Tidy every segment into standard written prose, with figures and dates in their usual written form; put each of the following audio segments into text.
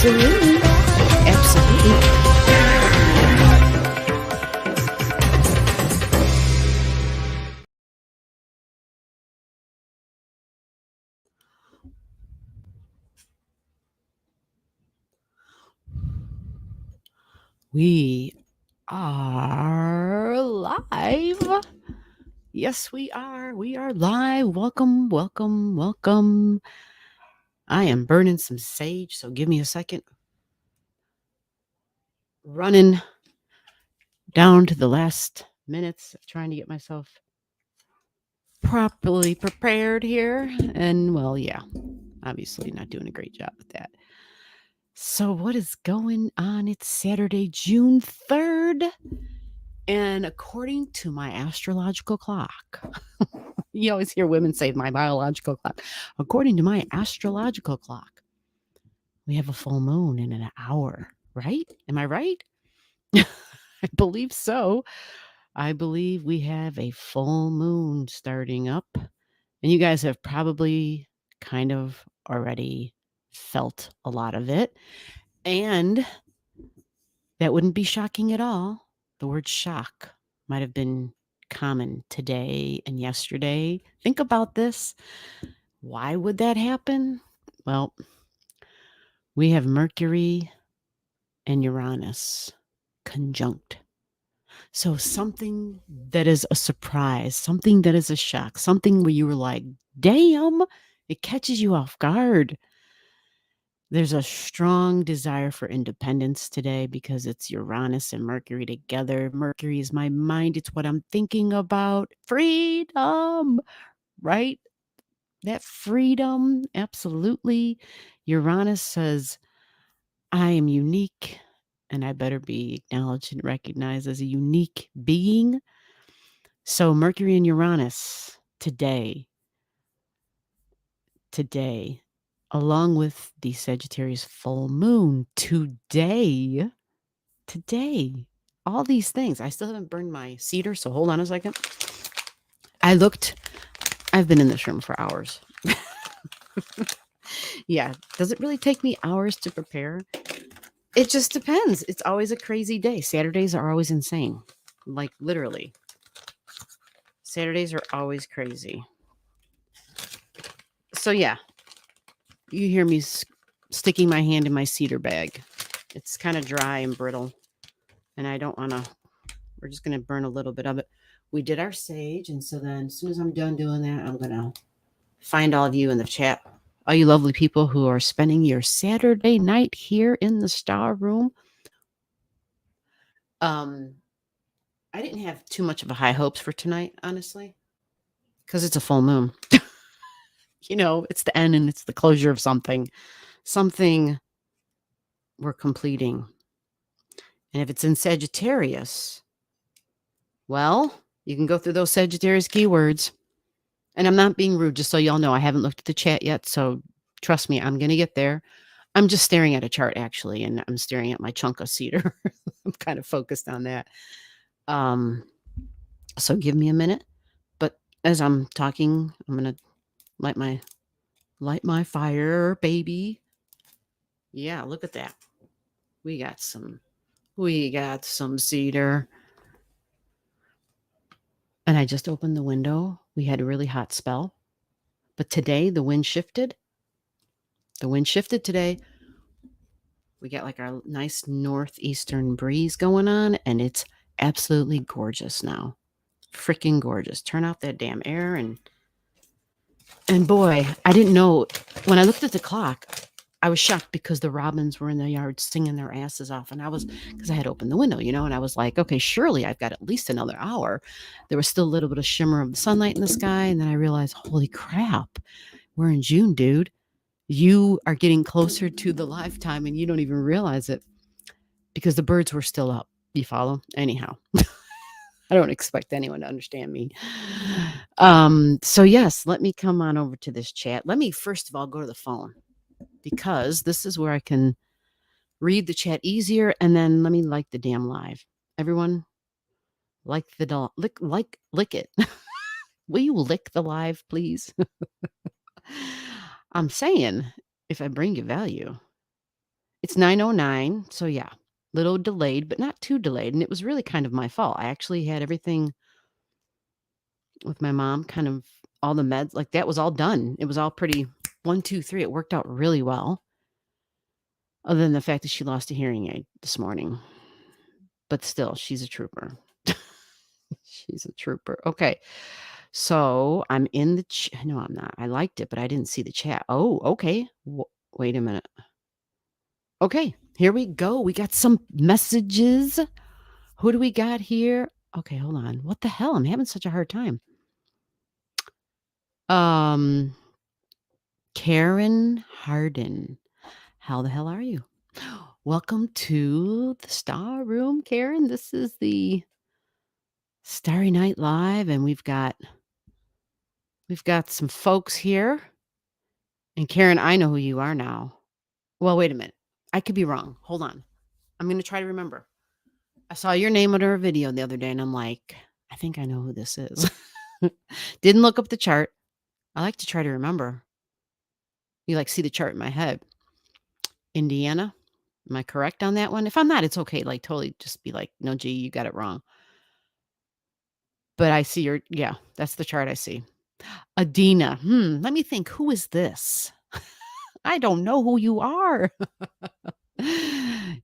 Absolutely. Absolutely. We are live. Yes, we are. We are live. Welcome, welcome, welcome. I am burning some sage, so give me a second. Running down to the last minutes of trying to get myself properly prepared here. And well, yeah, obviously not doing a great job with that. So what is going on? It's Saturday, June 3rd. And according to my astrological clock, you always hear women say my biological clock. According to my astrological clock, we have a full moon in an hour, right? Am I right? I believe so. I believe we have a full moon starting up. And you guys have probably kind of already felt a lot of it. And that wouldn't be shocking at all. The word shock might have been common today and yesterday. Think about this. Why would that happen? Well, we have Mercury and Uranus conjunct. So something that is a surprise, something that is a shock, something where you were like, damn, it catches you off guard. There's a strong desire for independence today because it's Uranus and Mercury together. Mercury is my mind. It's what I'm thinking about. Freedom, right? That freedom, absolutely. Uranus says, I am unique and I better be acknowledged and recognized as a unique being. So Mercury and Uranus today, along with the Sagittarius full moon today, all these things. I still haven't burned my cedar, so hold on a second. I've been in this room for hours. Yeah. Does it really take me hours to prepare? It just depends. It's always a crazy day. Saturdays are always insane. Like literally. Saturdays are always crazy. So yeah, you hear me sticking my hand in my cedar bag. It's kind of dry and brittle. And I don't want to, we're just going to burn a little bit of it. We did our sage. And so then as soon as I'm done doing that, I'm going to find all of you in the chat. All you lovely people who are spending your Saturday night here in the Star Room. I didn't have too much of a high hopes for tonight, honestly, because it's a full moon. You know, it's the end and it's the closure of something we're completing. And if it's in Sagittarius, well, you can go through those Sagittarius keywords. And I'm not being rude, just so y'all know, I haven't looked at the chat yet. So trust me, I'm going to get there. I'm just staring at a chart, actually, and I'm staring at my chunk of cedar. I'm kind of focused on that. So give me a minute. But as I'm talking, I'm going to light my fire, baby. Yeah, look at that. We got some cedar. And I just opened the window. We had a really hot spell. But today the wind shifted. The wind shifted today. We got like our nice northeastern breeze going on, and it's absolutely gorgeous now. Freaking gorgeous. Turn off that damn air and boy, I didn't know. When I looked at the clock, I was shocked because the robins were in the yard singing their asses off. And because I had opened the window, and I was like, okay, surely I've got at least another hour. There was still a little bit of shimmer of the sunlight in the sky. And then I realized, holy crap, we're in June, dude. You are getting closer to the lifetime and you don't even realize it because the birds were still up. You follow? Anyhow, I don't expect anyone to understand me. So yes, let me come on over to this chat. Let me first of all go to the phone because this is where I can read the chat easier. And then let me like the damn live. Everyone like the lick it. Will you lick the live, please? I'm saying if I bring you value, It's 9:09, so yeah, little delayed, but not too delayed, and it was really kind of my fault. I actually had everything with my mom, kind of all the meds, like, that was all done. It was all pretty 1, 2, 3, it worked out really well, other than the fact that she lost a hearing aid this morning, but still, she's a trooper. She's a trooper. Okay, so I'm in the no, I'm not. I liked it, but I didn't see the chat. Oh, okay. Wait a minute. Okay, here we go. We got some messages. Who do we got here? Okay, hold on. What the hell? I'm having such a hard time. Um, Karen Harden. How the hell are you? Welcome to the Star Room, Karen. This is the Starry Night Live, and we've got some folks here. And Karen, I know who you are now. Well, wait a minute. I could be wrong. Hold on. I'm going to try to remember. I saw your name under a video the other day, and I'm like, I think I know who this is. Didn't look up the chart. I like to try to remember. You like see the chart in my head. Indiana. Am I correct on that one? If I'm not, it's okay. Like totally just be like, no, G, you got it wrong. But I see yeah, that's the chart I see. Adina. Let me think. Who is this? I don't know who you are.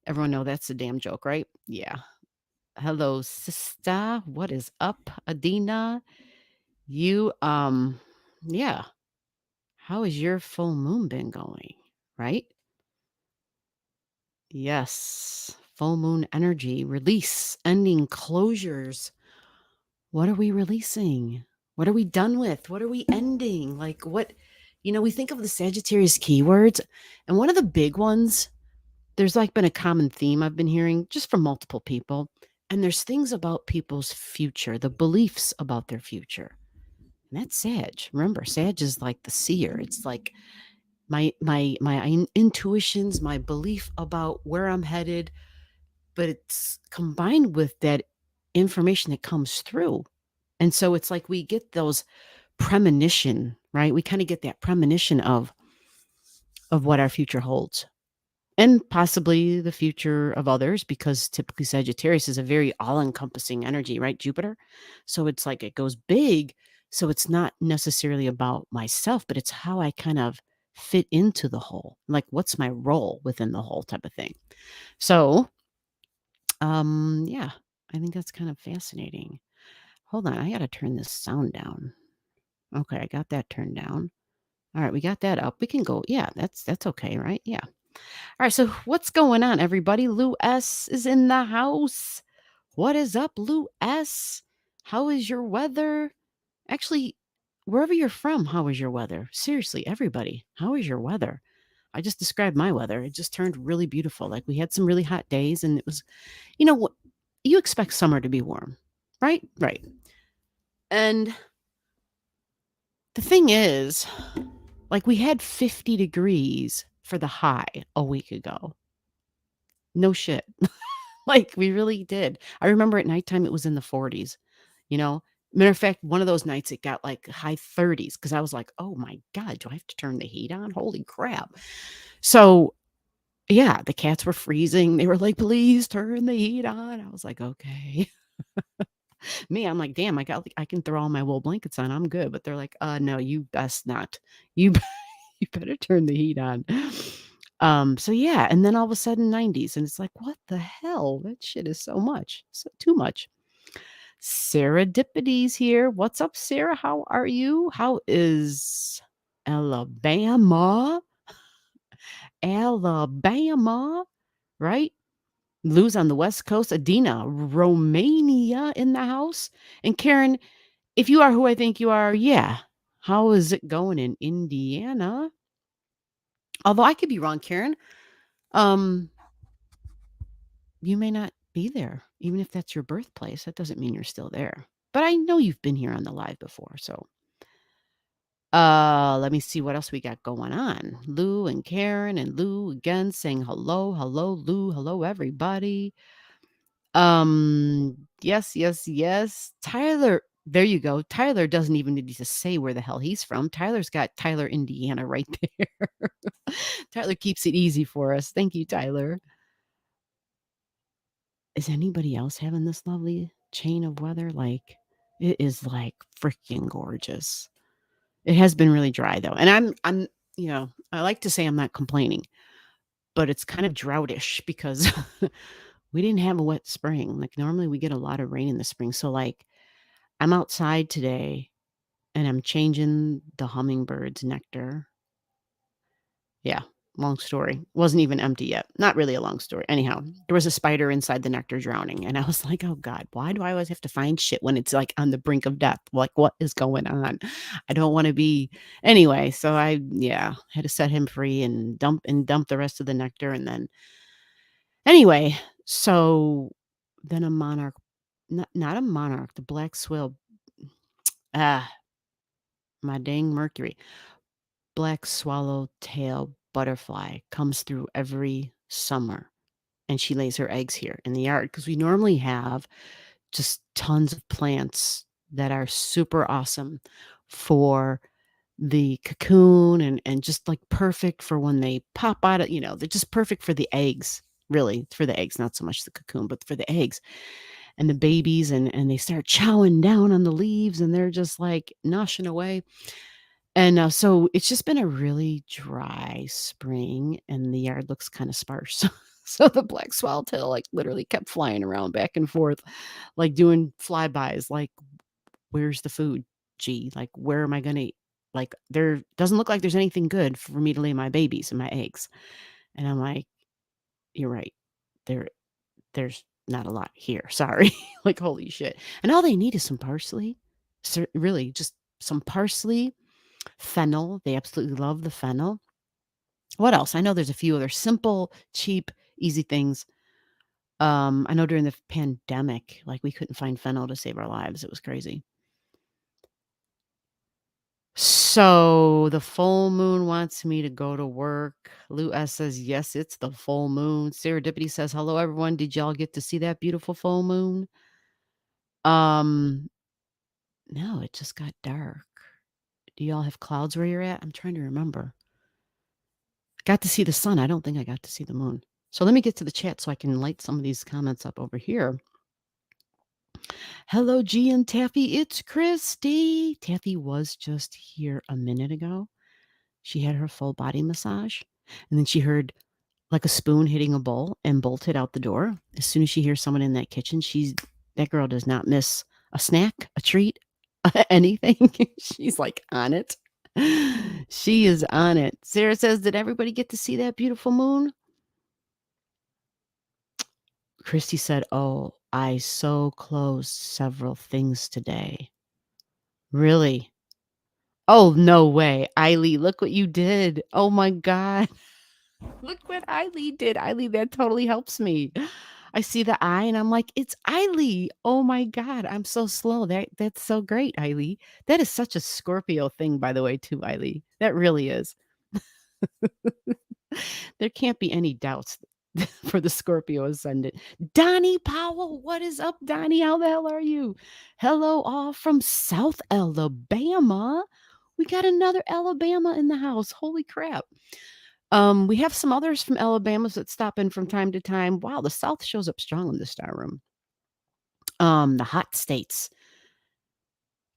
Everyone know that's a damn joke, right? Yeah. Hello, sister. What is up, Adina? You, yeah. How has your full moon been going? Right? Yes. Full moon energy, release, ending, closures. What are we releasing? What are we done with? What are we ending? Like, what, we think of the Sagittarius keywords, and one of the big ones, there's like been a common theme I've been hearing just from multiple people. And there's things about people's future, the beliefs about their future. And that's Sag. Remember, Sag is like the seer. It's like my intuitions, my belief about where I'm headed, but it's combined with that information that comes through. And so it's like we get those premonition, right? We kind of get that premonition of what our future holds. And possibly the future of others, because typically Sagittarius is a very all-encompassing energy, right? Jupiter. So it's like it goes big. So it's not necessarily about myself, but it's how I kind of fit into the whole. Like, what's my role within the whole type of thing. So, yeah, I think that's kind of fascinating. Hold on, I got to turn this sound down. Okay, I got that turned down. All right, we got that up. We can go. Yeah, that's okay, right? Yeah. All right, so what's going on, everybody? Lou S is in the house. What is up, Lou S? How is your weather? Actually, wherever you're from, how is your weather? Seriously, everybody, how is your weather? I just described my weather. It just turned really beautiful. Like we had some really hot days, and it was, what you expect summer to be warm, right? Right. And the thing is, like we had 50 degrees for the high a week ago. No shit. Like, we really did. I remember at nighttime, it was in the 40s, you know? Matter of fact, one of those nights, it got, like, high 30s because I was like, "Oh my god, do I have to turn the heat on? Holy crap." So, yeah, the cats were freezing. They were like, "Please turn the heat on." I was like, "Okay." Me, I'm like, "Damn, I can throw all my wool blankets on. I'm good." But they're like, no, you best not. You you better turn the heat on." So yeah, and then all of a sudden 90s, and it's like, what the hell? That shit is so much. So too much. Sarah Dipides here. What's up, Sarah? How are you? How is Alabama? Alabama, right? Lou's on the West Coast. Adina, Romania in the house. And Karen, if you are who I think you are, yeah. How is it going in Indiana? Although I could be wrong, Karen. You may not be there, even if that's your birthplace. That doesn't mean you're still there. But I know you've been here on the live before, so let me see what else we got going on. Lou and Karen and Lou again saying hello, hello, Lou, hello, everybody. Yes, yes, yes. There you go. Tyler doesn't even need to say where the hell he's from. Tyler's got Tyler, Indiana right there. Tyler keeps it easy for us. Thank you, Tyler. Is anybody else having this lovely chain of weather? Like, it is like freaking gorgeous. It has been really dry though. And I like to say I'm not complaining, but it's kind of droughish because we didn't have a wet spring. Like normally we get a lot of rain in the spring. So like I'm outside today and I'm changing the hummingbird's nectar. Yeah, long story. Wasn't even empty yet. Not really a long story. Anyhow, there was a spider inside the nectar drowning. And I was like, oh God, why do I always have to find shit when it's like on the brink of death? Like, what is going on? I don't want to be. Anyway, so had to set him free and dump the rest of the nectar. And then, anyway, so then a monarch, not a monarch, the black swill, ah, my dang Mercury. Black swallowtail butterfly comes through every summer and she lays her eggs here in the yard because we normally have just tons of plants that are super awesome for the cocoon and just like perfect for when they pop out of, they're just perfect for the eggs, really for the eggs, not so much the cocoon, but for the eggs and the babies and they start chowing down on the leaves and they're just like noshing away. And, so it's just been a really dry spring, and the yard looks kinda sparse. So the black swallowtail, like, literally kept flying around back and forth, like, doing flybys, like, "Where's the food, G? Like, where am I gonna eat? Like, there doesn't look like there's anything good for me to lay my babies and my eggs." And I'm like, "You're right. There there's not a lot here, sorry." Like, holy shit. And all they need is some parsley. Really, just some parsley, fennel. They absolutely love the fennel. What else? I know there's a few other simple, cheap, easy things. I know during the pandemic, like we couldn't find fennel to save our lives. It was crazy. So the full moon wants me to go to work. Lou S says, yes, it's the full moon. Serendipity says, hello, everyone. Did y'all get to see that beautiful full moon? Um, no, it just got dark. Do y'all have clouds where you're at? I'm trying to remember. Got to see the sun. I don't think I got to see the moon. So let me get to the chat so I can light some of these comments up over here. Hello, G and Taffy. It's Christy. Taffy was just here a minute ago. She had her full body massage, and then she heard like a spoon hitting a bowl and bolted out the door. As soon as she hears someone in that kitchen, that girl does not miss a snack, a treat, anything. She's like on it. She is on it. Sarah says, did everybody get to see that beautiful moon? Christy said, oh, I so closed several things today. Really? Oh, no way. Eileen, look what you did. Oh my God. Look what Eileen did. Eileen, that totally helps me. I see the eye and I'm like, it's Eileen. Oh my God. I'm so slow. That's so great, Eileen. That is such a Scorpio thing, by the way, too, Eileen. That really is. There can't be any doubts for the Scorpio ascendant. Donnie Powell, what is up, Donnie? How the hell are you? Hello, all from South Alabama. We got another Alabama in the house. Holy crap. We have some others from Alabama that stop in from time to time. Wow, the South shows up strong in the star room. The hot states,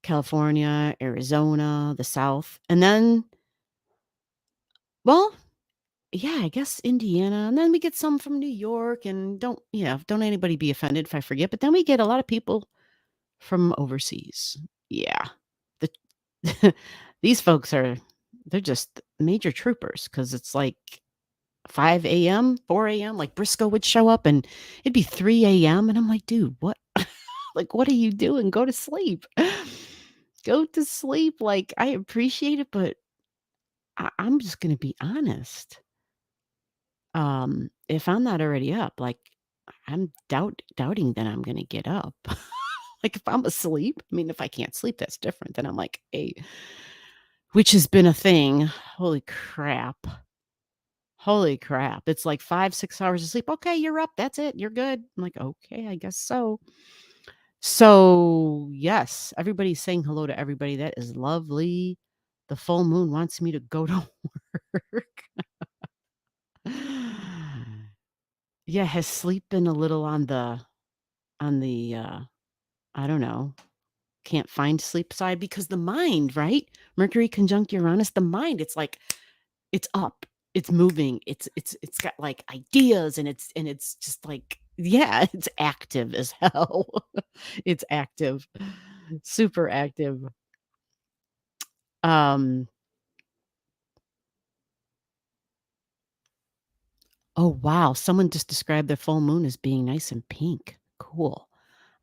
California, Arizona, the South, and then, well, yeah, I guess Indiana, and then we get some from New York, and don't anybody be offended if I forget, but then we get a lot of people from overseas. Yeah. The these folks they're just major troopers because it's like 5 a.m., 4 a.m., like Briscoe would show up and it'd be 3 a.m. And I'm like, dude, what? Like, what are you doing? Go to sleep. Go to sleep. Like, I appreciate it, but I'm just going to be honest. If I'm not already up, like, I'm doubting that I'm going to get up. Like, if I'm asleep, I mean, if I can't sleep, that's different. Then I'm like, hey, which has been a thing. Holy crap. Holy crap. It's like 5, 6 hours of sleep. Okay, you're up. That's it. You're good. I'm like, okay, I guess so. So, yes, everybody's saying hello to everybody. That is lovely. The full moon wants me to go to work. Yeah, has sleep been a little on the I don't know, can't find sleep side because the mind, right? Mercury conjunct Uranus, the mind, it's like it's up, it's moving, it's got like ideas and it's just like yeah, it's active as hell. It's active. Super active. Um oh wow, someone just described their full moon as being nice and pink. Cool.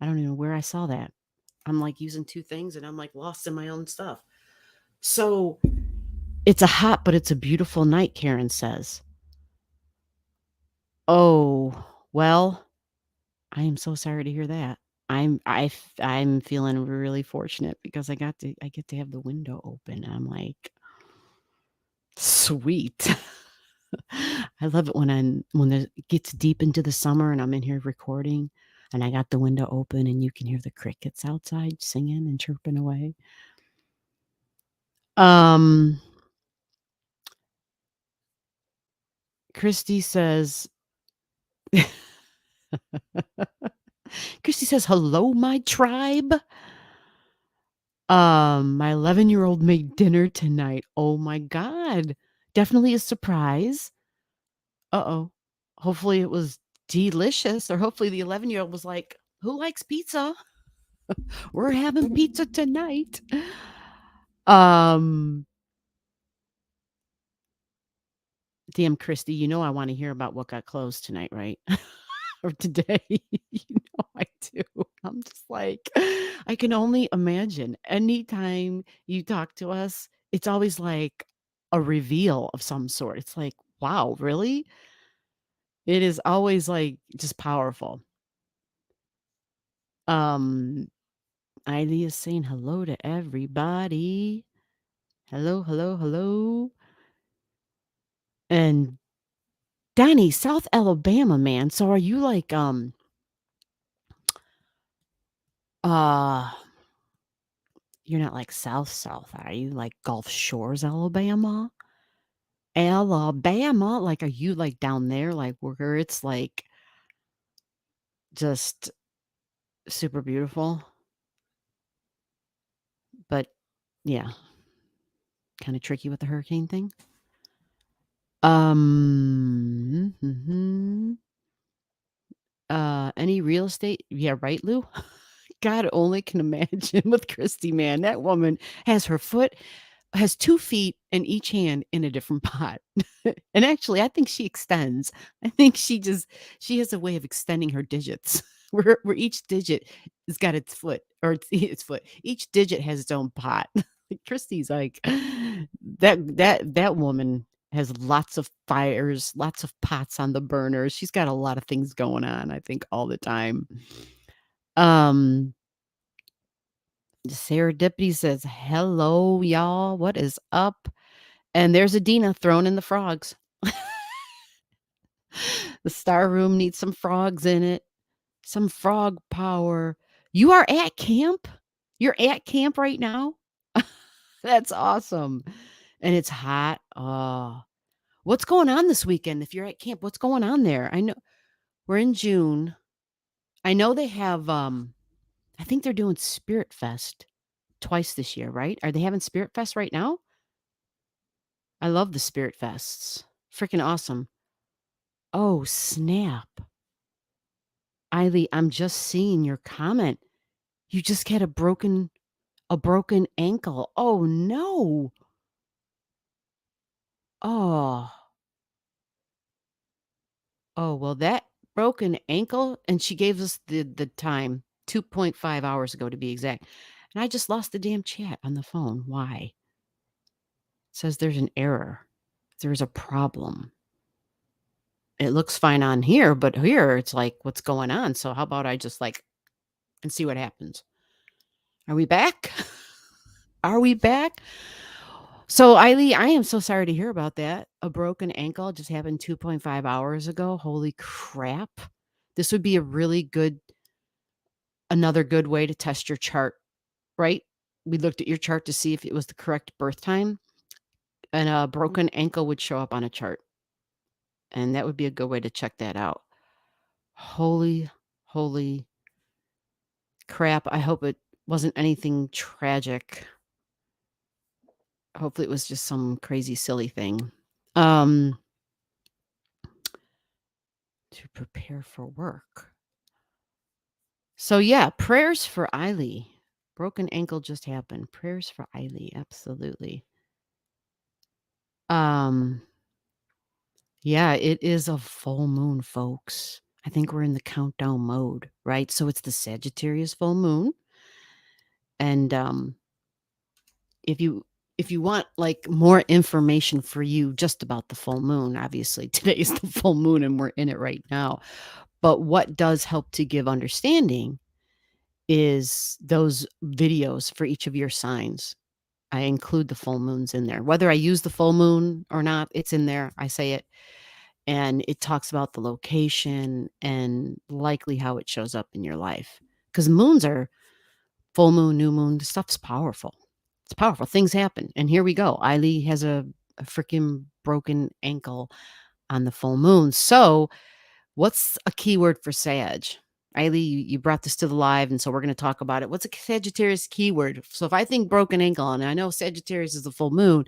I don't even know where I saw that. I'm like using two things and I'm like lost in my own stuff. So it's a hot, but it's a beautiful night, Karen says. Oh, well, I am so sorry to hear that. I'm feeling really fortunate because I get to have the window open. I'm like, sweet. I love it when it gets deep into the summer and I'm in here recording and I got the window open and you can hear the crickets outside singing and chirping away. Um Christy says Christy says, "Hello, my tribe." My 11-year-old made dinner tonight. Oh my god. Definitely a surprise. Uh-oh. Hopefully it was delicious, or hopefully the 11-year-old was like, "Who likes pizza? We're having pizza tonight." Um, damn, Christy, you know I wanna hear about what got closed tonight, right? Or today. You know I do. I'm just like, I can only imagine. Anytime you talk to us, it's always like a reveal of some sort. It's like, wow, really? It is always like just powerful. Um, Ivy is saying hello to everybody. Hello, hello, hello. And Danny, South Alabama, man. So are you like uh you're not like South, are you? Like Gulf Shores, Alabama? Alabama? Like, are you, like, down there, like, where it's, like, just super beautiful? But, yeah, kinda tricky with the hurricane thing? Mhm. Any real estate yeah, right, Lou? God only can imagine with Christy, man. That woman has 2 feet in each hand in a different pot. And actually, I think she extends. I think she has a way of extending her digits where each digit has got its foot or its foot. Each digit has its own pot. Like, Christy's like, that woman has lots of fires, lots of pots on the burners. She's got a lot of things going on, I think, all the time. Um, Sarah Dippy says, "Hello, y'all. What is up?" And there's Adina throwing in the frogs. The star room needs some frogs in it. Some frog power. You are at camp? You're at camp right now? That's awesome. And it's hot. Oh. What's going on this weekend if you're at camp? What's going on there? I know we're in June. I know they have I think they're doing Spirit Fest twice this year, right? Are they having Spirit Fest right now? I love the Spirit Fests. Freaking awesome. Oh, snap. Eily, I'm just seeing your comment. You just had a broken ankle. Oh, no. Oh. Oh, well, that broken ankle and she gave us the time, 2.5 hours ago to be exact. And I just lost the damn chat on the phone. Why? It says there's an error. There's a problem. It looks fine on here, but here it's like, what's going on? So how about I just like and see what happens? Are we back? Are we back? So, Eily, I am so sorry to hear about that. A broken ankle just happened 2.5 hours ago. Holy crap. This would be a really good another good way to test your chart, right? We looked at your chart to see if it was the correct birth time, and a broken ankle would show up on a chart, and that would be a good way to check that out. Holy, holy crap. I hope it wasn't anything tragic. Hopefully it was just some crazy, silly thing. To prepare for work. So yeah, prayers for Eiley. Broken ankle just happened. Prayers for Eiley, absolutely. Yeah, it is a full moon, folks. I think we're in the countdown mode, right? So it's the Sagittarius full moon. And if you want like more information for you just about the full moon, obviously today is the full moon and we're in it right now. But what does help to give understanding is those videos for each of your signs. I include the full moons in there. Whether I use the full moon or not, it's in there. I say it. And it talks about the location and likely how it shows up in your life. Because moons are full moon, new moon. The stuff's powerful. It's powerful. Things happen. And here we go. Eiley has a freaking broken ankle on the full moon. So what's a keyword for Sag? Eiley, you brought this to the live, and so we're going to talk about it. What's a Sagittarius keyword? So if I think broken ankle, and I know Sagittarius is the full moon,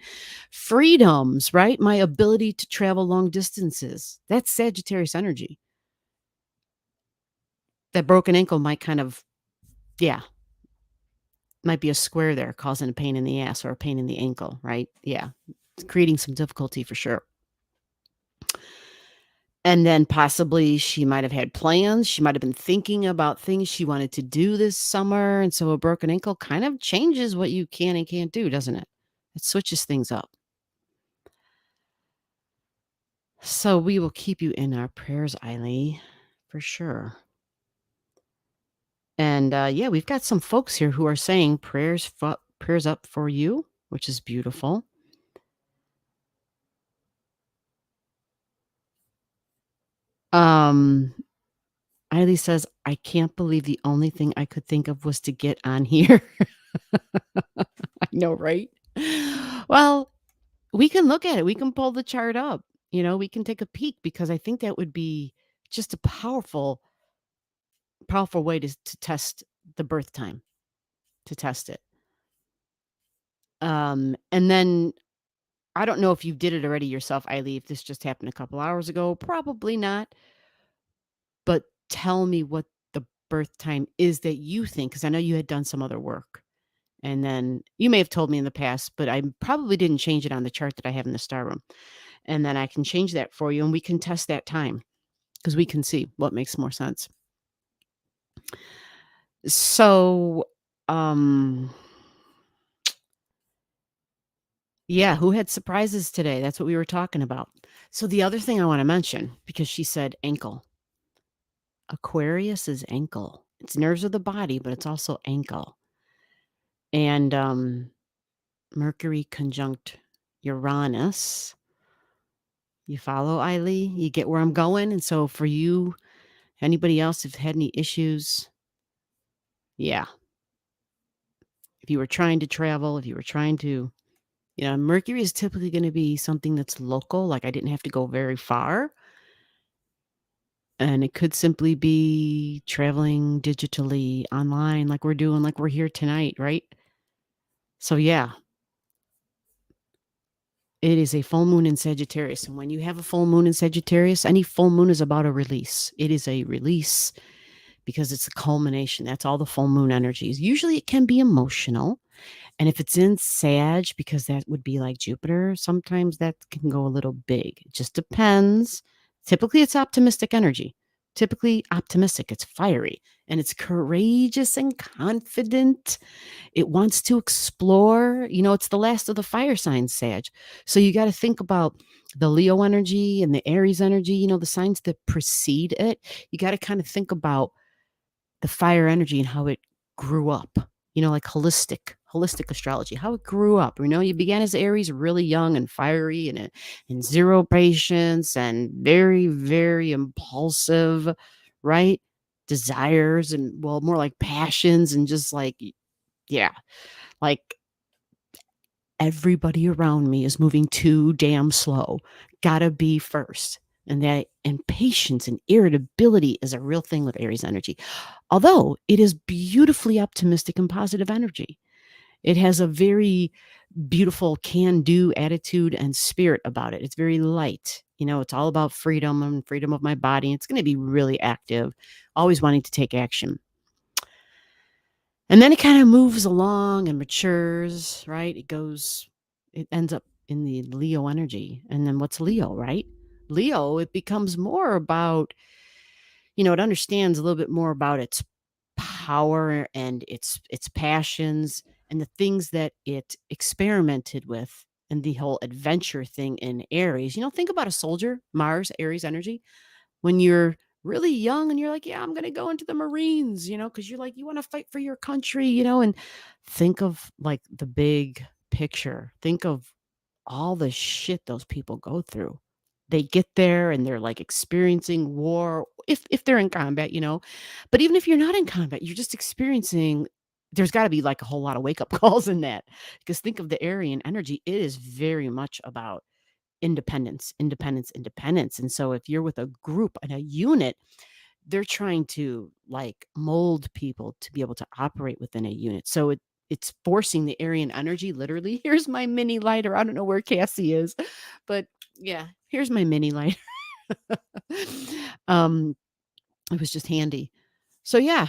freedoms, right? My ability to travel long distances. That's Sagittarius energy. That broken ankle might kind of, might be a square there causing a pain in the ass or a pain in the ankle, right? Yeah, it's creating some difficulty for sure. And then possibly she might have had plans. She might have been thinking about things she wanted to do this summer. And so a broken ankle kind of changes what you can and can't do, doesn't it? It switches things up. So we will keep you in our prayers, Eiley, for sure. And yeah, we've got some folks here who are saying prayers up for you, which is beautiful. Eiley says, I can't believe the only thing I could think of was to get on here. I know, right? Well, we can look at it. We can pull the chart up. We can take a peek because I think that would be just a powerful way to test the birth time, to test it. And then I don't know if you did it already yourself, Eiley, if this just happened a couple hours ago. Probably not. But tell me what the birth time is that you think, because I know you had done some other work. And then you may have told me in the past, but I probably didn't change it on the chart that I have in the star room. And then I can change that for you and we can test that time because we can see what makes more sense. So, yeah, who had surprises today? That's what we were talking about. So the other thing I want to mention, because she said ankle. Aquarius is ankle. It's nerves of the body, but it's also ankle. And Mercury conjunct Uranus. You follow, Eiley? You get where I'm going? And so for you, anybody else who've had any issues, yeah. If you were trying to travel, if you were trying to, Mercury is typically going to be something that's local, like I didn't have to go very far. And it could simply be traveling digitally online like we're doing, like we're here tonight, right? So yeah, it is a full moon in Sagittarius. And when you have a full moon in Sagittarius, any full moon is about a release. It is a release because it's a culmination. That's all the full moon energies. Usually it can be emotional. And if it's in Sag, because that would be like Jupiter, sometimes that can go a little big. It just depends. Typically, it's optimistic energy. Typically optimistic. It's fiery and it's courageous and confident. It wants to explore. It's the last of the fire signs, Sag. So you got to think about the Leo energy and the Aries energy, the signs that precede it. You got to kind of think about the fire energy and how it grew up, like holistic astrology, how it grew up. You began as Aries, really young and fiery and zero patience and very, very impulsive, right? desires and, well, more like passions and just like, yeah, like everybody around me is moving too damn slow. Gotta be first. And that impatience and irritability is a real thing with Aries energy. Although it is beautifully optimistic and positive energy. It has a very beautiful can-do attitude and spirit about it. It's very light. It's all about freedom and freedom of my body. It's going to be really active, always wanting to take action. And then it kind of moves along and matures, right? It ends up in the Leo energy. And then what's Leo, right? Leo, it becomes more about, it understands a little bit more about its power and its passions and the things that it experimented with and the whole adventure thing in Aries. Think about a soldier, Mars, Aries energy. When you're really young and you're like, yeah, I'm going to go into the Marines, because you're like, you want to fight for your country, and think of like the big picture. Think of all the shit those people go through. They get there and they're like experiencing war if they're in combat, But even if you're not in combat, you're just experiencing there's got to be like a whole lot of wake up calls in that. Because think of the Aryan energy, it is very much about independence, independence, independence. And so if you're with a group and a unit, they're trying to like mold people to be able to operate within a unit. So it's forcing the Aryan energy literally. Here's my mini lighter. I don't know where Cassie is, but yeah, here's my mini lighter. um it was just handy. So yeah,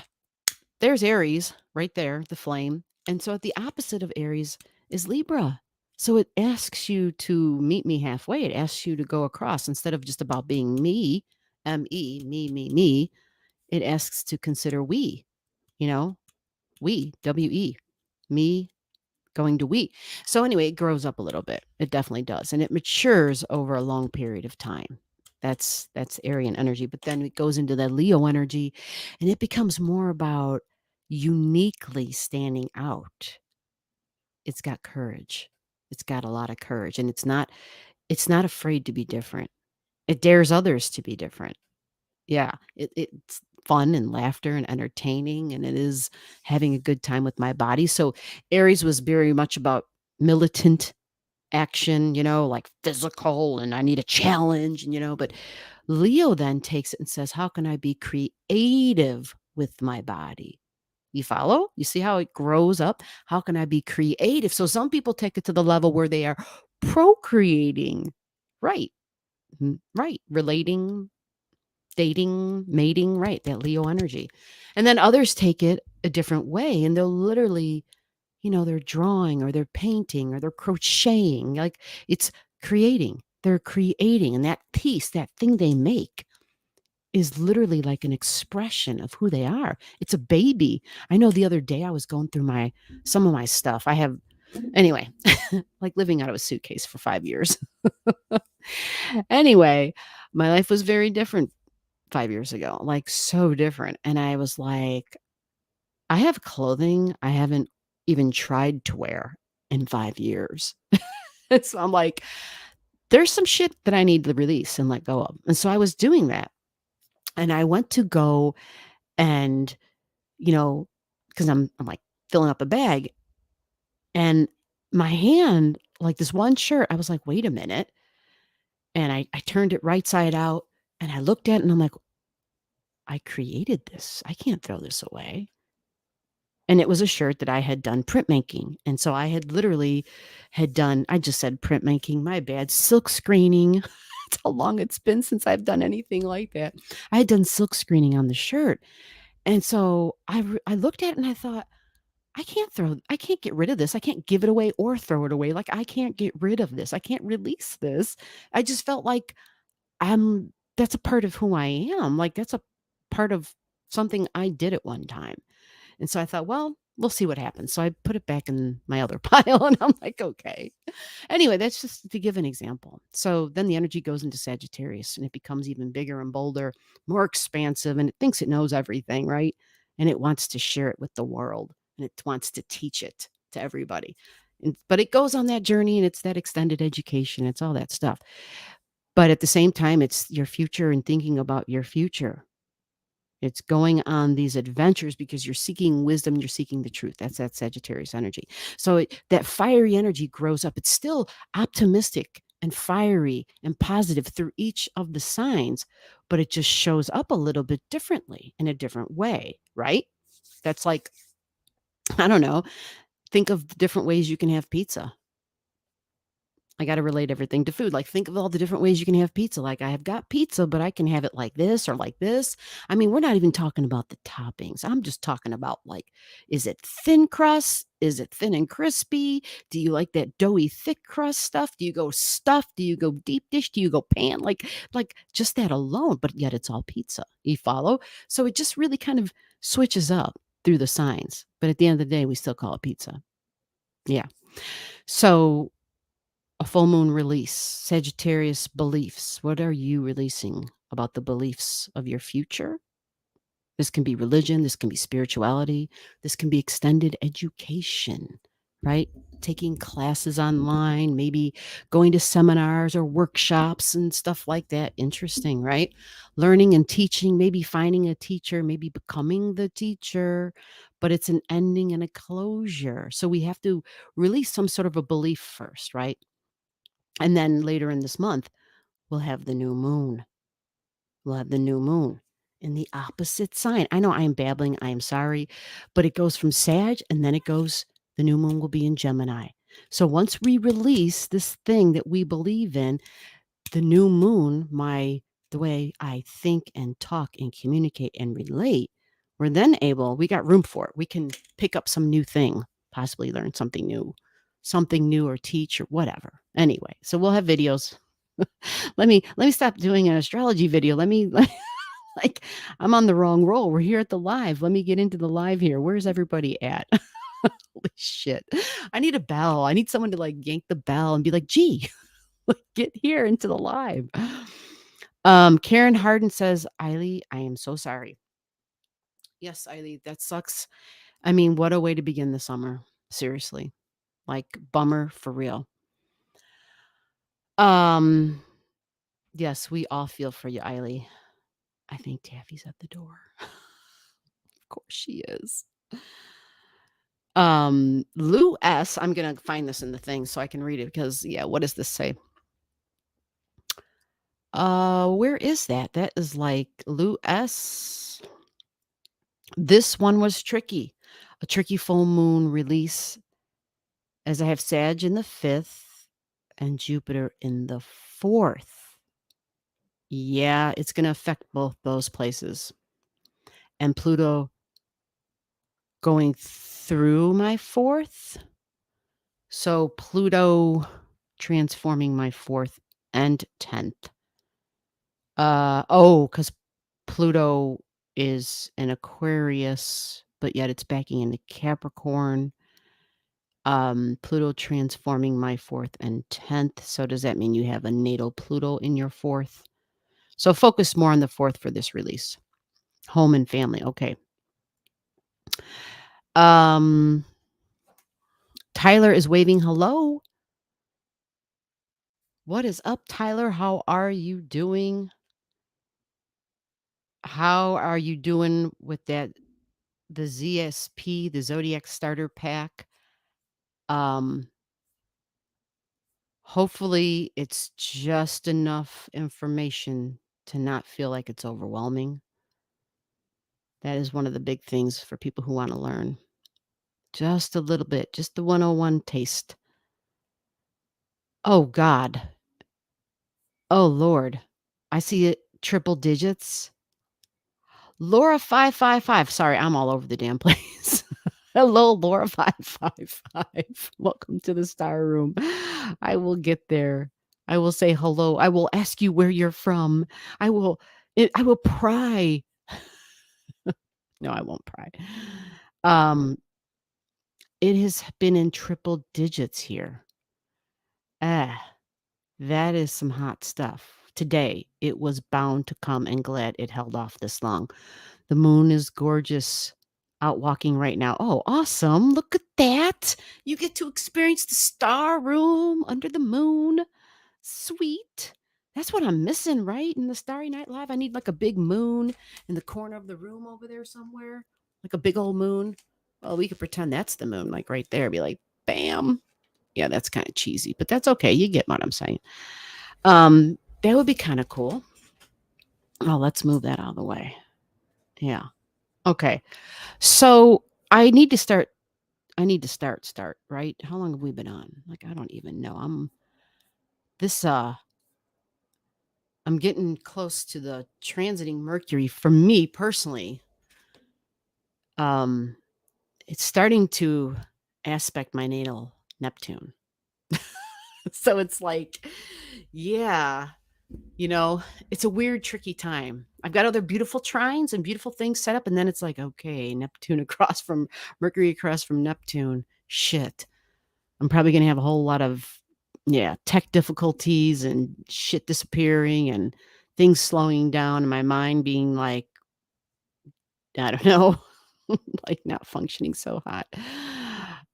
there's Aries right there, the flame. And so at the opposite of Aries is Libra. So it asks you to meet me halfway. It asks you to go across instead of just about being me, M-E, me. It asks to consider we, you know, we, W-E, me going to we. So anyway, it grows up a little bit. It definitely does. And it matures over a long period of time. That's Aryan energy. But then it goes into the Leo energy and it becomes more about uniquely standing out. It's got courage. It's got a lot of courage. And it's not afraid to be different. It dares others to be different. Yeah, it's fun and laughter and entertaining, and it is having a good time with my body. So Aries was very much about militant action, like physical, and I need a challenge, but Leo then takes it and says, how can I be creative with my body? You follow? You see how it grows up? How can I be creative? So some people take it to the level where they are procreating, right? Right. Relating, dating, mating, right, that Leo energy. And then others take it a different way and they'll literally, they're drawing or they're painting or they're crocheting. Like it's creating. They're creating. And that piece, that thing they make is literally like an expression of who they are. It's a baby. I know the other day I was going through some of my stuff. I have anyway, like living out of a suitcase for 5 years. Anyway, my life was very different 5 years ago, like, so different, and I was like, I have clothing I haven't even tried to wear in 5 years. So I'm like, there's some shit that I need to release and let go of, and so I was doing that, and I went to go and, you know, because I 'cause I'm, like, filling up a bag, and my hand, like, this one shirt, I was like, "Wait a minute," and I turned it right side out, and I looked at it, and I'm like, "I created this. I can't throw this away." And it was a shirt that I had done printmaking, and so I had literally had done I just said printmaking, my bad, silk screening. That's how long it's been since I've done anything like that. I had done silk screening on the shirt, and so I looked at it and I thought, I can't get rid of this. I can't give it away or throw it away. Like, I can't get rid of this. I can't release this. I just felt like that's a part of who I am. Like, that's a part of something I did at one time. And so I thought, well, we'll see what happens. So I put it back in my other pile and I'm like, okay. Anyway, that's just to give an example. So then the energy goes into Sagittarius and it becomes even bigger and bolder, more expansive, and it thinks it knows everything, right? And it wants to share it with the world and it wants to teach it to everybody. But it goes on that journey and it's that extended education, it's all that stuff. But at the same time, it's your future and thinking about your future. It's going on these adventures because you're seeking wisdom, you're seeking the truth. That's that Sagittarius energy. So that fiery energy grows up. It's still optimistic and fiery and positive through each of the signs, but it just shows up a little bit differently in a different way, right? That's like, I don't know, think of the different ways you can have pizza. I gotta relate everything to food. Like, think of all the different ways you can have pizza. Like, I have got pizza, but I can have it like this or like this. I mean, we're not even talking about the toppings. I'm just talking about, like, is it thin crust? Is it thin and crispy? Do you like that doughy, thick crust stuff? Do you go stuffed? Do you go deep dish? Do you go pan? Like just that alone, but yet it's all pizza. You follow? So it just really kind of switches up through the signs. But at the end of the day, we still call it pizza. Yeah. So a full moon release, Sagittarius beliefs. What are you releasing about the beliefs of your future? This can be religion, this can be spirituality, this can be extended education, right? Taking classes online, maybe going to seminars or workshops and stuff like that. Interesting, right? Learning and teaching, maybe finding a teacher, maybe becoming the teacher, but it's an ending and a closure. So we have to release some sort of a belief first, right? And then later in this month, we'll have the new moon. We'll have the new moon in the opposite sign. I know I am babbling. I am sorry, but it goes from Sag and then it goes, the new moon will be in Gemini. So once we release this thing that we believe in, the new moon, the way I think and talk and communicate and relate, we're then able, we got room for it. We can pick up some new thing, possibly learn something new or teach or whatever. Anyway, so we'll have videos. Let me stop doing an astrology video. Like, I'm on the wrong roll. We're here at the live. Let me get into the live here. Where's everybody at? Holy shit. I need a bell. I need someone to like yank the bell and be like, gee, get here into the live. Karen Harden says, Eiley, I am so sorry. Yes, Eiley, that sucks. I mean, what a way to begin the summer. Seriously. Like, bummer for real. Yes, we all feel for you, Eiley. I think Taffy's at the door. Of course she is. Lou S. I'm gonna find this in the thing so I can read it because yeah, what does this say? Where is that? That is like Lou S. This one was tricky. A tricky full moon release as I have Sag in the 5th and Jupiter in the 4th. Yeah, it's gonna affect both those places. And Pluto going through my 4th. So Pluto transforming my 4th and 10th. Because Pluto is an Aquarius, but yet it's backing into Capricorn. Pluto transforming my 4th and 10th. So does that mean you have a natal Pluto in your 4th? So focus more on the 4th for this release. Home and family. Okay. Tyler is waving hello. What is up, Tyler? How are you doing? How are you doing with that? The ZSP, the Zodiac Starter Pack. Hopefully it's just enough information to not feel like it's overwhelming. That is one of the big things for people who want to learn. Just a little bit, just the 101 taste. Oh God. Oh Lord. I see it triple digits. Laura 555. Sorry, I'm all over the damn place. Hello, Laura 555. Welcome to the Star Room. I will get there. I will say hello. I will ask you where you're from. I will pry. No, I won't pry. It has been in triple digits here. That is some hot stuff. Today, it was bound to come and glad it held off this long. The moon is gorgeous out walking right now. Oh, awesome. Look at that. You get to experience the star room under the moon. Sweet. That's what I'm missing, right? In the Starry Night Live, I need like a big moon in the corner of the room over there somewhere, like a big old moon. Well, we could pretend that's the moon, like right there. Be like, bam. Yeah, that's kind of cheesy, but that's okay. You get what I'm saying. That would be kind of cool. Oh, let's move that out of the way. Yeah. Okay. So I need to start, right? How long have we been on? Like, I don't even know. This I'm getting close to the transiting Mercury for me personally. Um, it's starting to aspect my natal Neptune. So it's like, yeah, you know, it's a weird, tricky time. I've got other beautiful trines and beautiful things set up, and then it's like, okay, Neptune across from Mercury across from Neptune. Shit. I'm probably gonna have a whole lot of, yeah, tech difficulties and shit disappearing and things slowing down and my mind being like, I don't know, like not functioning so hot.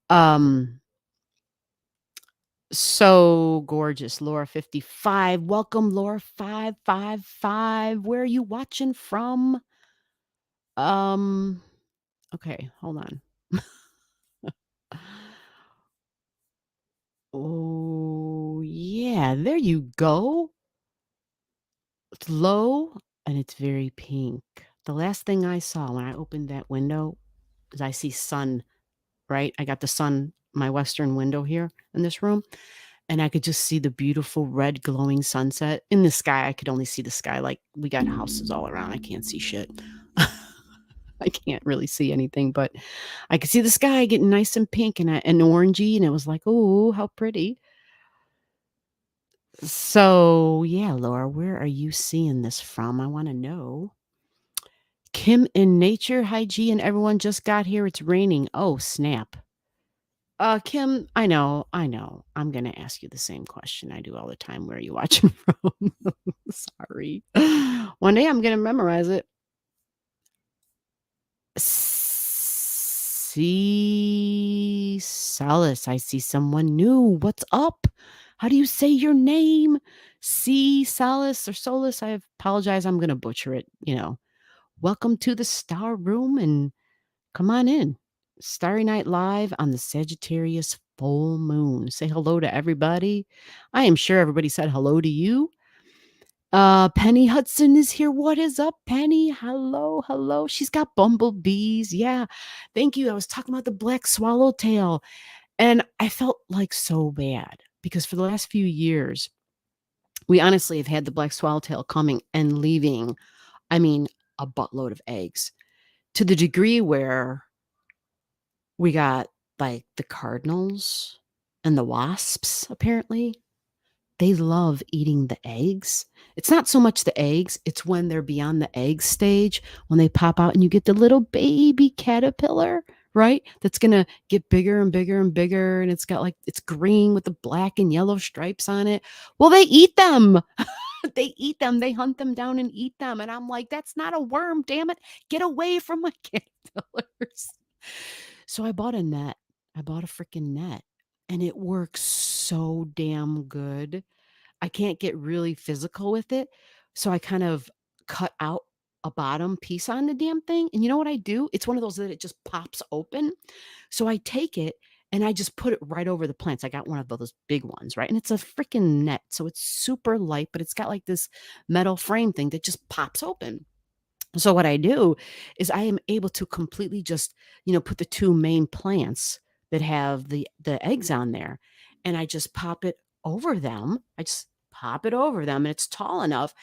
Um, so gorgeous, Laura 55. Welcome, Laura 555. Where are you watching from? Um, okay, hold on. Oh, yeah, there you go. It's low and it's very pink. The last thing I saw when I opened that window is I see sun, right? I got the sun, my western window here in this room, and I could just see the beautiful red glowing sunset. In the sky, I could only see the sky. Like, we got houses all around. I can't see shit. I can't really see anything, but I could see the sky getting nice and pink and orangey, and it was like, oh, how pretty. So, yeah, Laura, where are you seeing this from? I want to know. Kim in nature. Hi, G, and everyone just got here. It's raining. Oh, snap. Kim, I know, I know. I'm gonna ask you the same question I do all the time. Where are you watching from? Sorry. One day I'm gonna memorize it. See Solace. I see someone new. What's up? How do you say your name? See Solace or Solus. I apologize. I'm gonna butcher it. Welcome to the Star Room and come on in. Starry Night Live on the Sagittarius full moon. Say hello to everybody. I am sure everybody said hello to you. Penny Hudson is here. What is up, Penny? Hello, hello. She's got bumblebees. Yeah. Thank you. I was talking about the black swallowtail and I felt like so bad because for the last few years, we honestly have had the black swallowtail coming and leaving, I mean, a buttload of eggs to the degree where we got like the cardinals and the wasps, apparently. They love eating the eggs. It's not so much the eggs, it's when they're beyond the egg stage, when they pop out and you get the little baby caterpillar, right? That's going to get bigger and bigger and bigger. And it's got like, it's green with the black and yellow stripes on it. Well, they eat them. They eat them. They hunt them down and eat them. And I'm like, that's not a worm, damn it. Get away from my caterpillars. So I bought a net. I bought a freaking net and it works so damn good. I can't get really physical with it. So I kind of cut out a bottom piece on the damn thing. And you know what I do? It's one of those that it just pops open. So I take it and I just put it right over the plants. I got one of those big ones, right? And it's a freaking net. So it's super light, but it's got like this metal frame thing that just pops open. So what I do is I am able to completely just, put the two main plants that have the eggs on there and I just pop it over them. I just pop it over them and it's tall enough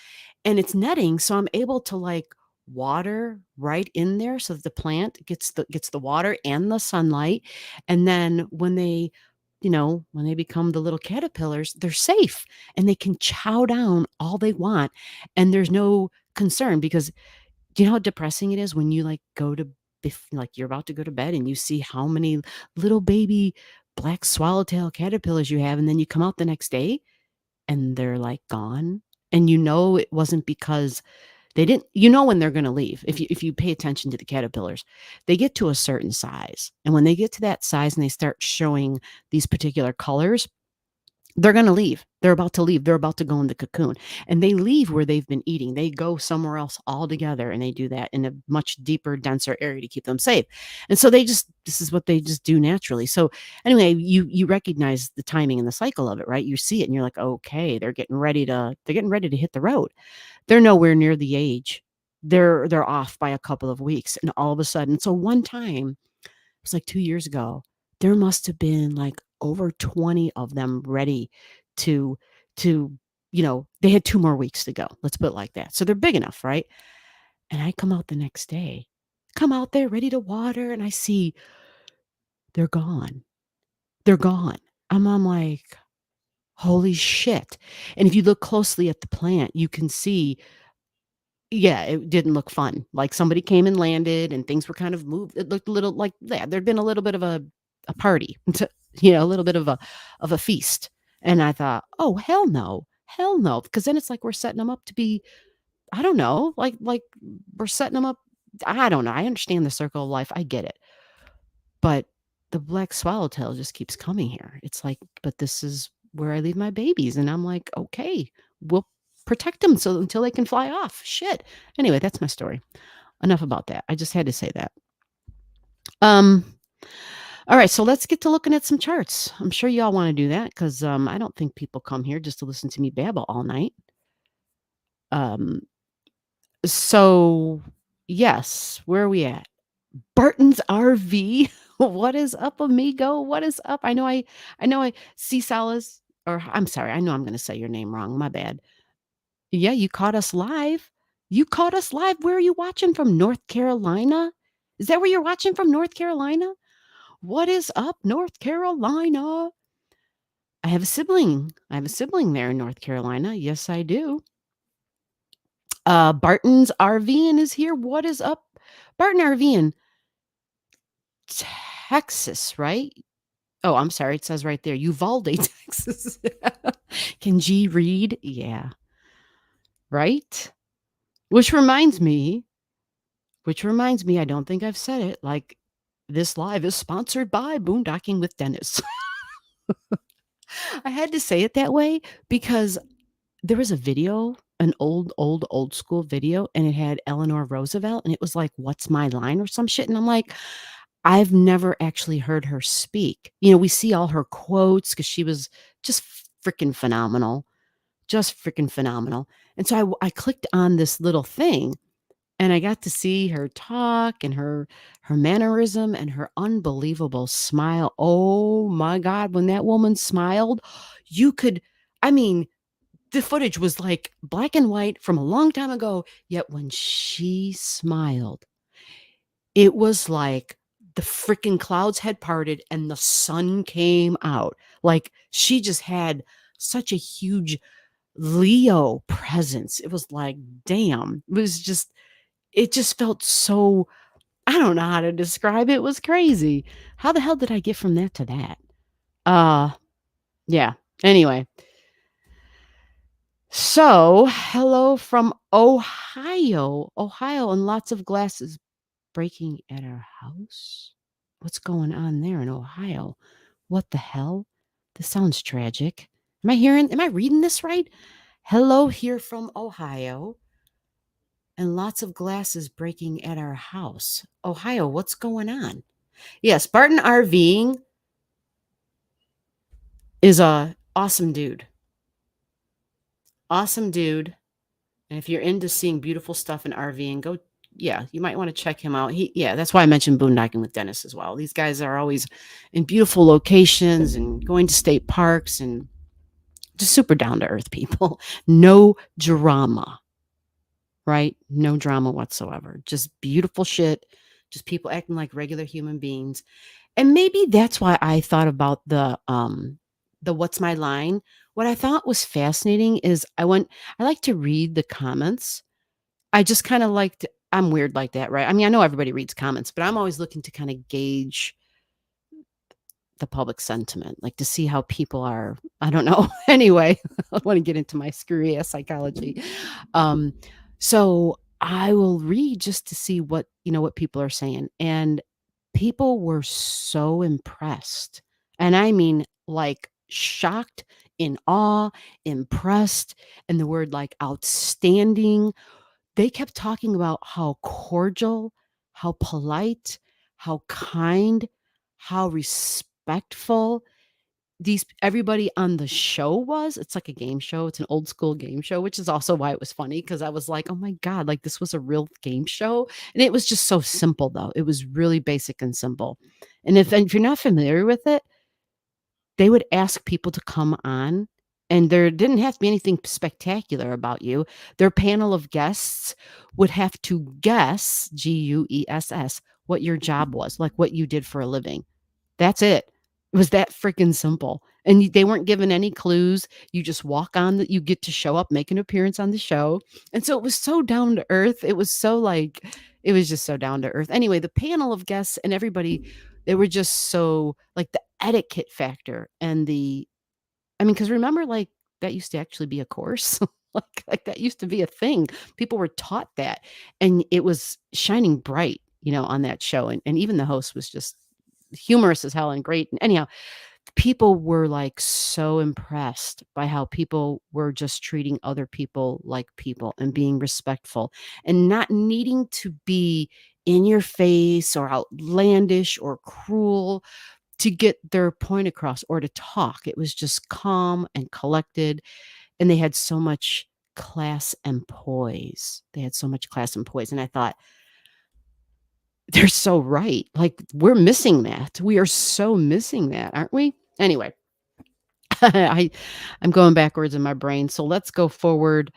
and it's netting so I'm able to like water right in there so that the plant gets the water and the sunlight and then when they become the little caterpillars, they're safe and they can chow down all they want and there's no concern because do you know how depressing it is when you like like you're about to go to bed and you see how many little baby black swallowtail caterpillars you have, and then you come out the next day and they're like gone, and it wasn't because they didn't. When they're going to leave. If you pay attention to the caterpillars, they get to a certain size, and when they get to that size and they start showing these particular colors, They're gonna leave. They're about to leave. They're about to go in the cocoon, and they leave where they've been eating. They go somewhere else altogether, and they do that in a much deeper, denser area to keep them safe. And so this is what they just do naturally. So anyway, you recognize the timing and the cycle of it, right? You see it, and you're like, okay, they're getting ready to hit the road. They're nowhere near the age. They're off by a couple of weeks, and all of a sudden, so one time was like 2 years ago. There must have been like over 20 of them ready to they had 2 more weeks to go. Let's put it like that. So they're big enough, right? And I come out the next day. Come out there ready to water and I see they're gone. They're gone. I'm like, "Holy shit." And if you look closely at the plant, you can see yeah, it didn't look fun. Like somebody came and landed and things were kind of moved. It looked a little like yeah, there'd been a little bit of a party, a little bit of a feast. And I thought, oh hell no, hell no, because then it's like we're setting them up to be, I don't know, like we're setting them up. I don't know. I understand the circle of life. I get it, but the black swallowtail just keeps coming here. It's like, but this is where I leave my babies, and I'm like, okay, we'll protect them so until they can fly off. Shit. Anyway, that's my story. Enough about that. I just had to say that. Um, all right, so let's get to looking at some charts. I'm sure y'all want to do that because I don't think people come here just to listen to me babble all night. Um, so yes, where are we at? Barton's RV. What is up, amigo? What is up? I know I see Salas, or I'm sorry, I know I'm gonna say your name wrong. My bad. Yeah, you caught us live. You caught us live. Where are you watching from? North Carolina? Is that where you're watching from? North Carolina? What is up, North Carolina? I have a sibling. I have a sibling there in North Carolina. Yes, I do. Barton's RVing is here. What is up? Barton RVing, Texas, right? Oh, I'm sorry. It says right there, Uvalde, Texas. Can G read? Yeah. Right? Which reminds me, I don't think I've said it. Like, this live is sponsored by Boondocking with Dennis. I had to say it that way because there was a video, an old school video, and it had Eleanor Roosevelt, and it was like, "What's my line?" or some shit, and I'm like, I've never actually heard her speak. We see all her quotes because she was just freaking phenomenal, just freaking phenomenal. And so I clicked on this little thing and I got to see her talk and her mannerism and her unbelievable smile. Oh my God, when that woman smiled, you could, I mean, the footage was like black and white from a long time ago, yet when she smiled, it was like the freaking clouds had parted and the sun came out. Like she just had such a huge Leo presence. It was like, damn. It just felt so, I don't know how to describe it. It was crazy. How the hell did I get from that to that? Uh yeah. Anyway. So, hello from Ohio. Ohio, and lots of glasses breaking at our house? What's going on there in Ohio? What the hell? This sounds tragic. Am I reading this right? Hello here from Ohio and lots of glasses breaking at our house. Ohio, what's going on? Yes, Barton RVing is a awesome dude. Awesome dude. And if you're into seeing beautiful stuff in RVing, you might want to check him out. That's why I mentioned boondocking with Dennis as well. These guys are always in beautiful locations and going to state parks and just super down to earth people. No drama, right? No drama whatsoever. Just beautiful shit. Just people acting like regular human beings. And maybe that's why I thought about the what's my line. What I thought was fascinating is I like to read the comments. I just kind of I'm weird like that, right? I mean, I know everybody reads comments, but I'm always looking to kind of gauge the public sentiment, like to see how people are. I don't know. Anyway, I don't want to get into my screwy ass psychology. So I will read just to see what people are saying. And people were so impressed. And I mean, like shocked in awe, impressed, and the word like outstanding. They kept talking about how cordial, how polite, how kind, how respectful everybody on the show was. It's like a game show. It's an old school game show, which is also why it was funny, because I was like, "Oh my god, like this was a real game show." And it was just so simple though. It was really basic and simple. And if you're not familiar with it, they would ask people to come on, and there didn't have to be anything spectacular about you. Their panel of guests would have to guess, Guess, what your job was, like what you did for a living. That's it. It was that freaking simple. And they weren't given any clues. You just walk on that you get to show up, make an appearance on the show. And so it was so down to earth. It was so like, it was just so down to earth. Anyway, the panel of guests and everybody, they were just so like the etiquette factor and I mean, because remember, like that used to actually be a course. Like that used to be a thing. People were taught that. And it was shining bright, on that show. And even the host was just humorous as hell and great. And anyhow, people were like so impressed by how people were just treating other people like people and being respectful and not needing to be in your face or outlandish or cruel to get their point across or to talk. It was just calm and collected. And they had so much class and poise. They had so much class and poise. And I thought, they're so right. Like, we're missing that. We are so missing that, aren't we? Anyway, I'm going backwards in my brain. So let's go forward.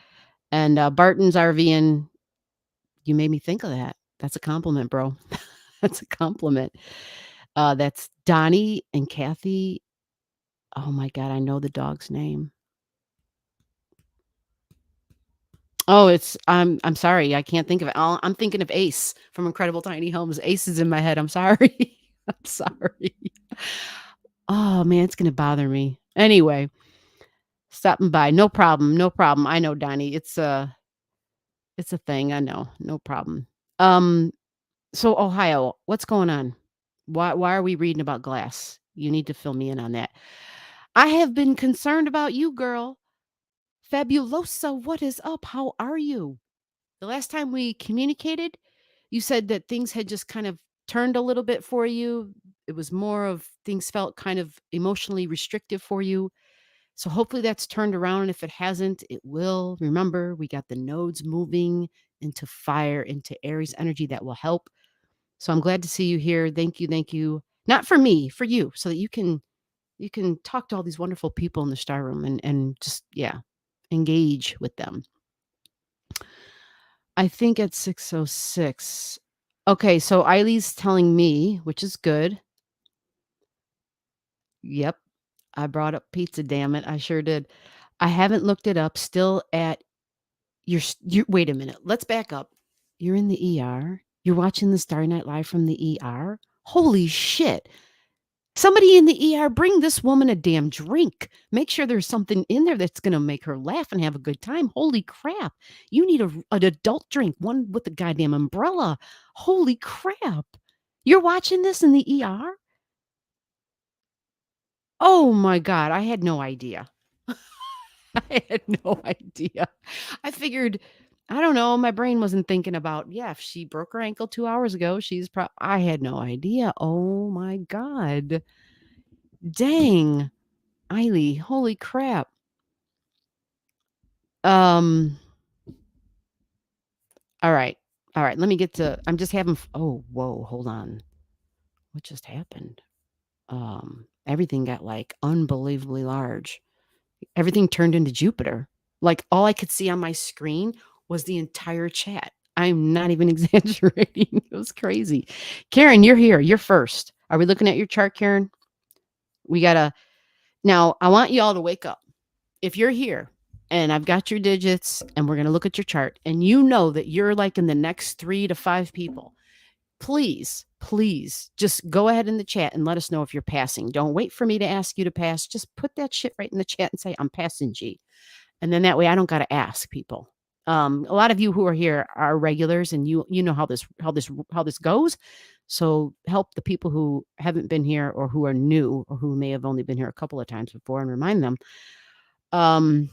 And Barton's RVing, you made me think of that. That's a compliment, bro. That's a compliment. That's Donnie and Kathy. Oh my God, I know the dog's name. Oh, I'm sorry, I can't think of it. I'm thinking of Ace from Incredible Tiny Homes. Ace is in my head. I'm sorry. I'm sorry. Oh man, it's gonna bother me. Anyway, stopping by. No problem. No problem. I know, Donnie. It's a thing. I know. No problem. Um, so Ohio, what's going on? Why are we reading about glass? You need to fill me in on that. I have been concerned about you, girl. Fabulosa, what is up? How are you? The last time we communicated, you said that things had just kind of turned a little bit for you. It was more of things felt kind of emotionally restrictive for you. So hopefully that's turned around. And if it hasn't, it will. Remember, we got the nodes moving into fire, into Aries energy that will help. So I'm glad to see you here. Thank you. Thank you. Not for me, for you, so that you can talk to all these wonderful people in the star room and just engage with them. I think at 6:06. Okay, so Eileen's telling me, which is good. Yep, I brought up pizza, damn it. I sure did. I haven't looked it up. Still at you wait a minute. Let's back up. You're in the ER. You're watching the Starry Night Live from the ER. Holy shit. Somebody in the ER, bring this woman a damn drink. Make sure there's something in there that's going to make her laugh and have a good time. Holy crap. You need an adult drink, one with a goddamn umbrella. Holy crap. You're watching this in the ER? Oh my God. I had no idea. I had no idea. I figured, I don't know, my brain wasn't thinking about, if she broke her ankle 2 hours ago, I had no idea. Oh my God. Dang. Eiley, holy crap. Um, all right. All right. Let me get to, I'm just having, oh, whoa, hold on. What just happened? Everything got like unbelievably large. Everything turned into Jupiter. Like all I could see on my screen was the entire chat. I'm not even exaggerating. It was crazy. Karen, you're here. You're first. Are we looking at your chart, Karen? Now I want you all to wake up. If you're here and I've got your digits and we're going to look at your chart and you know that you're like in the next 3 to 5 people, please just go ahead in the chat and let us know if you're passing. Don't wait for me to ask you to pass. Just put that shit right in the chat and say, I'm passing G. And then that way I don't got to ask people. A lot of you who are here are regulars and you know how this goes. So help the people who haven't been here or who are new or who may have only been here a couple of times before and remind them. And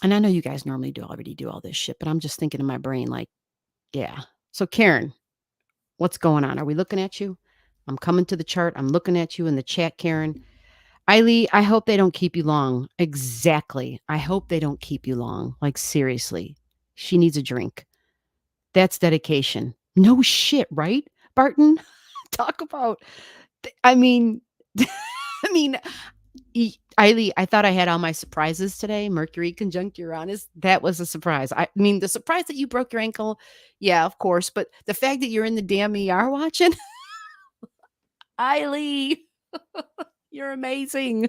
I know you guys normally already do all this shit, but I'm just thinking in my brain, like, yeah. So Karen, what's going on? Are we looking at you? I'm coming to the chart. I'm looking at you in the chat, Karen. Eileen, I hope they don't keep you long. Exactly. I hope they don't keep you long. Like, seriously. She needs a drink. That's dedication. No shit, right, Barton? Talk about, I mean, I mean, Eileen, I thought I had all my surprises today. Mercury conjunct Uranus. That was a surprise. I mean, the surprise that you broke your ankle, yeah, of course. But the fact that you're in the damn ER watching, Eileen, you're amazing.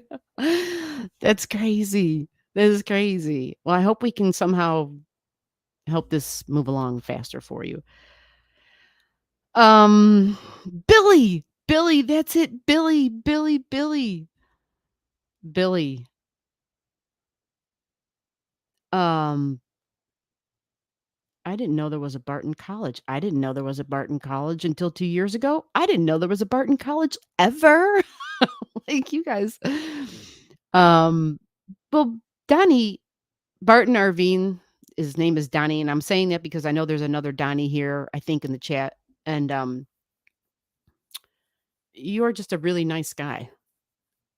That's crazy. That is crazy. Well, I hope we can somehow help this move along faster for you. Um, Billy, that's it. Billy. Um, I didn't know there was a Barton College. I didn't know there was a Barton College until 2 years ago. I didn't know there was a Barton College ever. Like, you guys. Um, well, Donnie Barton Arvine, his name is Donnie, and I'm saying that because I know there's another Donnie here, I think, in the chat. And you're just a really nice guy.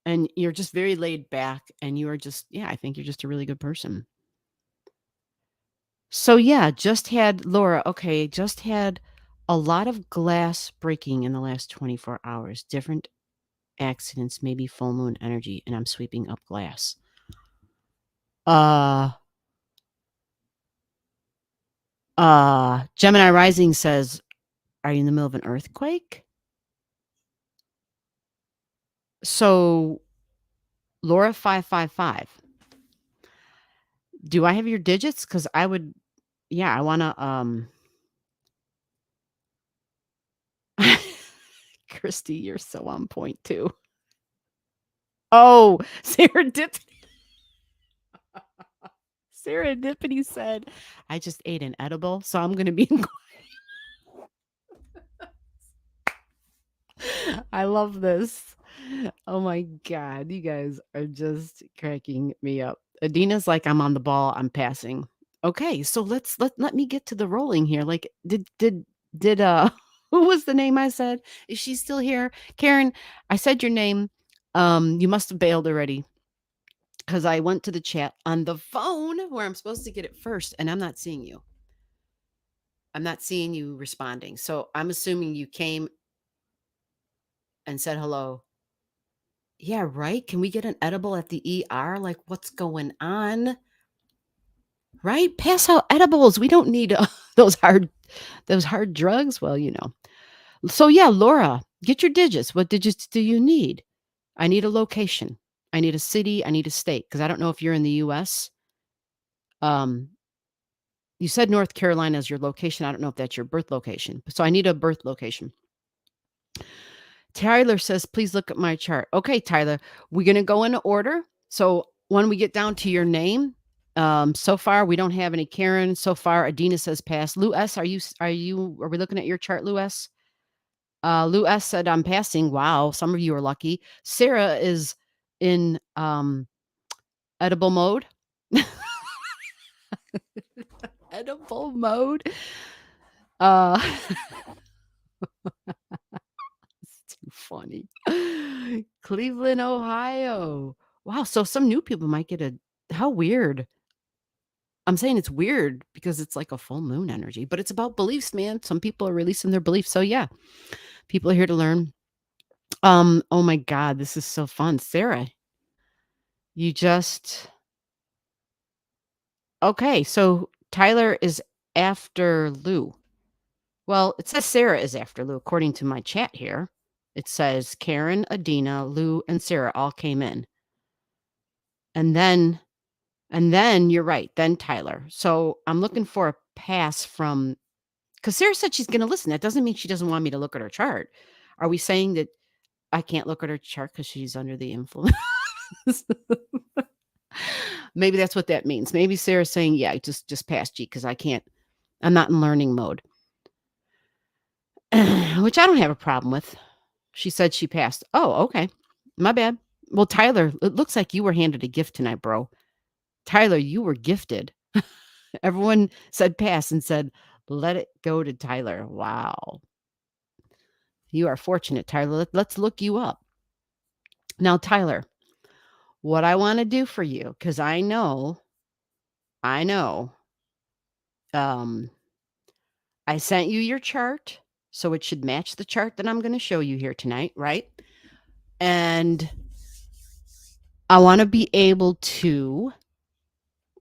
And you're just very laid back, and you are just, yeah, I think you're just a really good person. So yeah, just had Laura, okay, just had a lot of glass breaking in the last 24 hours. Different accidents, maybe full moon energy, and I'm sweeping up glass. Gemini Rising says, are you in the middle of an earthquake? So Laura 555. Do I have your digits? Because I would, yeah, I want to, Christy, you're so on point too. Oh, Serendipity said, I just ate an edible, so I'm going to be. I love this. Oh my God. You guys are just cracking me up. Adina's like, I'm on the ball. I'm passing. Okay. So let me get to the rolling here. Like, did, who was the name I said? Is she still here? Karen, I said your name. You must have bailed already. Because I went to the chat on the phone where I'm supposed to get it first, and I'm not seeing you. I'm not seeing you responding. So I'm assuming you came and said hello. Yeah, right? Can we get an edible at the ER? Like, what's going on? Right? Pass out edibles. We don't need those hard drugs. Well, you know. So yeah, Laura, get your digits. What digits do you need? I need a location. I need a city. I need a state because I don't know if you're in the US. You said North Carolina is your location. I don't know if that's your birth location. So I need a birth location. Tyler says, please look at my chart. Okay, Tyler, we're going to go in order. So when we get down to your name, so far we don't have any Karen. So far, Adina says pass. Lou S, are we looking at your chart, Lou S? Lou S said I'm passing. Wow, some of you are lucky. Sarah is in edible mode. Edible mode. It's too funny. Cleveland, Ohio. Wow, so some new people might get how weird. I'm saying it's weird because it's like a full moon energy, but it's about beliefs, man. Some people are releasing their beliefs. So yeah, people are here to learn. Oh my God, this is so fun. Sarah, you just okay, so Tyler is after Lou. Well, it says Sarah is after Lou, according to my chat here. It says Karen, Adina, Lou, and Sarah all came in. And then you're right, then Tyler. So I'm looking for a pass from because Sarah said she's going to listen. That doesn't mean she doesn't want me to look at her chart. Are we saying that I can't look at her chart because she's under the influence? Maybe that's what that means. Maybe Sarah's saying, yeah, just pass G because I'm not in learning mode, which I don't have a problem with. She said she passed. Oh, okay. My bad. Well, Tyler, it looks like you were handed a gift tonight, bro. Tyler, you were gifted. Everyone said pass and said, let it go to Tyler. Wow. You are fortunate, Tyler. Let's look you up. Now, Tyler, what I want to do for you, because I know, um, I sent you your chart, so it should match the chart that I'm going to show you here tonight, right? And I want to be able to,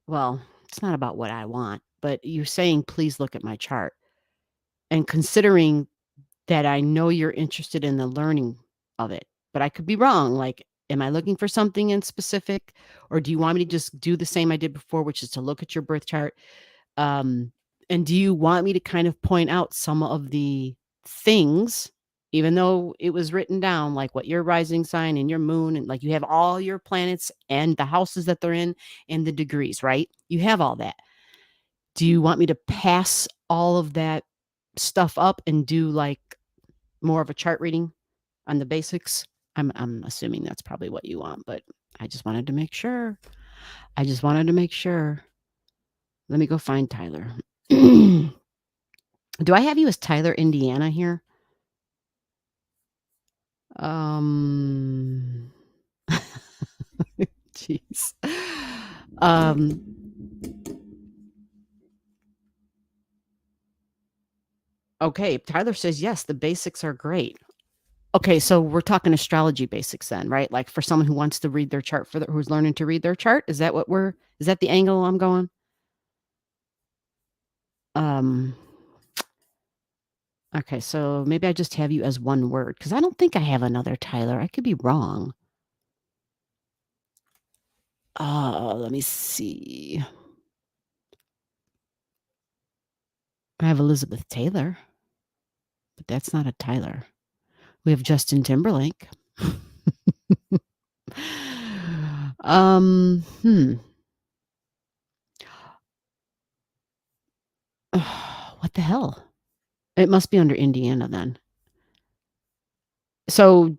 well, it's not about what I want, but you're saying, please look at my chart. And considering that I know you're interested in the learning of it, but I could be wrong. Like, am I looking for something in specific, or do you want me to just do the same I did before, which is to look at your birth chart? And do you want me to kind of point out some of the things, even though it was written down, like what your rising sign and your moon, and like you have all your planets and the houses that they're in and the degrees, right? You have all that. Do you want me to pass all of that stuff up and do like more of a chart reading on the basics? I'm assuming that's probably what you want, but I just wanted to make sure. I just wanted to make sure. Let me go find Tyler. Do I have you as Tyler, Indiana here? Um Jeez. Um okay, Tyler says yes, the basics are great. Okay, so we're talking astrology basics then, right? Like for someone who wants to read their chart who's learning to read their chart, is that is that the angle I'm going? Um Okay, so maybe I just have you as one word because I don't think I have another Tyler. I could be wrong. Let me see. I have Elizabeth Taylor, but that's not a Tyler. We have Justin Timberlake. Hmm. What the hell? It must be under Indiana then. So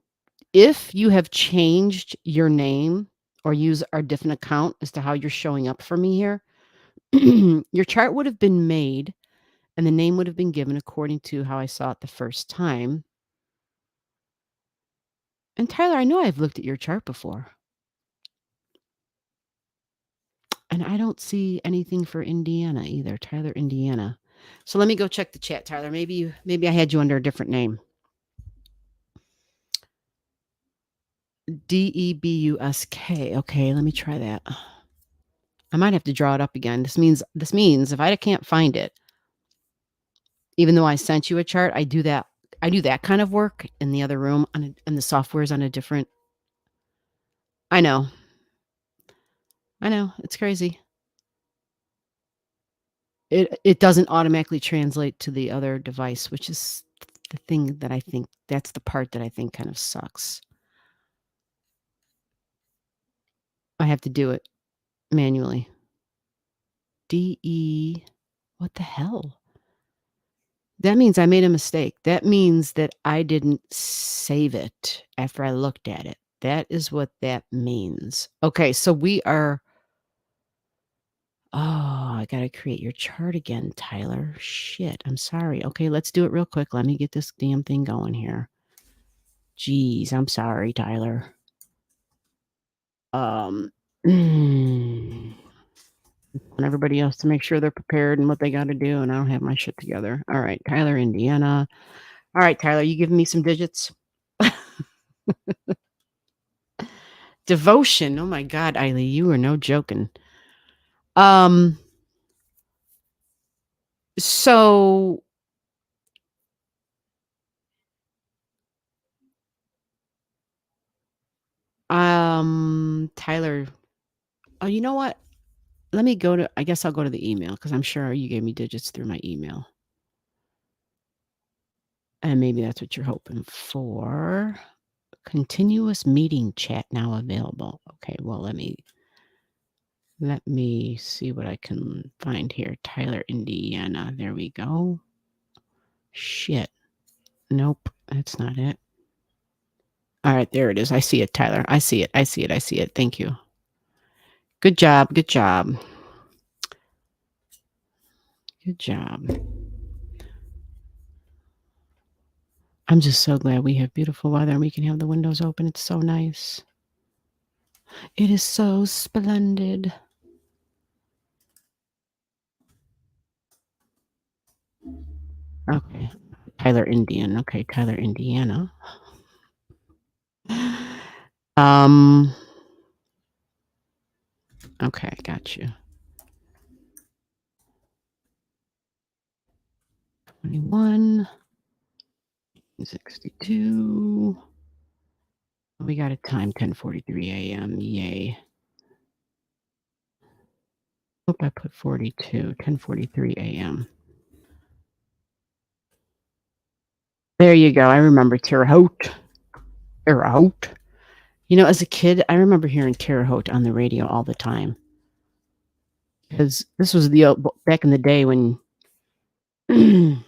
if you have changed your name or use our different account as to how you're showing up for me here, your chart would have been made and the name would have been given according to how I saw it the first time. And Tyler, I know I've looked at your chart before. And I don't see anything for Indiana either. Tyler, Indiana. So let me go check the chat, Tyler. Maybe I had you under a different name. Debusk. Okay, let me try that. I might have to draw it up again. This means if I can't find it, even though I sent you a chart, I do that kind of work in the other room and the software is on a different. I know. It's crazy. It doesn't automatically translate to the other device, which is the thing that I think that's the part that I think kind of sucks. I have to do it manually. DE, what the hell? That means I made a mistake. That means that I didn't save it after I looked at it. That is what that means. Okay, so we are. Oh, I got to create your chart again, Tyler. Shit, I'm sorry. Okay, let's do it real quick. Let me get this damn thing going here. Jeez, I'm sorry, Tyler. Want everybody else to make sure they're prepared and what they got to do, and I don't have my shit together. All right, Tyler, Indiana. All right, Tyler, you giving me some digits? Devotion. Oh my God, Eiley, you are no joking. So Tyler. Oh, you know what? Let me go to, I guess I'll go to the email because I'm sure you gave me digits through my email. And maybe that's what you're hoping for. Continuous meeting chat now available. Okay, well, let me see what I can find here. Tyler, Indiana. There we go. Shit. Nope, that's not it. All right, there it is. I see it, Tyler. I see it. I see it. I see it. Thank you. Good job. Good job. Good job. I'm just so glad we have beautiful weather and we can have the windows open. It's so nice. It is so splendid. Okay. Tyler, Indian. Okay, Tyler, Indiana. Um. Okay, got you. 21, 62. We got a time 10:43 a.m. Yay. Hope I put 42, 10:43 a.m. There you go. I remember Terre Haute. Terre Haute. You know, as a kid, I remember hearing Terre Haute on the radio all the time. Because this was back in the day when, you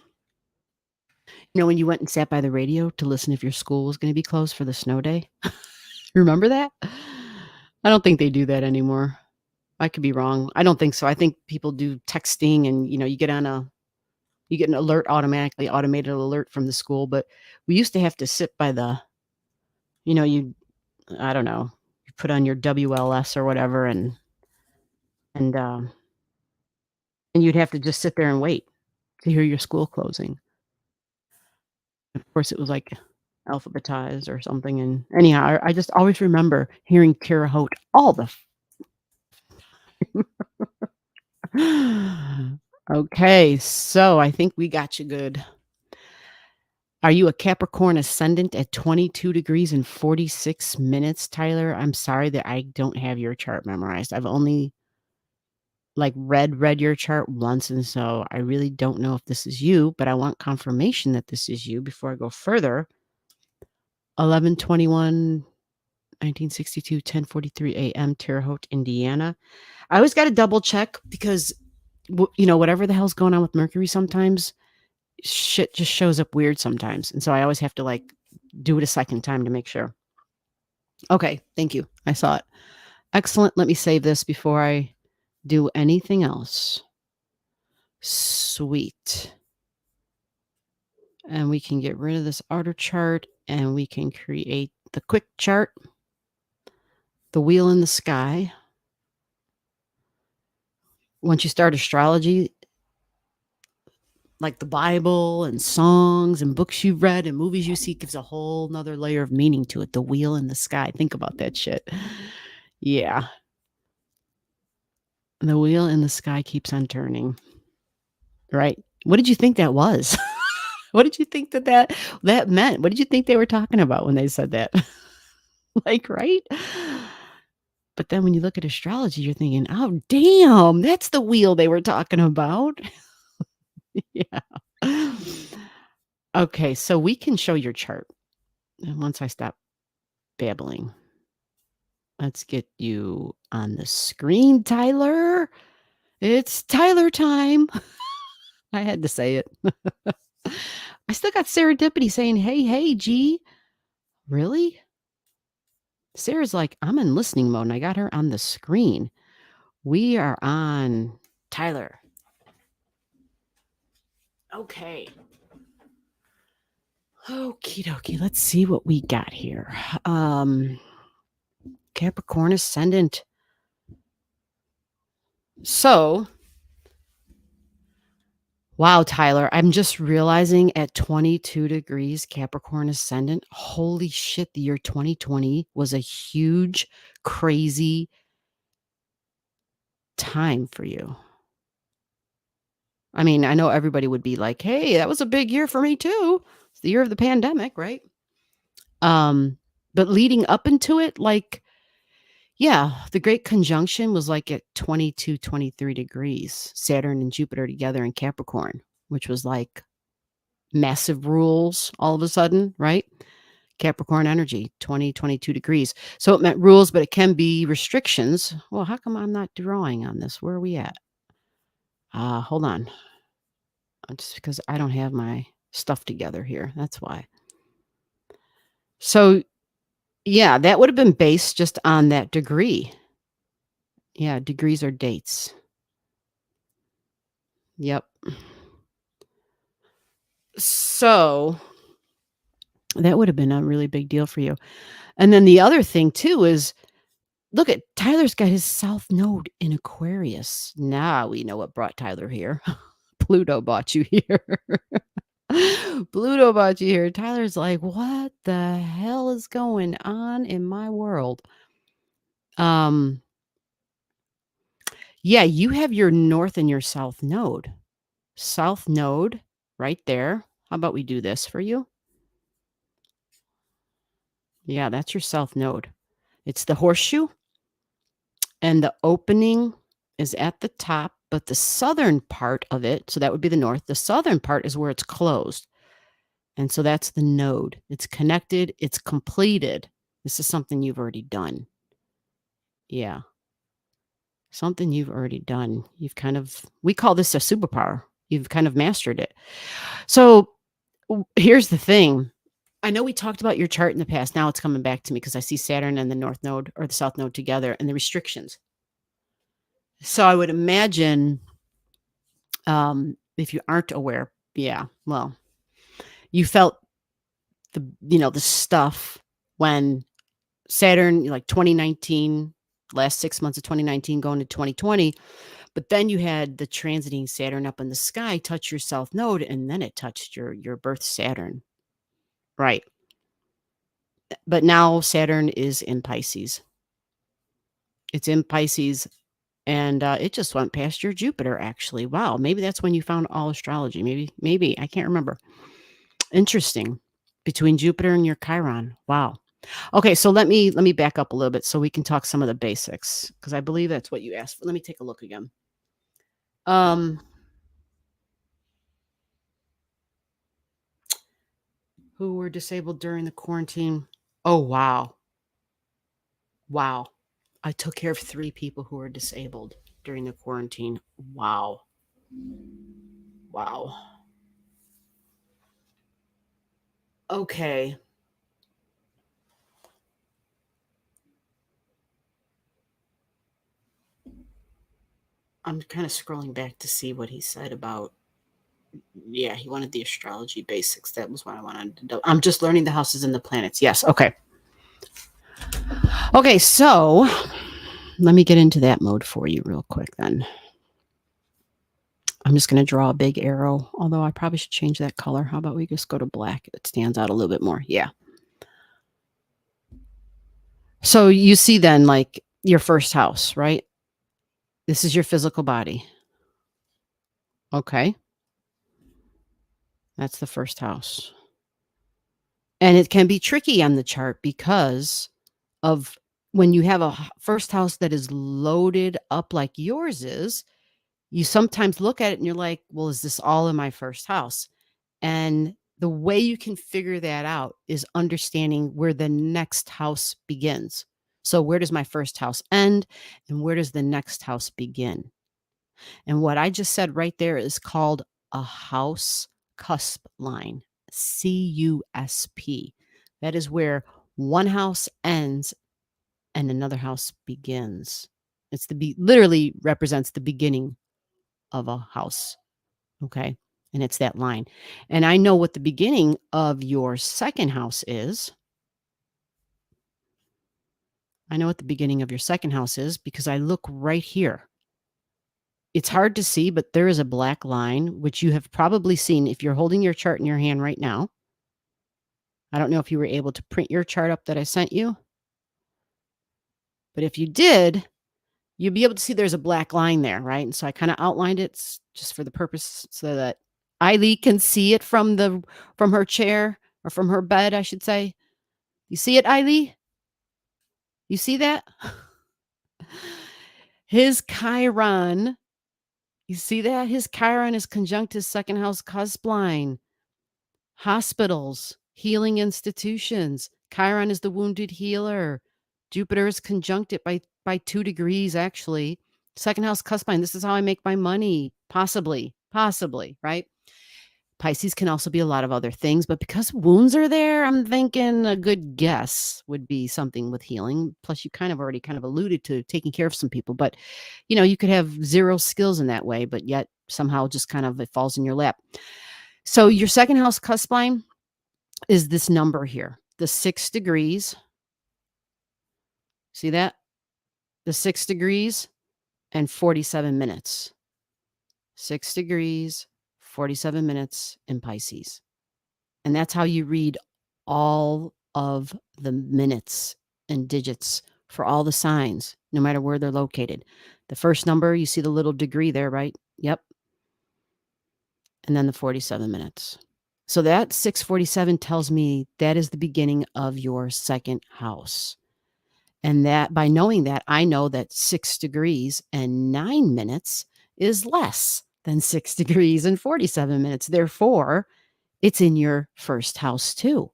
know, when you went and sat by the radio to listen if your school was going to be closed for the snow day. Remember that? I don't think they do that anymore. I could be wrong. I don't think so. I think people do texting and, you know, you get an alert automatically, automated alert from the school. But we used to have to sit by the, you know, I don't know, you put on your WLS or whatever and, and you'd have to just sit there and wait to hear your school closing. Of course, it was like alphabetized or something. And anyhow, I just always remember hearing Terre Haute all the. Okay, so I think we got you good. Are you a Capricorn ascendant at 22 degrees and 46 minutes, Tyler? I'm sorry that I don't have your chart memorized. I've only like read your chart once, and so I really don't know if this is you, but I want confirmation that this is you before I go further. 11/21, 1962, 10:43 a.m., Terre Haute, Indiana. I always got to double check because, you know, whatever the hell's going on with Mercury sometimes, shit just shows up weird sometimes. And so I always have to like do it a second time to make sure. Okay, thank you. I saw it. Excellent. Let me save this before I do anything else. Sweet. And we can get rid of this outer chart and we can create the quick chart, the wheel in the sky. Once you start astrology, like the Bible and songs and books you've read and movies you see, gives a whole nother layer of meaning to it. The wheel in the sky. Think about that shit. Yeah. The wheel in the sky keeps on turning. Right? What did you think that was? What did you think that meant? What did you think they were talking about when they said that? Like, right? But then when you look at astrology, you're thinking, oh, damn, that's the wheel they were talking about. Yeah. Okay, so we can show your chart. And once I stop babbling, let's get you on the screen, Tyler. It's Tyler time. I had to say it. I still got Serendipity saying, hey, G. Really? Sarah's like, I'm in listening mode, and I got her on the screen. We are on Tyler. Okay. Okie dokie. Let's see what we got here. Capricorn ascendant. So, wow, Tyler, I'm just realizing at 22 degrees Capricorn ascendant, holy shit, the year 2020 was a huge, crazy time for you. I mean, I know everybody would be like, hey, that was a big year for me too. It's the year of the pandemic, right? But leading up into it, like, yeah, the great conjunction was like at 22, 23 degrees, Saturn and Jupiter together in Capricorn, which was like massive rules all of a sudden, right? Capricorn energy, 20, 22 degrees. So it meant rules, but it can be restrictions. Well, how come I'm not drawing on this? Where are we at? Hold on. Just because I don't have my stuff together here. That's why. So Yeah, that would have been based just on that degree. Yeah, degrees are dates. Yep. So that would have been a really big deal for you. And then the other thing too is look at Tyler's got his south node in Aquarius. Now we know what brought Tyler here. Pluto brought you here. Pluto brought you here. Tyler's like, what the hell is going on in my world? Um, yeah, you have your north and your south node. South node right there. How about we do this for you? Yeah, that's your south node. It's the horseshoe, and the opening is at the top, but the southern part of it, so that would be the north, the southern part is where it's closed. And so that's the node. It's connected, it's completed. This is something you've already done. Yeah. Something you've already done. You've kind of, we call this a superpower. You've kind of mastered it. So here's the thing. I know we talked about your chart in the past. Now it's coming back to me because I see Saturn and the north node or the south node together and the restrictions. So I would imagine if you aren't aware, yeah, well, you felt the stuff when Saturn, like 2019, last 6 months of 2019 going to 2020, but then you had the transiting Saturn up in the sky touch your south node, and then it touched your birth Saturn. Right. But now Saturn is in Pisces. It's in Pisces, and it just went past your Jupiter, actually. Wow, maybe that's when you found Allastrology. Maybe, I can't remember. Interesting. Between Jupiter and your Chiron. Wow. Okay, so let me back up a little bit so we can talk some of the basics because I believe that's what you asked for. Let me take a look again. Who were disabled during the quarantine? Oh, wow. Wow. I took care of 3 people who were disabled during the quarantine. Wow. Wow. Okay. I'm kind of scrolling back to see what he said about. Yeah, he wanted the astrology basics. That was what I wanted to do. I'm just learning the houses and the planets. Yes. Okay. Okay. So let me get into that mode for you real quick then. I'm just going to draw a big arrow, although I probably should change that color. How about we just go to black? It stands out a little bit more. Yeah. So you see then like your first house, right? This is your physical body. Okay. That's the first house. And it can be tricky on the chart because of when you have a first house that is loaded up like yours is, you sometimes look at it and you're like, well, is this all in my first house? And the way you can figure that out is understanding where the next house begins. So, where does my first house end and where does the next house begin? And what I just said right there is called a house cusp line, CUSP. That is where one house ends and another house begins. It's literally represents the beginning of a house. Okay. And it's that line. And I know what the beginning of your second house is. I know what the beginning of your second house is because I look right here. It's hard to see, but there is a black line, which you have probably seen if you're holding your chart in your hand right now. I don't know if you were able to print your chart up that I sent you, but if you did, you'll be able to see there's a black line there, right? And so I kind of outlined it just for the purpose so that Eileen can see it from her chair or from her bed, I should say. You see it, Eileen? You see that? His Chiron, you see that? His Chiron is conjunct his second house cusp line. Hospitals, healing institutions. Chiron is the wounded healer. Jupiter is conjunct it by 2 degrees, actually. Second house cusp line. This is how I make my money. Possibly, right? Pisces can also be a lot of other things, but because wounds are there, I'm thinking a good guess would be something with healing. Plus, you already alluded to taking care of some people, but you could have zero skills in that way, but yet somehow just it falls in your lap. So your second house cusp line is this number here, the 6 degrees. See that? The 6 degrees and 47 minutes. 6 degrees, 47 minutes in Pisces. And that's how you read all of the minutes and digits for all the signs, no matter where they're located. The first number, you see the little degree there, right? Yep. And then the 47 minutes. So that 647 tells me that is the beginning of your second house. And that by knowing that, I know that 6 degrees and 9 minutes is less than 6 degrees and 47 minutes. Therefore, it's in your first house too.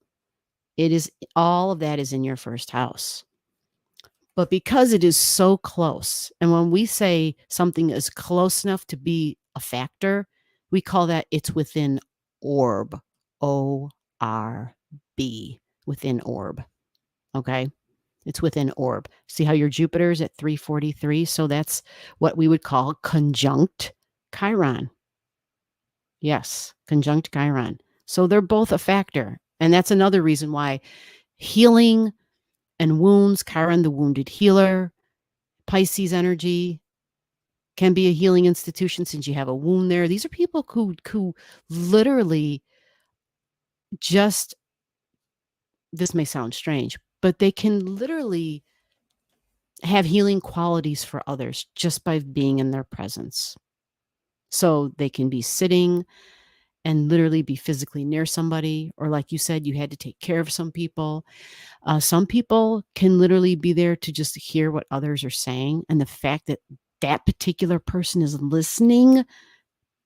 All of that is in your first house. But because it is so close, and when we say something is close enough to be a factor, we call that it's within orb. O-R-B, within orb. Okay? It's within orb. See how your Jupiter is at 343? So that's what we would call conjunct Chiron. Yes, conjunct Chiron. So they're both a factor. And that's another reason why healing and wounds, Chiron, the wounded healer, Pisces energy can be a healing institution since you have a wound there. These are people who literally just, this may sound strange, but they can literally have healing qualities for others just by being in their presence. So they can be sitting and literally be physically near somebody, or like you said, you had to take care of some people. Some people can literally be there to just hear what others are saying. And the fact that that particular person is listening,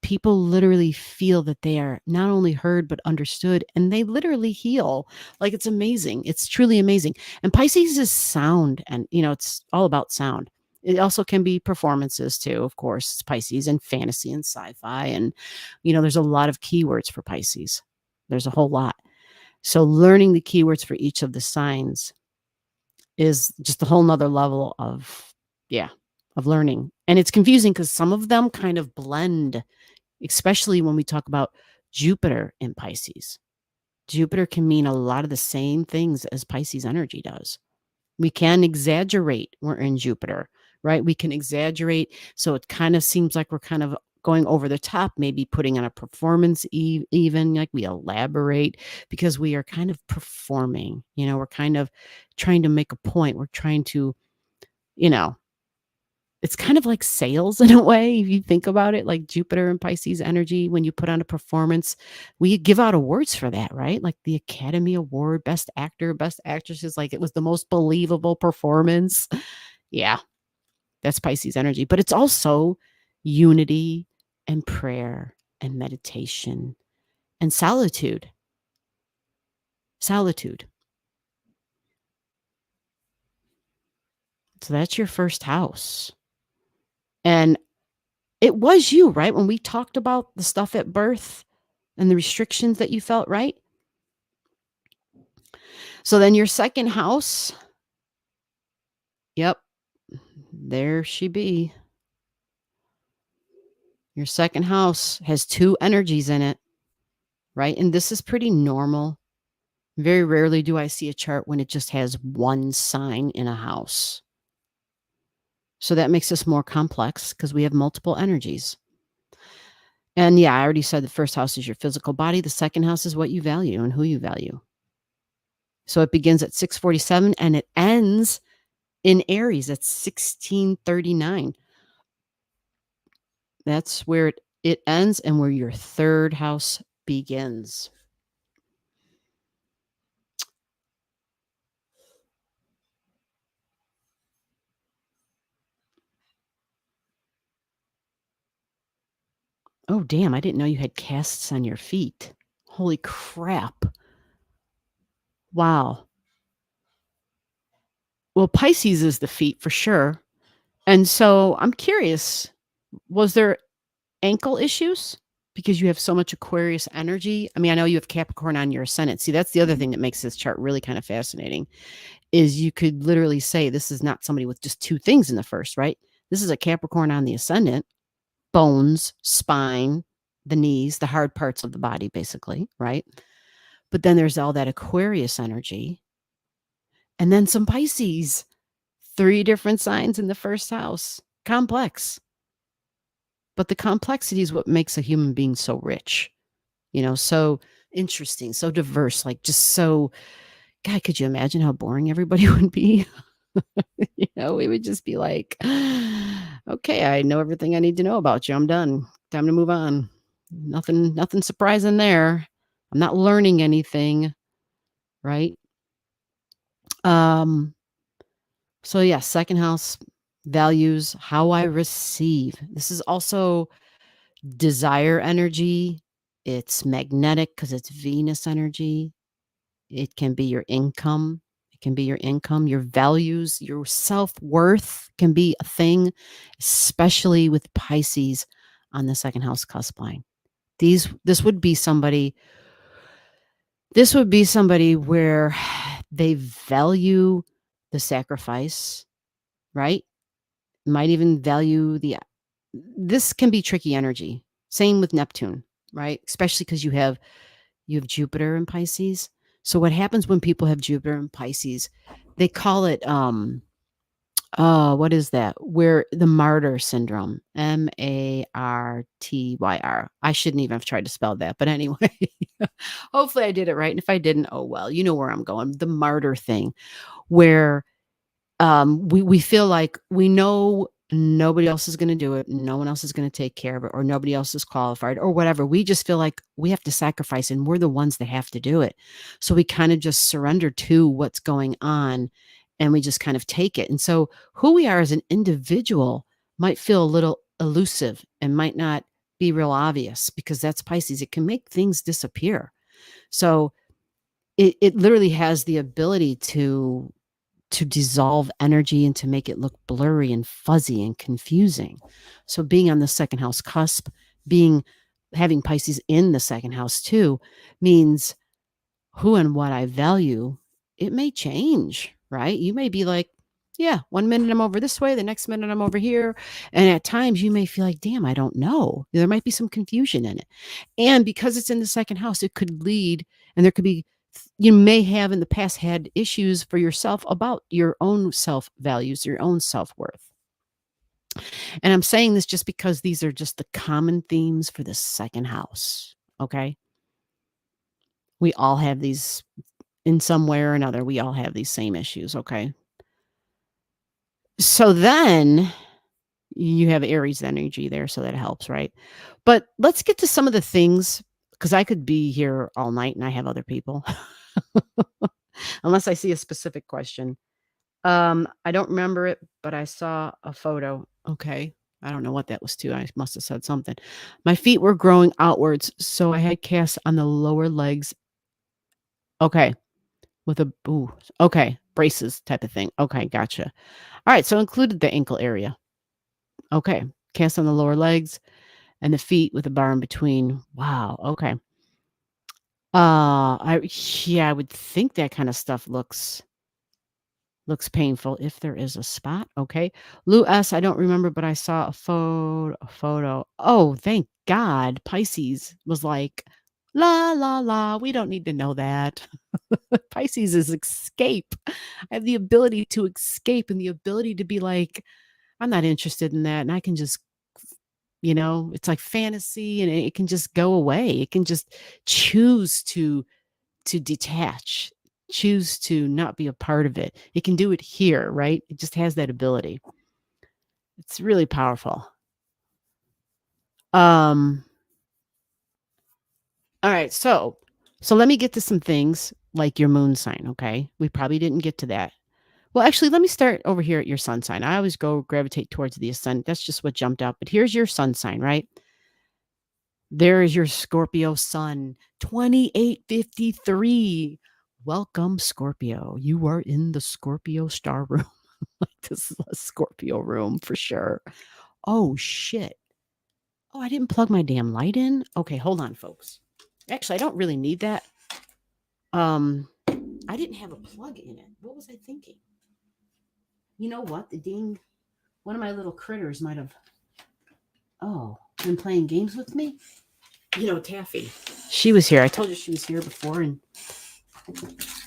people literally feel that they are not only heard, but understood, and they literally heal. Like, it's amazing. It's truly amazing. And Pisces is sound, and, it's all about sound. It also can be performances too, of course. It's Pisces and fantasy and sci-fi. And, there's a lot of keywords for Pisces. There's a whole lot. So learning the keywords for each of the signs is just a whole nother level of learning. And it's confusing because some of them kind of blend, especially when we talk about Jupiter in Pisces. Jupiter can mean a lot of the same things as Pisces energy does. We can exaggerate we're in Jupiter, right? We can exaggerate. So it kind of seems like we're kind of going over the top, maybe putting on a performance, even like we elaborate because we are kind of performing, we're kind of trying to make a point. We're trying to, it's kind of like sales in a way, if you think about it, like Jupiter and Pisces energy. When you put on a performance, we give out awards for that, right? Like the Academy Award, Best Actor, Best Actresses, like it was the most believable performance. Yeah, that's Pisces energy. But it's also unity and prayer and meditation and solitude. Solitude. So that's your first house. And it was you, right? When we talked about the stuff at birth and the restrictions that you felt, right? So then your second house, yep, there she be. Your second house has 2 energies in it, right? And this is pretty normal. Very rarely do I see a chart when it just has 1 sign in a house. So that makes us more complex because we have multiple energies. And yeah, I already said the first house is your physical body. The second house is what you value and who you value. So it begins at 647 and it ends in Aries at 1639. That's where it ends and where your third house begins. Oh, damn. I didn't know you had casts on your feet. Holy crap. Wow. Well, Pisces is the feet for sure. And so I'm curious, was there ankle issues? because you have so much Aquarius energy. I mean, I know you have Capricorn on your ascendant. See, that's the other thing that makes this chart really kind of fascinating is you could literally say this is not somebody with just two things in the first, right? This is a Capricorn on the ascendant, bones, spine, the knees, the hard parts of the body, basically, right? But then there's all that Aquarius energy. And then some Pisces, 3 different signs in the first house. Complex. But the complexity is what makes a human being so rich, so interesting, so diverse, like just so, God, could you imagine how boring everybody would be? We would just be like, okay, I know everything I need to know about you. I'm done. Time to move on. Nothing surprising there. I'm not learning anything, right? So yeah, second house values how I receive. This is also desire energy. It's magnetic because it's Venus energy. It can be your income. It can be your income, your values, your self-worth can be a thing, especially with Pisces on the second house cusp line. This would be somebody where they value the sacrifice, right? Might even value this can be tricky energy. Same with Neptune, right? Especially because you have Jupiter in Pisces. So what happens when people have Jupiter in Pisces, they call it what is that? Where the martyr syndrome, martyr. I shouldn't even have tried to spell that, but anyway, hopefully I did it right. And if I didn't, oh well, you know where I'm going. The martyr thing, where we feel like we know nobody else is going to do it, no one else is going to take care of it, or nobody else is qualified, or whatever. We just feel like we have to sacrifice, and we're the ones that have to do it. So we kind of just surrender to what's going on, and we just kind of take it. And so who we are as an individual might feel a little elusive and might not be real obvious, because that's Pisces. It can make things disappear. So it literally has the ability to dissolve energy and to make it look blurry and fuzzy and confusing. So being on the second house cusp, having Pisces in the second house too, means who and what I value, it may change, right? You may be like, yeah, 1 minute I'm over this way, the next minute I'm over here. And at times you may feel like, damn, I don't know. There might be some confusion in it. And because it's in the second house, it could lead, and there could be, you may have in the past had issues for yourself about your own self values, your own self worth. And I'm saying this just because these are just the common themes for the second house. Okay. We all have these in some way or another. We all have these same issues. Okay. So then you have Aries energy there. So that helps, right? But let's get to some of the things, because I could be here all night and I have other people, unless I see a specific question. I don't remember it, but I saw a photo. Okay. I don't know what that was to. I must have said something. My feet were growing outwards, so I had casts on the lower legs. Okay. With okay, braces type of thing. Okay, gotcha. All right, so included the ankle area. Okay. Cast on the lower legs and the feet with a bar in between. Wow. Okay. I would think that kind of stuff looks painful if there is a spot. Okay. Lou S, I don't remember, but I saw a photo. Oh, thank God. Pisces was like, la, la, la. We don't need to know that. Pisces is escape. I have the ability to escape and the ability to be like, I'm not interested in that. And I can just, it's like fantasy, and it can just go away. It can just choose to detach, choose to not be a part of it. It can do it here, right? It just has that ability. It's really powerful. All right, so let me get to some things like your moon sign, okay? We probably didn't get to that. Well, actually, let me start over here at your sun sign. I always gravitate towards the ascendant. That's just what jumped out. But here's your sun sign, right? There is your Scorpio sun, 2853. Welcome, Scorpio. You are in the Scorpio star room. Like, this is a Scorpio room for sure. Oh, shit. Oh, I didn't plug my damn light in. Okay, hold on, folks. Actually, I don't really need that. I didn't have a plug in it. What was I thinking? You know what? One of my little critters might have, been playing games with me. Taffy. She was here. I told you she was here before. And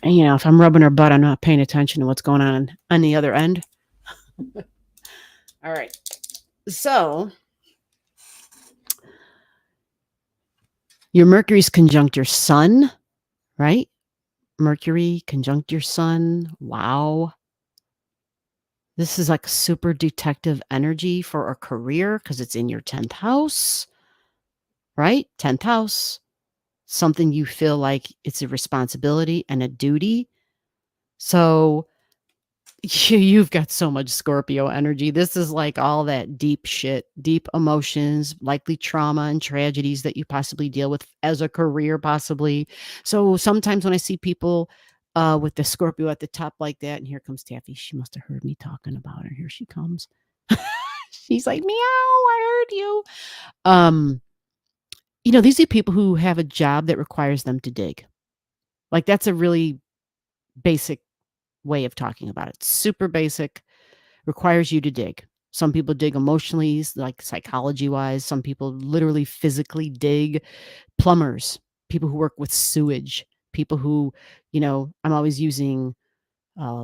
if I'm rubbing her butt, I'm not paying attention to what's going on the other end. All right. So, your Mercury's conjunct your sun, right? Mercury conjunct your sun. Wow. This is like super detective energy for a career because it's in your 10th house, right? 10th house. Something you feel like it's a responsibility and a duty. So you've got so much Scorpio energy. This is like all that deep shit, deep emotions, likely trauma and tragedies that you possibly deal with as a career, possibly. So sometimes when I see people with the Scorpio at the top like that, and here comes Taffy. She must have heard me talking about her. Here she comes. She's like, meow, I heard you. These are people who have a job that requires them to dig. Like that's a really basic way of talking about it. Super basic, requires you to dig. Some people dig emotionally, like psychology wise. Some people literally physically dig. Plumbers, people who work with sewage, people who, I'm always using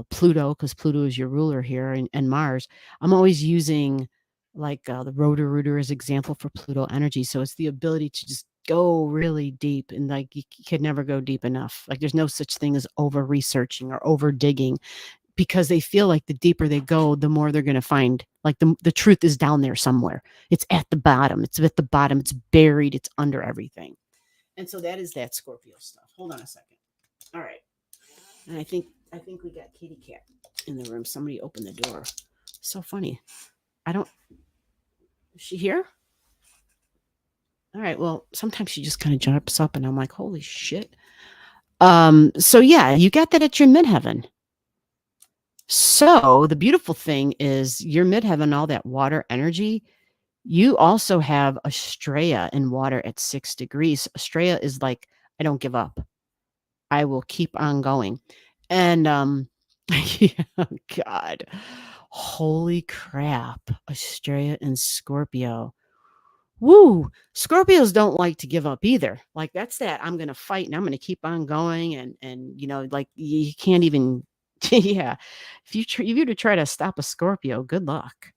Pluto because Pluto is your ruler here and Mars. I'm always using like the Rotor-Rooter as example for Pluto energy. So it's the ability to just go really deep and like you could never go deep enough. Like there's no such thing as over researching or over digging because they feel like the deeper they go, the more they're going to find like the truth is down there somewhere. It's at the bottom. It's at the bottom. It's buried. It's under everything. And so that is that Scorpio stuff. Hold on a second. All right. And I think we got Kitty Cat in the room. Somebody opened the door. So funny. Is she here? All right. Well, sometimes she just kind of jumps up and I'm like, holy shit. So yeah, you got that at your midheaven. So the beautiful thing is your midheaven, all that water energy. You also have Astraya in water at 6 degrees. Astraya is like, I don't give up. I will keep on going. And yeah, God. Holy crap. Astraya and Scorpio. Woo. Scorpios don't like to give up either. Like that's that I'm gonna fight and I'm gonna keep on going and like you can't even yeah. If you to try to stop a Scorpio, good luck.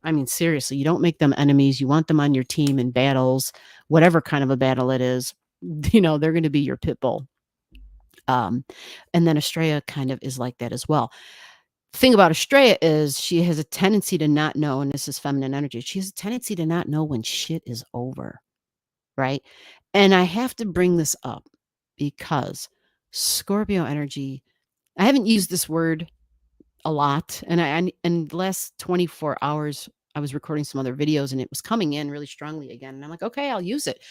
I mean, seriously, you don't make them enemies. You want them on your team in battles, whatever kind of a battle it is. They're going to be your pit bull. And then Estrella kind of is like that as well. The thing about Estrella is she has a tendency to not know, and this is feminine energy. She has a tendency to not know when shit is over, right? And I have to bring this up because Scorpio energy, I haven't used this word a lot. And in the last 24 hours, I was recording some other videos and it was coming in really strongly again. And I'm like, okay, I'll use it.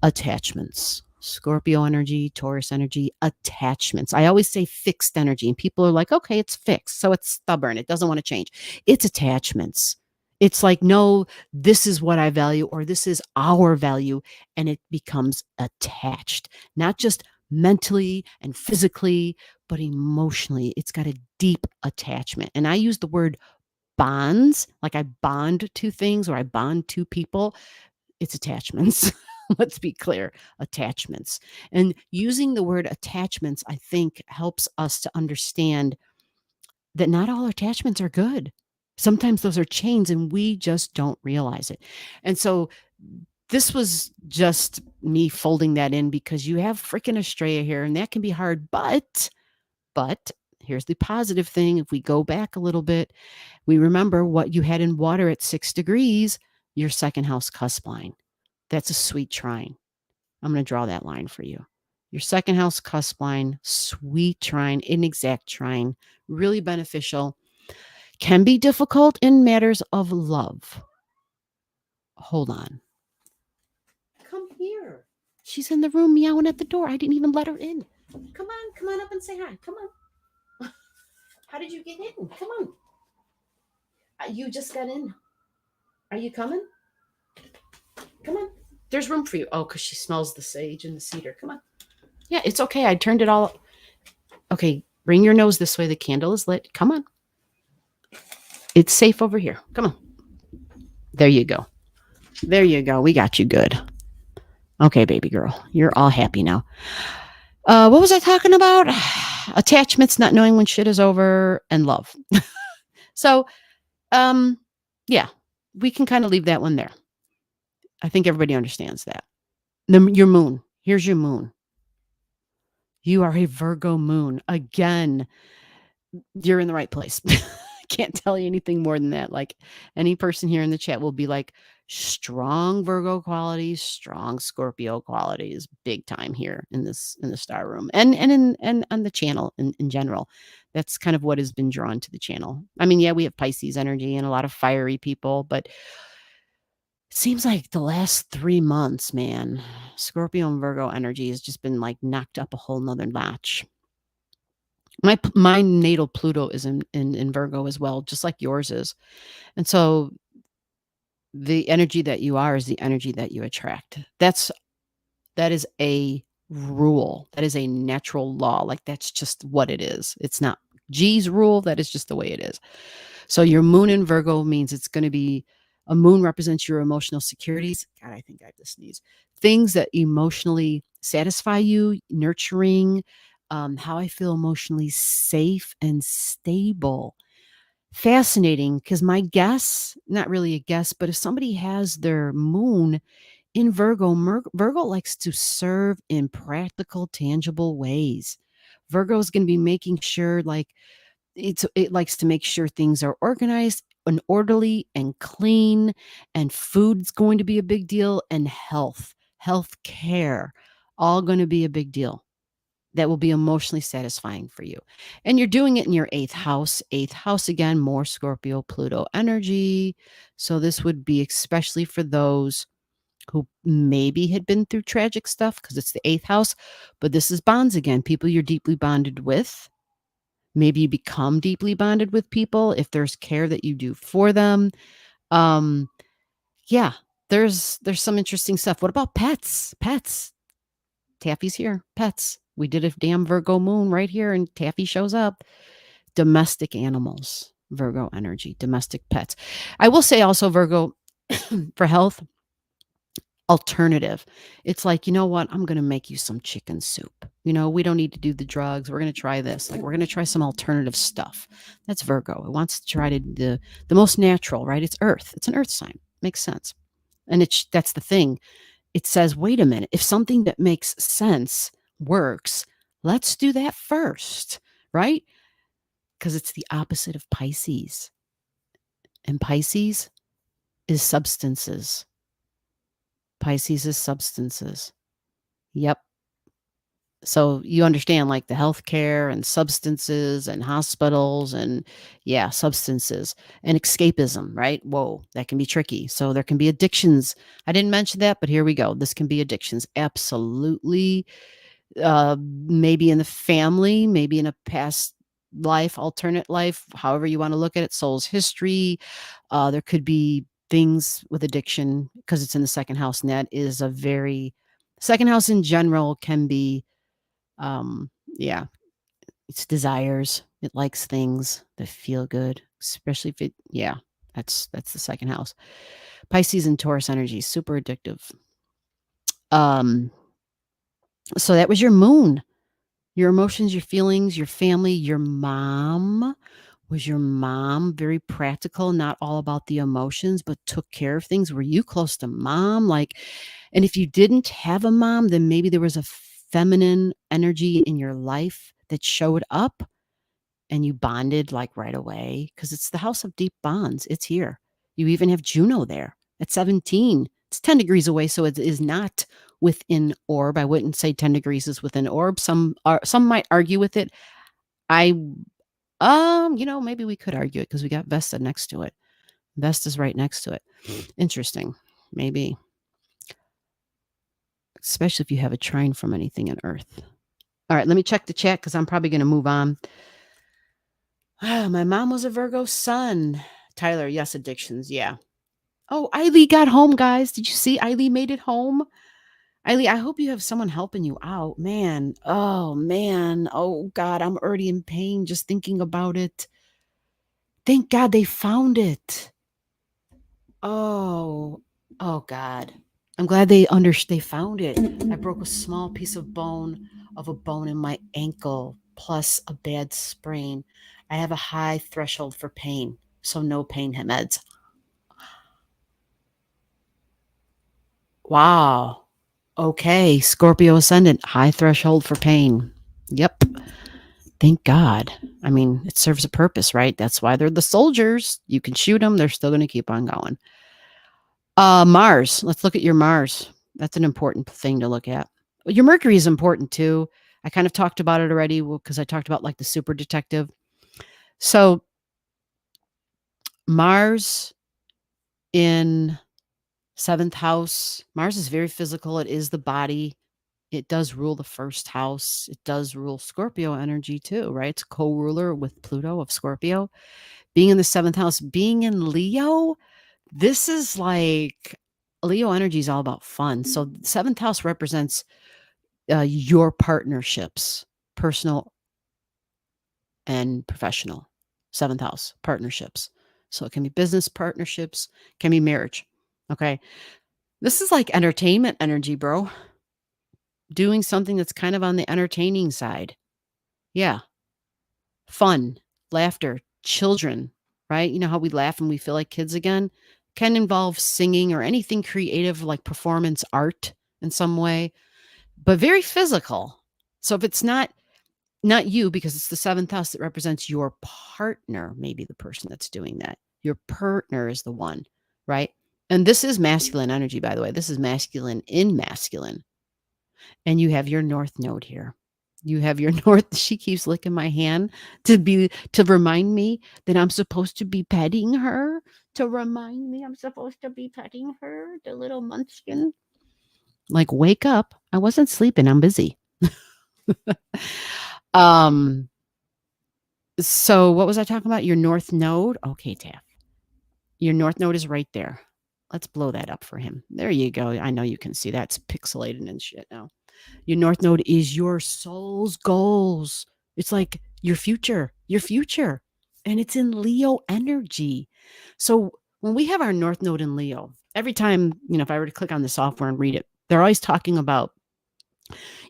Attachments. Scorpio energy, Taurus energy, attachments. I always say fixed energy, and people are like, okay, it's fixed. So it's stubborn. It doesn't want to change. It's attachments. It's like, no, this is what I value, or this is our value. And it becomes attached, not just mentally and physically, but emotionally. It's got a deep attachment. And I use the word bonds, like I bond to things or I bond to people. It's attachments. Let's be clear, attachments. And using the word attachments, I think, helps us to understand that not all attachments are good. Sometimes those are chains and we just don't realize it. And so this was just me folding that in because you have freaking Estrella here and that can be hard. But here's the positive thing. If we go back a little bit, we remember what you had in water at 6 degrees, your second house cusp line. That's a sweet trine. I'm going to draw that line for you. Your second house cusp line, sweet trine, inexact trine, really beneficial. Can be difficult in matters of love. Hold on. Come here. She's in the room meowing at the door. I didn't even let her in. Come on up and say hi. Come on. How did you get in? Come on. You just got in. Are you coming? Come on. There's room for you. Oh, because she smells the sage and the cedar. Come on. Yeah, it's okay. I turned it all. Okay, bring your nose this way. The candle is lit. Come on. It's safe over here. Come on. There you go. There you go. We got you good. Okay, baby girl. You're all happy now. What was I talking about? Attachments, not knowing when shit is over, and love. So, yeah, we can kind of leave that one there. I think everybody understands that. Your moon. Here's your moon. You are a Virgo moon. Again, you're in the right place. Can't tell you anything more than that. Like any person here in the chat will be like strong Virgo qualities, strong Scorpio qualities, big time here in the star room and on the channel in general. That's kind of what has been drawn to the channel. I mean, yeah, we have Pisces energy and a lot of fiery people, but it seems like the last 3 months, man, Scorpio and Virgo energy has just been like knocked up a whole nother notch. My natal Pluto is in Virgo as well, just like yours is. And so the energy that you are is the energy that you attract. That is a rule. That is a natural law. Like that's just what it is. It's not G's rule. That is just the way it is. So your moon in Virgo means it's going to be a moon represents your emotional securities. God, I think I have to sneeze. Things that emotionally satisfy you, nurturing, how I feel emotionally safe and stable. Fascinating, because my guess, not really a guess, but if somebody has their moon in Virgo, Virgo likes to serve in practical, tangible ways. Virgo is going to be making sure, like, it likes to make sure things are organized and orderly and clean, and food's going to be a big deal, and health care, all going to be a big deal. That will be emotionally satisfying for you. And you're doing it in your 8th house. 8th house, again, more Scorpio, Pluto energy. So this would be especially for those who maybe had been through tragic stuff because it's the 8th house. But this is bonds again, people you're deeply bonded with. Maybe you become deeply bonded with people if there's care that you do for them. Yeah, there's some interesting stuff. What about pets? Pets. Taffy's here. Pets. We did a damn Virgo moon right here, and Taffy shows up. Domestic animals, Virgo energy, domestic pets. I will say also, Virgo, for health, alternative. It's like, you know what? I'm going to make you some chicken soup. You know, we don't need to do the drugs. We're going to try this. Like, we're going to try some alternative stuff. That's Virgo. It wants to try to the most natural, right? It's Earth. It's an Earth sign. Makes sense. And that's the thing. It says, wait a minute, if something that makes sense works, let's do that first, right? Because it's the opposite of Pisces. And Pisces is substances. Pisces is substances. Yep. So you understand, like the healthcare and substances and hospitals and substances and escapism, right? Whoa, that can be tricky. So there can be addictions. I didn't mention that, but here we go. This can be addictions. Absolutely. Maybe in the family, maybe in a past life, alternate life, however you want to look at it, soul's history. There could be things with addiction because it's in the second house, and that is a very second house in general can be yeah, it's desires. It likes things that feel good, especially if that's the second house. Pisces and Taurus energy, super addictive. So that was your moon. Your emotions, your feelings, your family, your mom. Was your mom very practical, not all about the emotions, but took care of things? Were you close to mom? Like, and if you didn't have a mom, then maybe there was a feminine energy in your life that showed up and you bonded like right away because it's the house of deep bonds. It's here. You even have Juno there at 17. It's 10 degrees away, so it is not within orb. I wouldn't say 10 degrees is within orb. Some might argue with it. Maybe we could argue it because we got Vesta next to it. Vesta's right next to it. Interesting. Maybe. Especially if you have a trine from anything in Earth. All right, let me check the chat because I'm probably going to move on. My mom was a Virgo sun. Tyler, yes, addictions. Yeah. Oh, Eileen got home, guys. Did you see Eileen made it home? Eileen, I hope you have someone helping you out, man. Oh, man. Oh, God, I'm already in pain just thinking about it. Thank God they found it. Oh, oh, God. I'm glad they found it. I broke a small piece of a bone in my ankle, plus a bad sprain. I have a high threshold for pain, so no pain meds. Wow. Okay, Scorpio ascendant, high threshold for pain. Yep. Thank God. I mean, it serves a purpose, right? That's why they're the soldiers. You can shoot them, they're still going to keep on going. Mars. Let's look at your Mars. That's an important thing to look at. Well, your Mercury is important too. I kind of talked about it already because I talked about like the super detective. So, Mars in seventh house. Mars is very physical. It is the body. It does rule the first house. It does rule Scorpio energy too, right? It's co-ruler with Pluto of Scorpio. Being in the seventh house, being in Leo, this is like Leo energy is all about fun. So the seventh house represents your partnerships, personal and professional. Seventh house partnerships. So it can be business partnerships, can be marriage. Okay. This is like entertainment energy, bro. Doing something that's kind of on the entertaining side. Yeah. Fun, laughter, children, right? You know how we laugh and we feel like kids again? Can involve singing or anything creative like performance art in some way, but very physical. So if it's not you, because it's the seventh house that represents your partner, maybe the person that's doing that. Your partner is the one, right? And this is masculine energy, by the way. This is masculine in masculine. And you have your north node here. You have your north. She keeps licking my hand to remind me that I'm supposed to be petting her. To remind me I'm supposed to be petting her, the little munchkin. Like, wake up. I wasn't sleeping. I'm busy. um, so what was I talking about? Your north node? Okay, Taff. Your north node is right there. Let's blow that up for him. There you go. I know you can see that's pixelated and shit now. Your north node is your soul's goals. It's like your future. And it's in Leo energy. So when we have our north node in Leo, every time, if I were to click on the software and read it, they're always talking about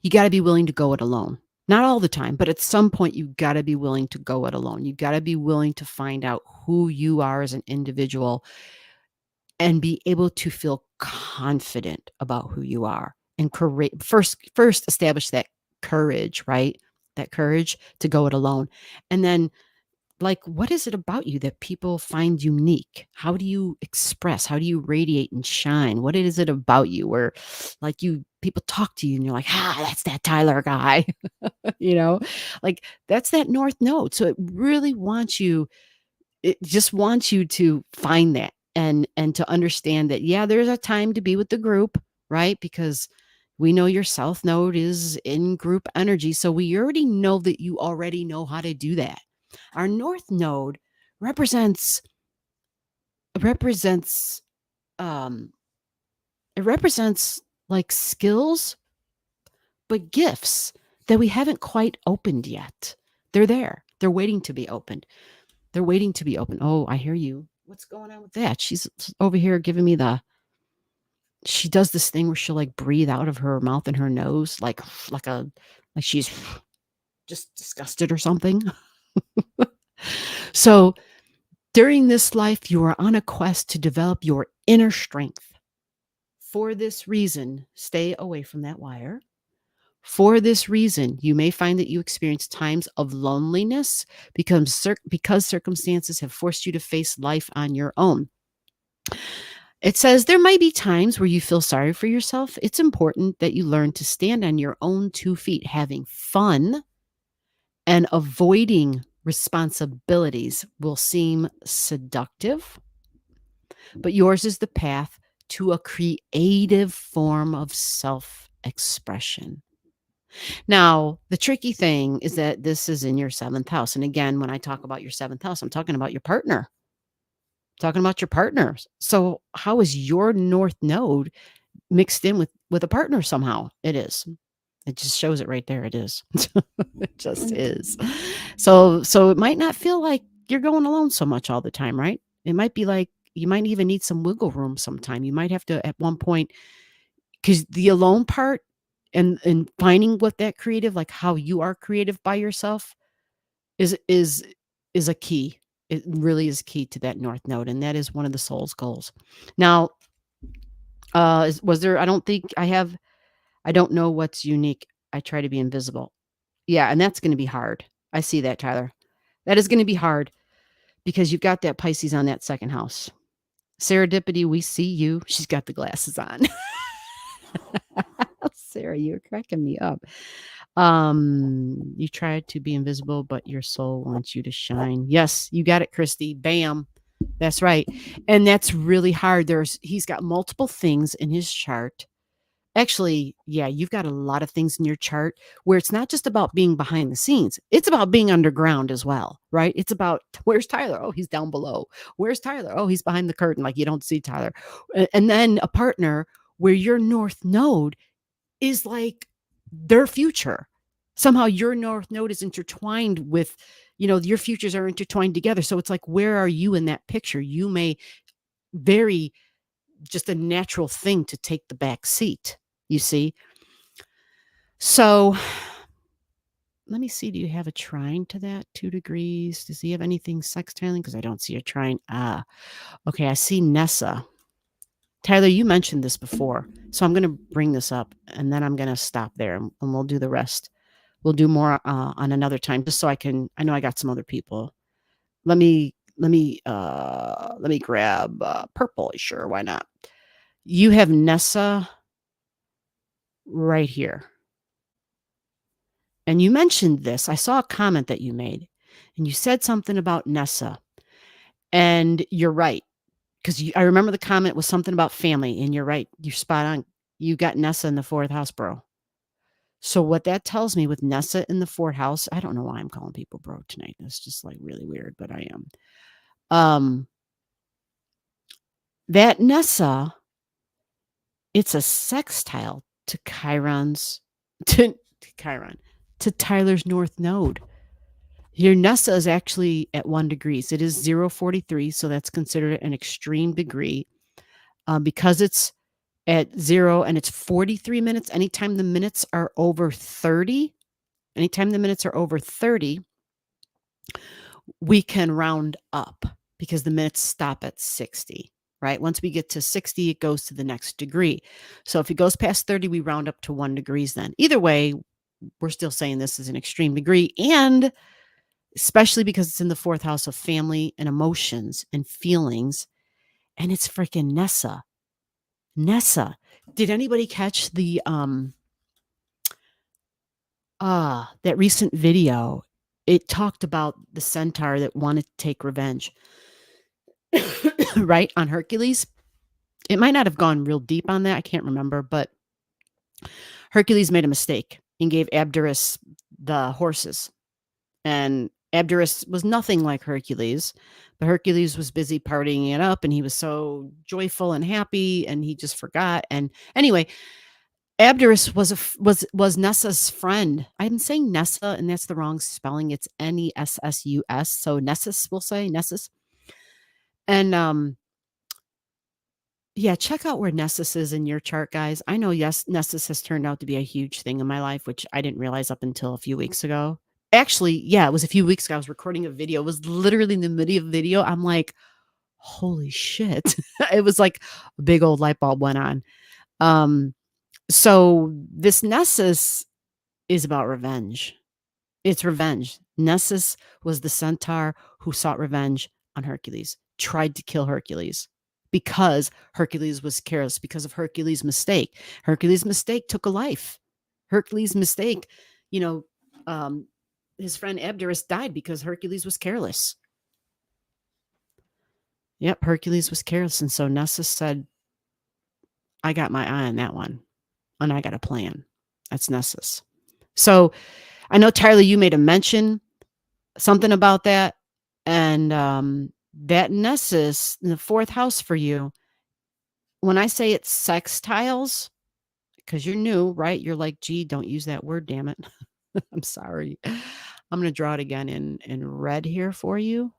you got to be willing to go it alone. Not all the time, but at some point, you got to be willing to go it alone. You got to be willing to find out who you are as an individual and be able to feel confident about who you are and first establish that courage, right? That courage to go it alone. And then, like, what is it about you that people find unique? How do you express? How do you radiate and shine? What is it about you where, like, people talk to you and you're like, that's that Tyler guy, you know, like that's that north node. So it just wants you to find that and to understand that, yeah, there's a time to be with the group, right? Because we know your south node is in group energy, so we already know that you already know how to do that. Our north node represents represents um it represents like skills, but gifts that we haven't quite opened yet. They're there, they're waiting to be opened. They're waiting to be open. Oh, I hear you. What's going on with that? She's over here giving me she does this thing where she'll like breathe out of her mouth and her nose, like she's just disgusted or something. So during this life, you are on a quest to develop your inner strength. For this reason, stay away from that wire. For this reason, you may find that you experience times of loneliness because circumstances have forced you to face life on your own. It says there might be times where you feel sorry for yourself. It's important that you learn to stand on your own 2 feet, having fun and avoiding responsibilities will seem seductive, but yours is the path to a creative form of self expression. Now, the tricky thing is that this is in your seventh house. And again, when I talk about your seventh house, I'm talking about your partner. talking about your partners. So how is your north node mixed in with a partner somehow? It is. It just shows it right there. It is. It just is. So it might not feel like you're going alone so much all the time, right? It might be like you might even need some wiggle room sometime. You might have to at one point, because the alone part and finding what that creative, like how you are creative by yourself, is a key. It really is key to that north node, and that is one of the soul's goals. Now, was there? I don't think I have. I don't know what's unique. I try to be invisible. Yeah, and that's going to be hard. I see that, Tyler. That is going to be hard because you've got that Pisces on that second house. Serendipity, we see you. She's got the glasses on. Sarah, you're cracking me up. You try to be invisible, but your soul wants you to shine. Yes, you got it, Christy. Bam. That's right. And that's really hard. He's got multiple things in his chart. Actually, yeah, you've got a lot of things in your chart where it's not just about being behind the scenes. It's about being underground as well, right? It's about, where's Tyler? Oh, he's down below. Where's Tyler? Oh, he's behind the curtain. Like you don't see Tyler. And then a partner where your north node is like their future. Somehow your north node is intertwined with, your futures are intertwined together. So it's like, where are you in that picture? You may very just a natural thing to take the back seat, you see? So let me see. Do you have a trine to that? 2 degrees. Does he have anything sextiling? Because I don't see a trine. Okay. I see Nessa. Tyler, you mentioned this before. So I'm going to bring this up and then I'm going to stop there and we'll do the rest. We'll do more on another time just so I know I got some other people. Let me grab purple. Sure. Why not? You have Nessa right here. And you mentioned this. I saw a comment that you made and you said something about Nessa. And you're right. Because I remember the comment was something about family. And you're right. You're spot on. You got Nessa in the 4th house, bro. So what that tells me with Nessa in the 4th house, I don't know why I'm calling people bro tonight. That's just like really weird, but I am. That Nessa, it's a sextile to Chiron's to Chiron, to Tyler's north node. Your Nessa is actually at 1 degrees. It is 043, so that's considered an extreme degree. Because it's at 0 and it's 43 minutes, anytime the minutes are over 30, we can round up because the minutes stop at 60, right? Once we get to 60, it goes to the next degree. So if it goes past 30, we round up to 1 degrees then. Either way, we're still saying this is an extreme degree, and especially because it's in the 4th house of family and emotions and feelings, and it's freaking Nessa. Nessa. Did anybody catch the that recent video? It talked about the centaur that wanted to take revenge, right, on Hercules. It might not have gone real deep on that. I can't remember, but Hercules made a mistake and gave Abderus the horses. And Abderus was nothing like Hercules, but Hercules was busy partying it up and he was so joyful and happy and he just forgot. And anyway, Abderus was Nessa's friend. I'm saying Nessa, and that's the wrong spelling. It's Nessus. So Nessus, we'll say Nessus. And yeah, check out where Nessus is in your chart, guys. I know, yes, Nessus has turned out to be a huge thing in my life, which I didn't realize up until a few weeks ago. Actually, yeah, it was a few weeks ago. I was recording a video. It was literally in the middle of the video. I'm like, holy shit. It was like a big old light bulb went on. So this Nessus is about revenge. It's revenge. Nessus was the centaur who sought revenge on Hercules, tried to kill Hercules because Hercules was careless, because of Hercules' mistake. Hercules' mistake took a life. Hercules' mistake, his friend Abderus died because Hercules was careless. Yep, Hercules was careless. And so Nessus said, I got my eye on that one, and I got a plan. That's Nessus. So I know, Tyler, you made a mention, something about that. And that Nessus in the 4th house for you, when I say it's sextiles, because you're new, right? You're like, gee, don't use that word, damn it. I'm sorry. I'm going to draw it again in red here for you.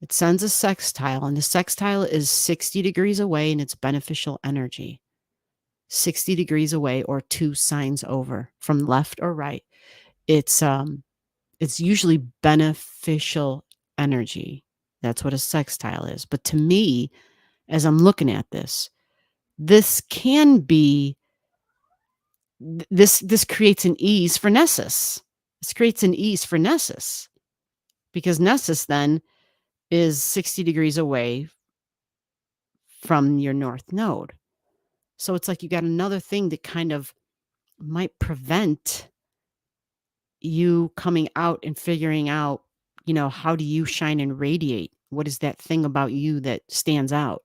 It sends a sextile, and the sextile is 60 degrees away, and it's beneficial energy. 60 degrees away or 2 signs over from left or right. It's usually beneficial energy. That's what a sextile is. But to me, as I'm looking at this can be this creates an ease for Nessus. This creates an ease for Nessus because Nessus then is 60 degrees away from your north node. So it's like you got another thing that kind of might prevent you coming out and figuring out, how do you shine and radiate? What is that thing about you that stands out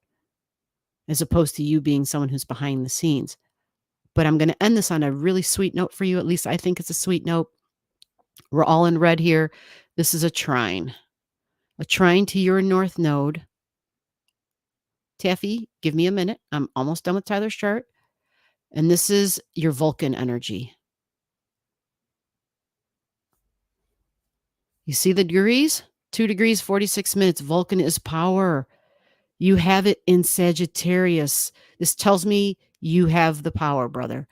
as opposed to you being someone who's behind the scenes? But I'm going to end this on a really sweet note for you. At least I think it's a sweet note. We're all in red here. This is a trine to your north node. Taffy, give me a minute. I'm almost done with Tyler's chart. And this is your Vulcan energy. You see the degrees? 2 degrees, 46 minutes. Vulcan is power. You have it in Sagittarius. This tells me you have the power, brother.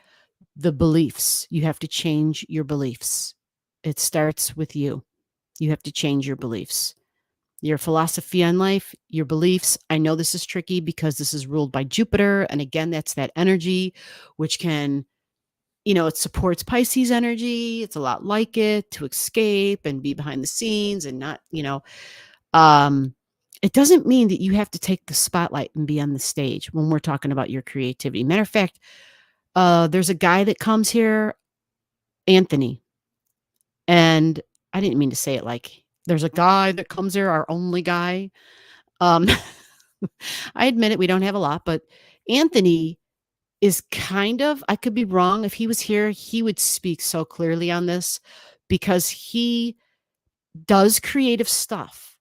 The beliefs. You have to change your beliefs. It starts with you. You have to change your beliefs. Your philosophy on life, your beliefs. I know this is tricky because this is ruled by Jupiter. And again, that's that energy, which can, it supports Pisces energy. It's a lot like it to escape and be behind the scenes and not, it doesn't mean that you have to take the spotlight and be on the stage when we're talking about your creativity. Matter of fact, there's a guy that comes here, Anthony, and I didn't mean to say it like there's a guy that comes here, our only guy. Um, I admit it, we don't have a lot, but Anthony is I could be wrong. If he was here, he would speak so clearly on this because he does creative stuff,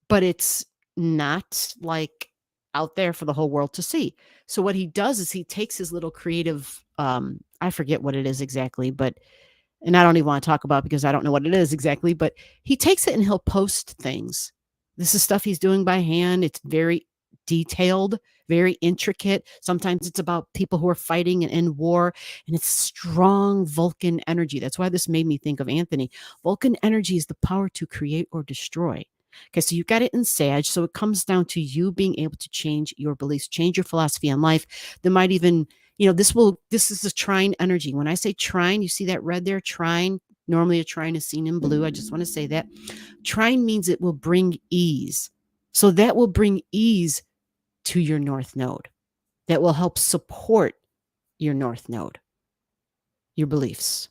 but it's not like out there for the whole world to see. So what he does is he takes his little creative, I forget what it is exactly, and I don't even want to talk about it because I don't know what it is exactly, but he takes it and he'll post things. This is stuff he's doing by hand. It's very detailed, very intricate. Sometimes it's about people who are fighting in war, and it's strong Vulcan energy. That's why this made me think of Anthony. Vulcan energy is the power to create or destroy. Okay, so you've got it in Sag. So it comes down to you being able to change your beliefs, change your philosophy on life. There might even, this is a trine energy. When I say trine, you see that red there, trine. Normally a trine is seen in blue. I just want to say that. Trine means it will bring ease. So that will bring ease to your north node. That will help support your north node, your beliefs.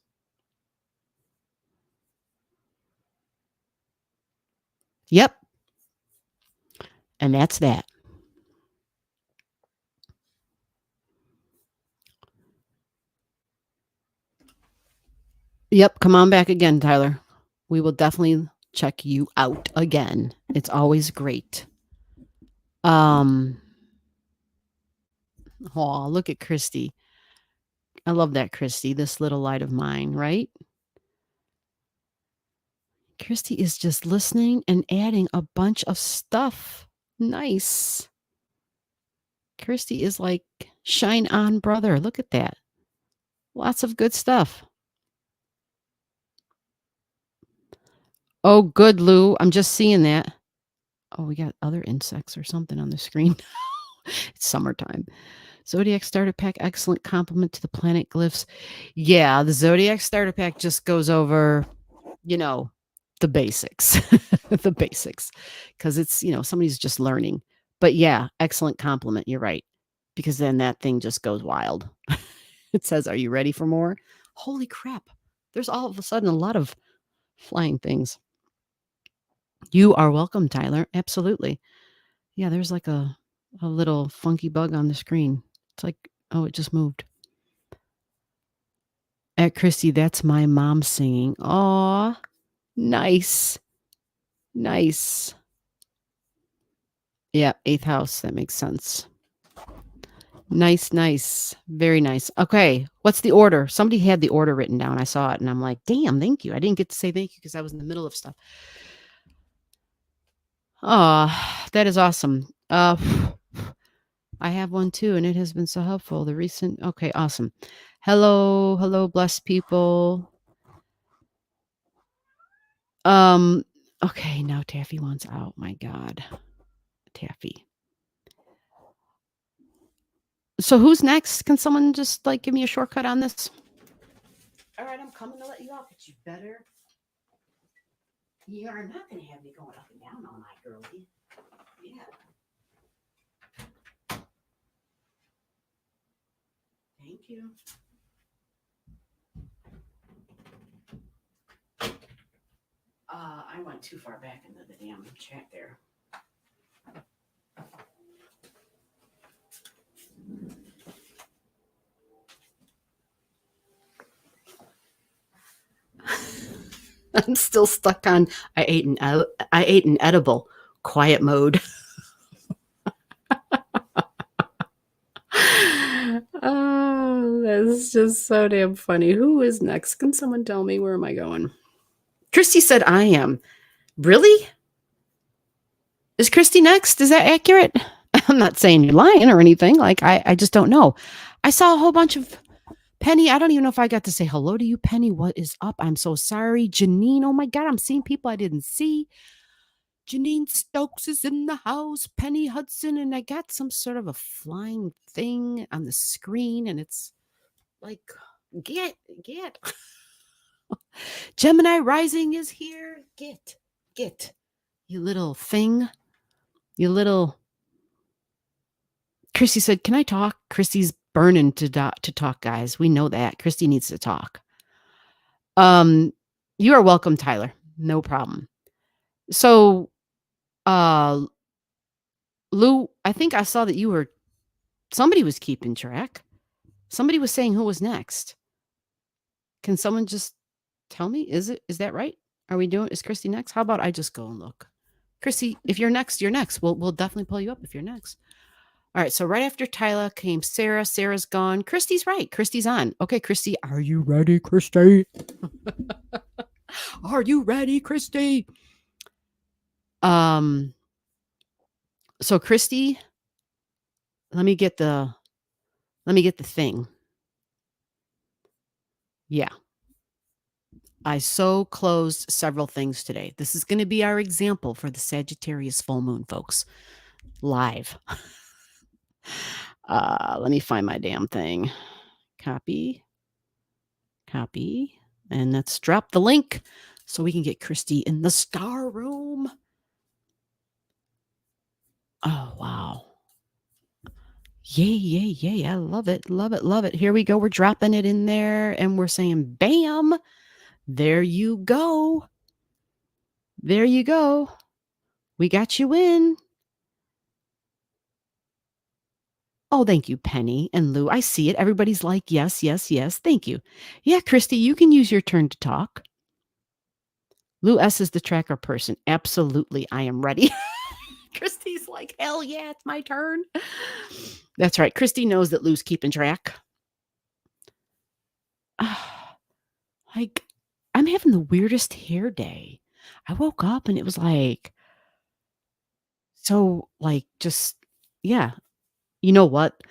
Yep. And that's that. Yep. Come on back again, Tyler. We will definitely check you out again. It's always great. Oh, look at Christy. I love that, Christy, this little light of mine, right? Christy is just listening and adding a bunch of stuff. Nice. Christy is like, shine on, brother. Look at that. Lots of good stuff. Oh, good, Lou. I'm just seeing that. Oh, we got other insects or something on the screen. It's summertime. Zodiac Starter Pack, excellent compliment to the planet glyphs. Yeah, the Zodiac Starter Pack just goes over, the basics, the basics, because it's, somebody's just learning. But yeah, excellent compliment. You're right. Because then that thing just goes wild. It says, are you ready for more? Holy crap. There's all of a sudden a lot of flying things. You are welcome, Tyler. Absolutely. Yeah, there's like a little funky bug on the screen. It's like, oh, it just moved. At Christy, that's my mom singing. Aw, nice. Nice. Yeah, 8th house. That makes sense. Nice, nice. Very nice. Okay, what's the order? Somebody had the order written down. I saw it, and I'm like, damn, thank you. I didn't get to say thank you because I was in the middle of stuff. Oh, that is awesome. I have one too, and it has been so helpful. The recent, okay, awesome. Hello, hello, blessed people. Okay, now Taffy wants out. My God, Taffy. So who's next? Can someone just like give me a shortcut on this? All right, I'm coming to let you off, but you better. You are not going to have me going up and down all night, girlie. Yeah. Thank you. I went too far back into the damn chat there. I'm still stuck on I ate an edible quiet mode. Oh, that's just so damn funny. Who is next? Can someone tell me where am I going? Christy said I am. Really? Is Christy next? Is that accurate? I'm not saying you're lying or anything. Like I just don't know. I saw a whole bunch of Penny. I don't even know if I got to say hello to you, Penny. What is up? I'm so sorry. Janine. Oh my God, I'm seeing people I didn't see. Janine Stokes is in the house. Penny Hudson, and I got some sort of a flying thing on the screen, and it's like, get. Gemini rising is here. Get. You little thing. You little. Christy said, "Can I talk?" Christy's burning to talk, guys. We know that. Christy needs to talk. You are welcome, Tyler. No problem. So, Lou, I think I saw that somebody was keeping track. Somebody was saying who was next. Can someone just tell me? Is that right? Is Christy next? How about I just go and look? Christy, if you're next, you're next. We'll definitely pull you up if you're next. All right, so right after Tyler came Sarah. Sarah's gone. Christy's right. Christy's on. Okay, Christy, are you ready, Christy? Are you ready, Christy? So Christy, let me get the thing. Yeah. I so closed several things today. This is going to be our example for the Sagittarius full moon, folks. Live. Let me find my damn thing. Copy. And let's drop the link so we can get Christy in the star room. Oh, wow. Yay. I love it. Here we go. We're dropping it in there and we're saying, bam. There you go. We got you in. Oh, thank you, Penny and Lou. I see it. Everybody's like, yes. Thank you. Yeah, Christy, you can use your turn to talk. Lou S is the tracker person. Absolutely. I am ready. Christy's like, hell yeah, it's my turn. That's right. Christy knows that Lou's keeping track. Like, I'm having the weirdest hair day. I woke up and it was like, so like, just, yeah. You know what?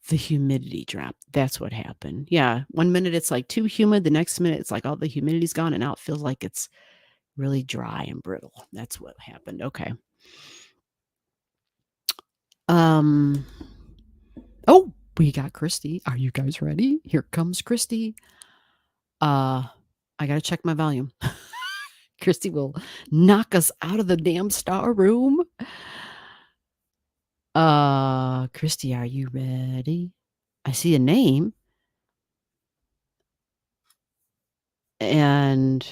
The humidity dropped. That's what happened. Yeah. 1 minute it's like too humid. The next minute it's like all the humidity's gone and now it feels like it's really dry and brittle. That's what happened. Okay. Oh, we got Christy. Are you guys ready? Here comes Christy. I got to check my volume. Christy will knock us out of the damn star room. Christy, are you ready? I see a name. And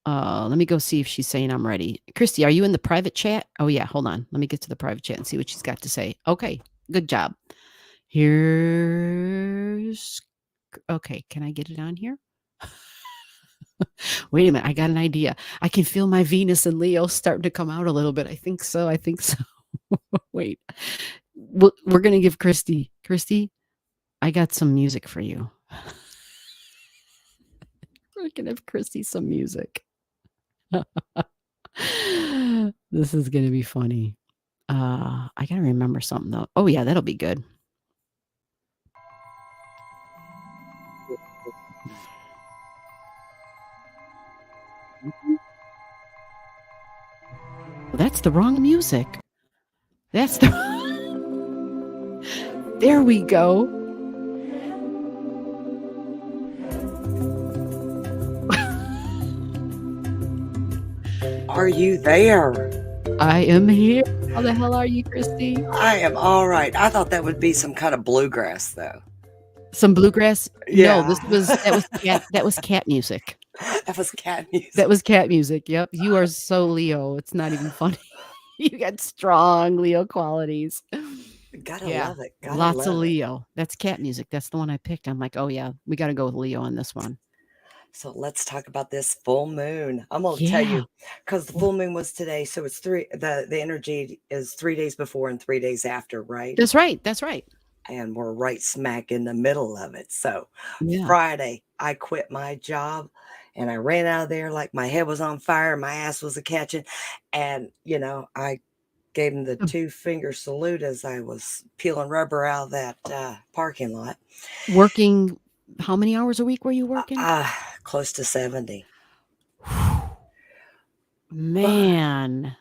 let me go see if she's saying I'm ready. Christy, are you in the private chat? Oh yeah, hold on. Let me get to the private chat and see what she's got to say. Okay, good job. Okay, can I get it on here? Wait a minute, I got an idea. I can feel my Venus and Leo starting to come out a little bit. I think so. Wait, we're gonna give Christy. Christy, I got some music for you. We're gonna give Christy some music. This is gonna be funny. I gotta remember something though. Oh yeah, that'll be good. That's the wrong music. That's the. There we go. Are you there? I am here. How the hell are you, Christy? I am all right. I thought that would be some kind of bluegrass, though. Some bluegrass? Yeah. No, that was cat music. That was cat music. That was cat music. Yep. You are so Leo. It's not even funny. You got strong Leo qualities. Gotta love it. Lots of Leo. That's cat music. That's the one I picked. I'm like, oh yeah, we got to go with Leo on this one. So let's talk about this full moon. I'm gonna tell you, because the full moon was today, so it's the energy is 3 days before and 3 days after, right? That's right. That's right. And we're right smack in the middle of it. So Friday, I quit my job and I ran out of there like my head was on fire, my ass was a catching, and I gave him the 2-finger salute as I was peeling rubber out of that parking lot. Working, how many hours a week were you working? Close to 70. Man,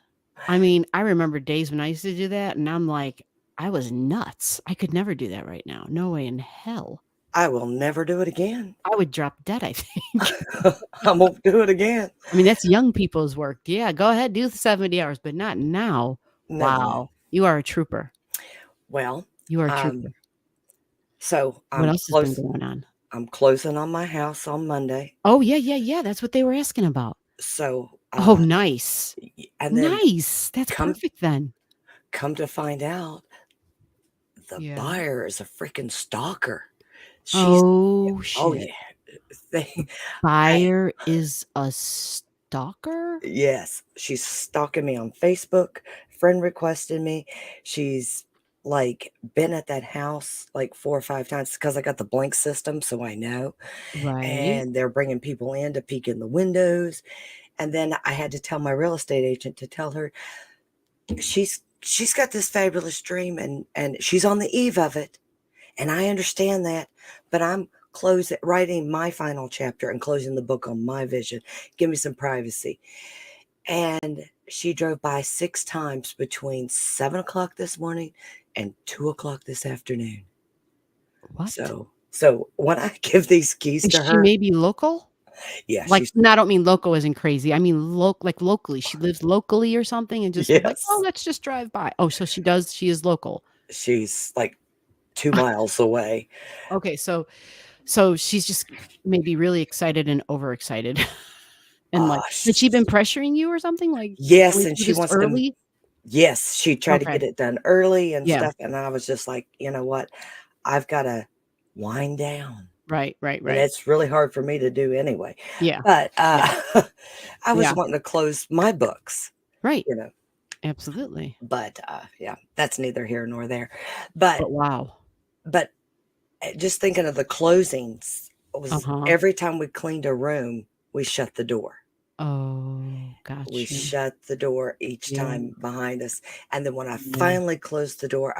I mean, I remember days when I used to do that, and I'm like, I was nuts. I could never do that right now. No way in hell. I will never do it again. I would drop dead, I think. I won't do it again. I mean, that's young people's work. Yeah, go ahead, do the 70 hours, but not now. No. Wow. You are a trooper. Well, you are a trooper. So what else has been going on? I'm closing on my house on Monday. Oh, yeah. That's what they were asking about. So oh, nice. And then nice. That's perfect then. Come to find out, the buyer is a freaking stalker. Shit. Oh, yeah. Buyer is a stalker? Yes. She's stalking me on Facebook. Friend requested me. She's like been at that house like 4 or 5 times because I got the blank system, so I know. Right. And they're bringing people in to peek in the windows. And then I had to tell my real estate agent to tell her she's got this fabulous dream and she's on the eve of it. And I understand that, but I'm writing my final chapter and closing the book on my vision. Give me some privacy. And she drove by 6 times between 7 o'clock this morning and 2 o'clock this afternoon. What? So when I give these keys to her, she may be local. Yeah, like no, I don't mean local as in crazy. I mean like locally. She lives locally or something, and just like, oh, let's just drive by. Oh, so she does. She is local. She's like 2 miles away. Okay, so she's just maybe really excited and overexcited. And like, had she been pressuring you or something? Like, yes, and she wants early. Yes, she tried to get it done early and stuff, and I was just like, you know what, I've got to wind down. Right. And it's really hard for me to do anyway. Yeah, but I was wanting to close my books. Right. Absolutely. But that's neither here nor there. But wow. But just thinking of the closings was every time we cleaned a room, we shut the door. Oh, gotcha. We shut the door each time behind us. And then when I finally closed the door,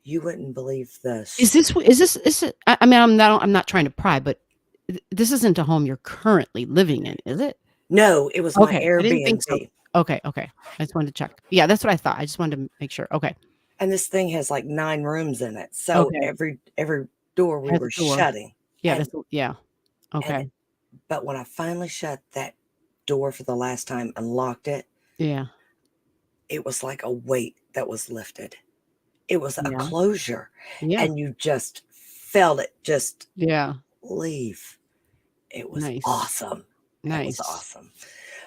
you wouldn't believe this. Is it? I mean, I'm not trying to pry, but this isn't a home you're currently living in, is it? No, it was my Airbnb. I didn't think so. Okay. I just wanted to check. Yeah, that's what I thought. I just wanted to make sure. Okay. And this thing has like 9 rooms in it. So every door we were shutting. Yeah. Okay. But when I finally shut that door for the last time and locked it, it was like a weight that was lifted. It was a closure. Yeah. And you just felt it just leave. It was awesome. Nice. It was awesome.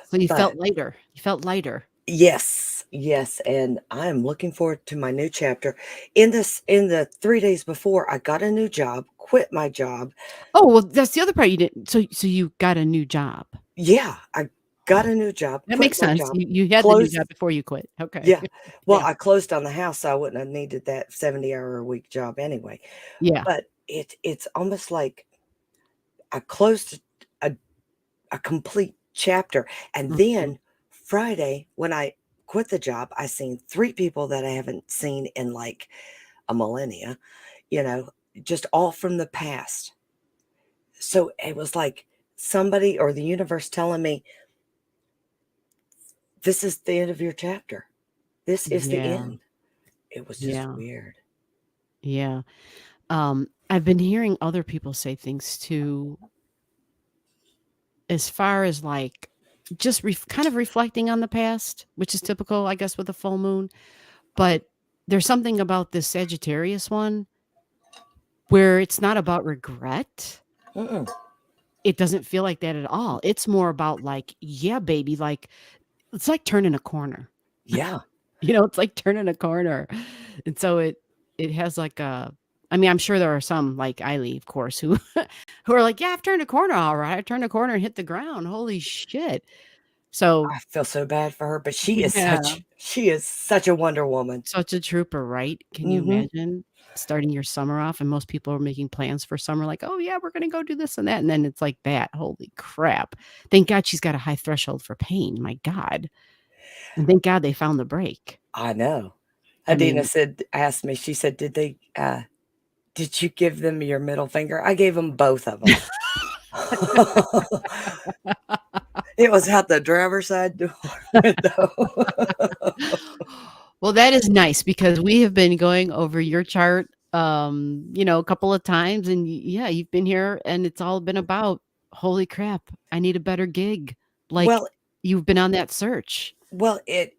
So you felt lighter. You felt lighter. Yes. Yes, and I am looking forward to my new chapter. In the 3 days before, I got a new job, quit my job. Oh, well, that's the other part you didn't. So you got a new job. Yeah, I got a new job, That quit makes my sense. job, You had the new closed. job before you quit. Okay. Yeah. Well, Yeah. I closed on the house, so I wouldn't have needed that 70-hour-a-week job anyway. Yeah. But it's almost like I closed a a complete chapter. And Mhm. then Friday, when I quit the job, I seen 3 people that I haven't seen in like a millennia, you know, just all from the past. So it was like somebody or the universe telling me, this is the end of your chapter. This is the Yeah. end. It was just Yeah. weird. Yeah. I've been hearing other people say things too, as far as like just kind of reflecting on the past, which is typical, I guess, with a full moon. But there's something about this Sagittarius one where it's not about regret. Mm-mm. It doesn't feel like that at all. It's more about like, yeah, baby, like it's like turning a corner. Yeah. It's like turning a corner. And so it has like a I mean, I'm sure there are some like Eileen, of course, who who are like, yeah, I've turned a corner, all right. I turned a corner and hit the ground. Holy shit. So I feel so bad for her, but yeah, she is such a Wonder Woman. such a trooper, right? Can you Hmm. imagine starting your summer off and most people are making plans for summer, like, oh yeah, we're gonna go do this and that. And then it's like that. Holy crap. Thank God she's got a high threshold for pain. My God. And thank God they found the break. I know. I Adina mean, asked me, she said, did you give them your middle finger? I gave them both of them. It was out the driver's side door window. well, that is nice because we have been going over your chart, a couple of times, and yeah, you've been here, and it's all been about, holy crap, I need a better gig. Like Well, you've been on that search. well, it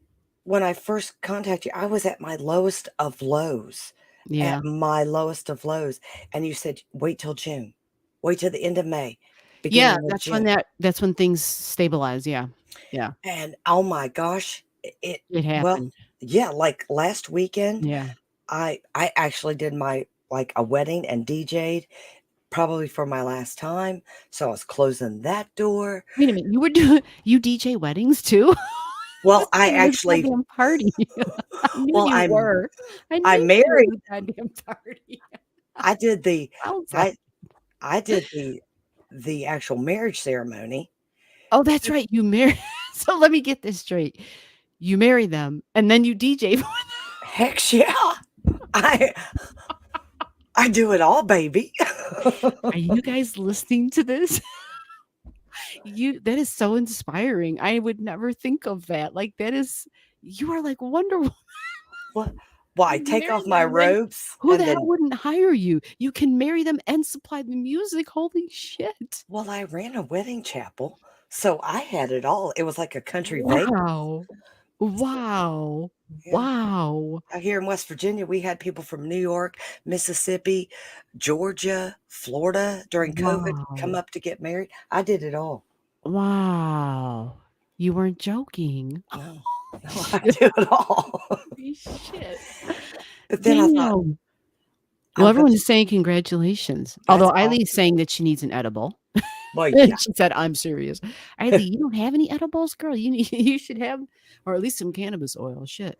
when I first contacted you, I was at my lowest of lows, Yeah, and you said, "Wait till June. Wait till the end of May, yeah, beginning of that's when June." that's when things stabilize. Yeah, yeah, And oh my gosh, it well, happened. yeah, like last weekend, Yeah. I actually did my like a wedding and DJ'd probably for my last time, so I was closing that door. Wait a minute, you DJ weddings too? I Well, thought you were the goddamn party. I knew well, you were. I I knew you were married the goddamn party. I did the Sounds like I I did the actual marriage ceremony. Oh, that's right, you marry so let me get this straight. You marry them, and then you DJ for them. Heck yeah. I I do it all, baby. Are you guys listening to this? That is so inspiring. I would never think of that. Like, that is you are like Wonder Woman. Well, well, I You take marry off my them, and then robes who the and hell then wouldn't hire you? You can marry them and supply the music. Holy shit. well, I ran a wedding chapel, so I had it all. It was like a country Vegas. Wow. Wow. Yeah. Wow. Out here in West Virginia, we had people from New York, Mississippi, Georgia, Florida during COVID come Wow. up to get married. I did it all. Wow. You weren't joking. No, no, I Shit. do it all. Holy shit. But then I thought, Damn. Well, I'm gonna everyone is saying congratulations. that's Although Eileen's awesome. saying that she needs an edible. Well, yeah. She said, "I'm serious." "Eileen, you don't have any edibles, girl? You should have or at least some cannabis oil, shit."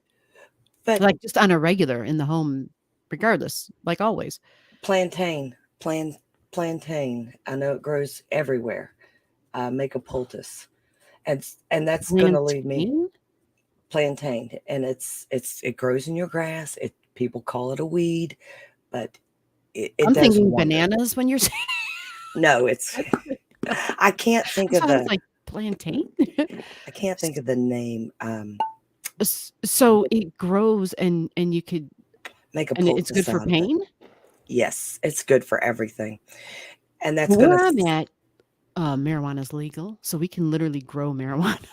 But Like, just on a regular in the home, regardless, like always. plantain, plantain, I know it grows everywhere. Make a poultice. And that's gonna lead me Plantain? plantain, and it grows in your grass. People call it a weed, but it I'm does thinking wonders. bananas when you're saying No, it's that's what I can't think that's of why I was the like, "Plantain?" I can't think of the name. So it grows and you could Make a and it's good poultice for out of it. pain? Yes, it's good for everything, and that's Well, gonna where I'm at, marijuana's legal, so we can literally grow marijuana.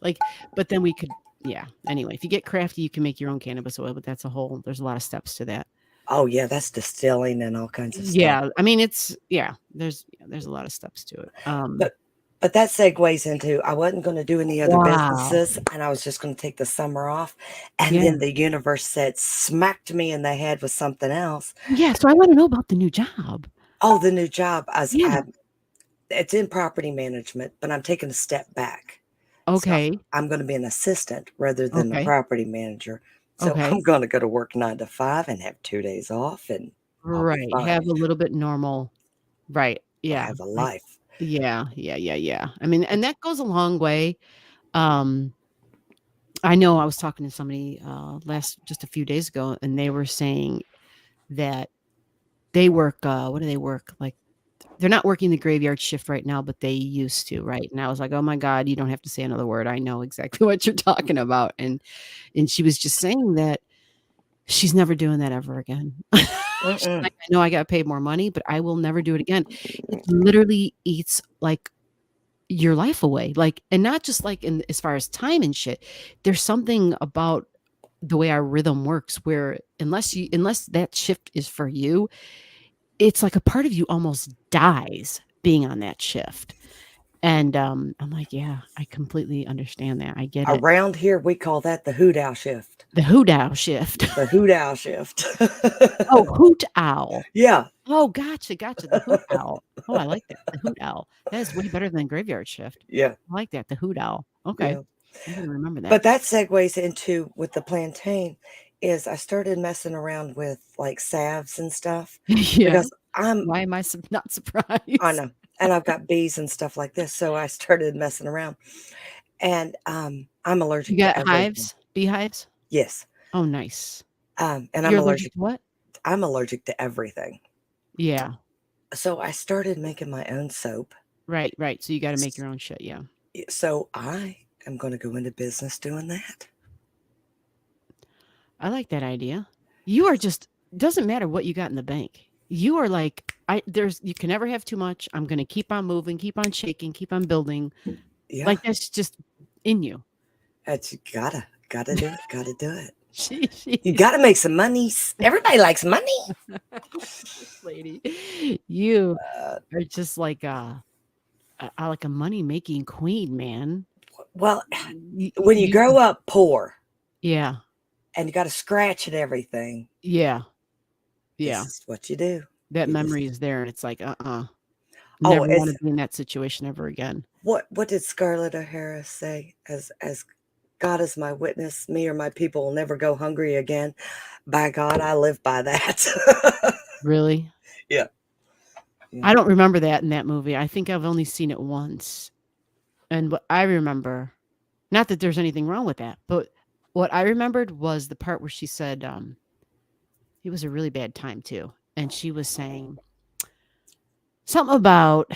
Like, but then we could yeah, anyway, if you get crafty, you can make your own cannabis oil, but there's a lot of steps to that. oh, yeah, that's distilling and all kinds of stuff. Yeah, I mean, there's a lot of steps to it. But But that segues into I wasn't going to do any other Wow. businesses, and I was just going to take the summer off. And Yeah. then the universe said, smacked me in the head with something else. Yeah, so I wanna know about the new job. Oh, the new job. Yeah. It's in property management, but I'm taking a step back. So Okay. I'm going to be an assistant rather than a Okay. property manager. So Okay. I'm going to go to work 9 to 5 and have 2 days off, and I'll be Right, fine. have a little bit normal. Right, I'll yeah. have a life. Yeah. I mean, and that goes a long way. Um, I know I was talking to somebody, just a few days ago, and they were saying that they work, what do they work? Like, they're not working the graveyard shift right now, but they used to, right? And I was like, "Oh my god, you don't have to say another word. I know exactly what you're talking about." And she was just saying that she's never doing that ever again. She's Mm-mm. like, "I know I got paid more money, but I will never do it again." It literally eats, like, your life away, like, and not just, like, in as far as time and shit. There's something about the way our rhythm works where unless that shift is for you, it's like a part of you almost dies being on that shift. And, I'm like, "Yeah, I completely understand that. I get it." Around here, we call that the hoot owl shift. The hoot owl shift. The hoot owl shift. Oh, hoot owl. Yeah. Oh, gotcha, the hoot owl. Oh, I like that, the hoot owl. That is way better than graveyard shift. Yeah. I like that, the hoot owl. Okay. Yeah. I'm gonna remember that. But that segues into with the plantain is I started messing around with like salves and stuff Yeah. because Why am I not I surprised? know, and I've got bees and stuff like this. So I started messing around, and I'm You allergic to got everything. hives? Beehives? Yes. Oh, nice. And You're allergic to what? I'm allergic to everything. Yeah. So I started making my own soap. Right, so you gotta make your own shit, yeah. So I am going to go into business doing that. I like that idea. You are just doesn't matter what you got in the bank. You are like, you can never have too much. I'm gonna keep on moving, keep on shaking, keep on building. Yeah. Like, that's just in you. That's gotta do it. Gotta do it. You She's gotta make some money. Everybody likes money. this lady. You Uh, are just like like a money-making queen, man. well, Y when you you grow up poor Yeah. and you got to scratch at everything, Yeah. this Yeah. is what you do. That You just memory is there, and it's like, oh, never wanna it's be in that situation ever again. what did Scarlett O'Hara say? As God is my witness, me or my people will never go hungry again. By God, I live by that. Really? Yeah. Yeah. I don't remember that in that movie. I think I've only seen it once. And what I remember, not that there's anything wrong with that, but what I remembered was the part where she said, it was a really bad time too. And she was saying something about,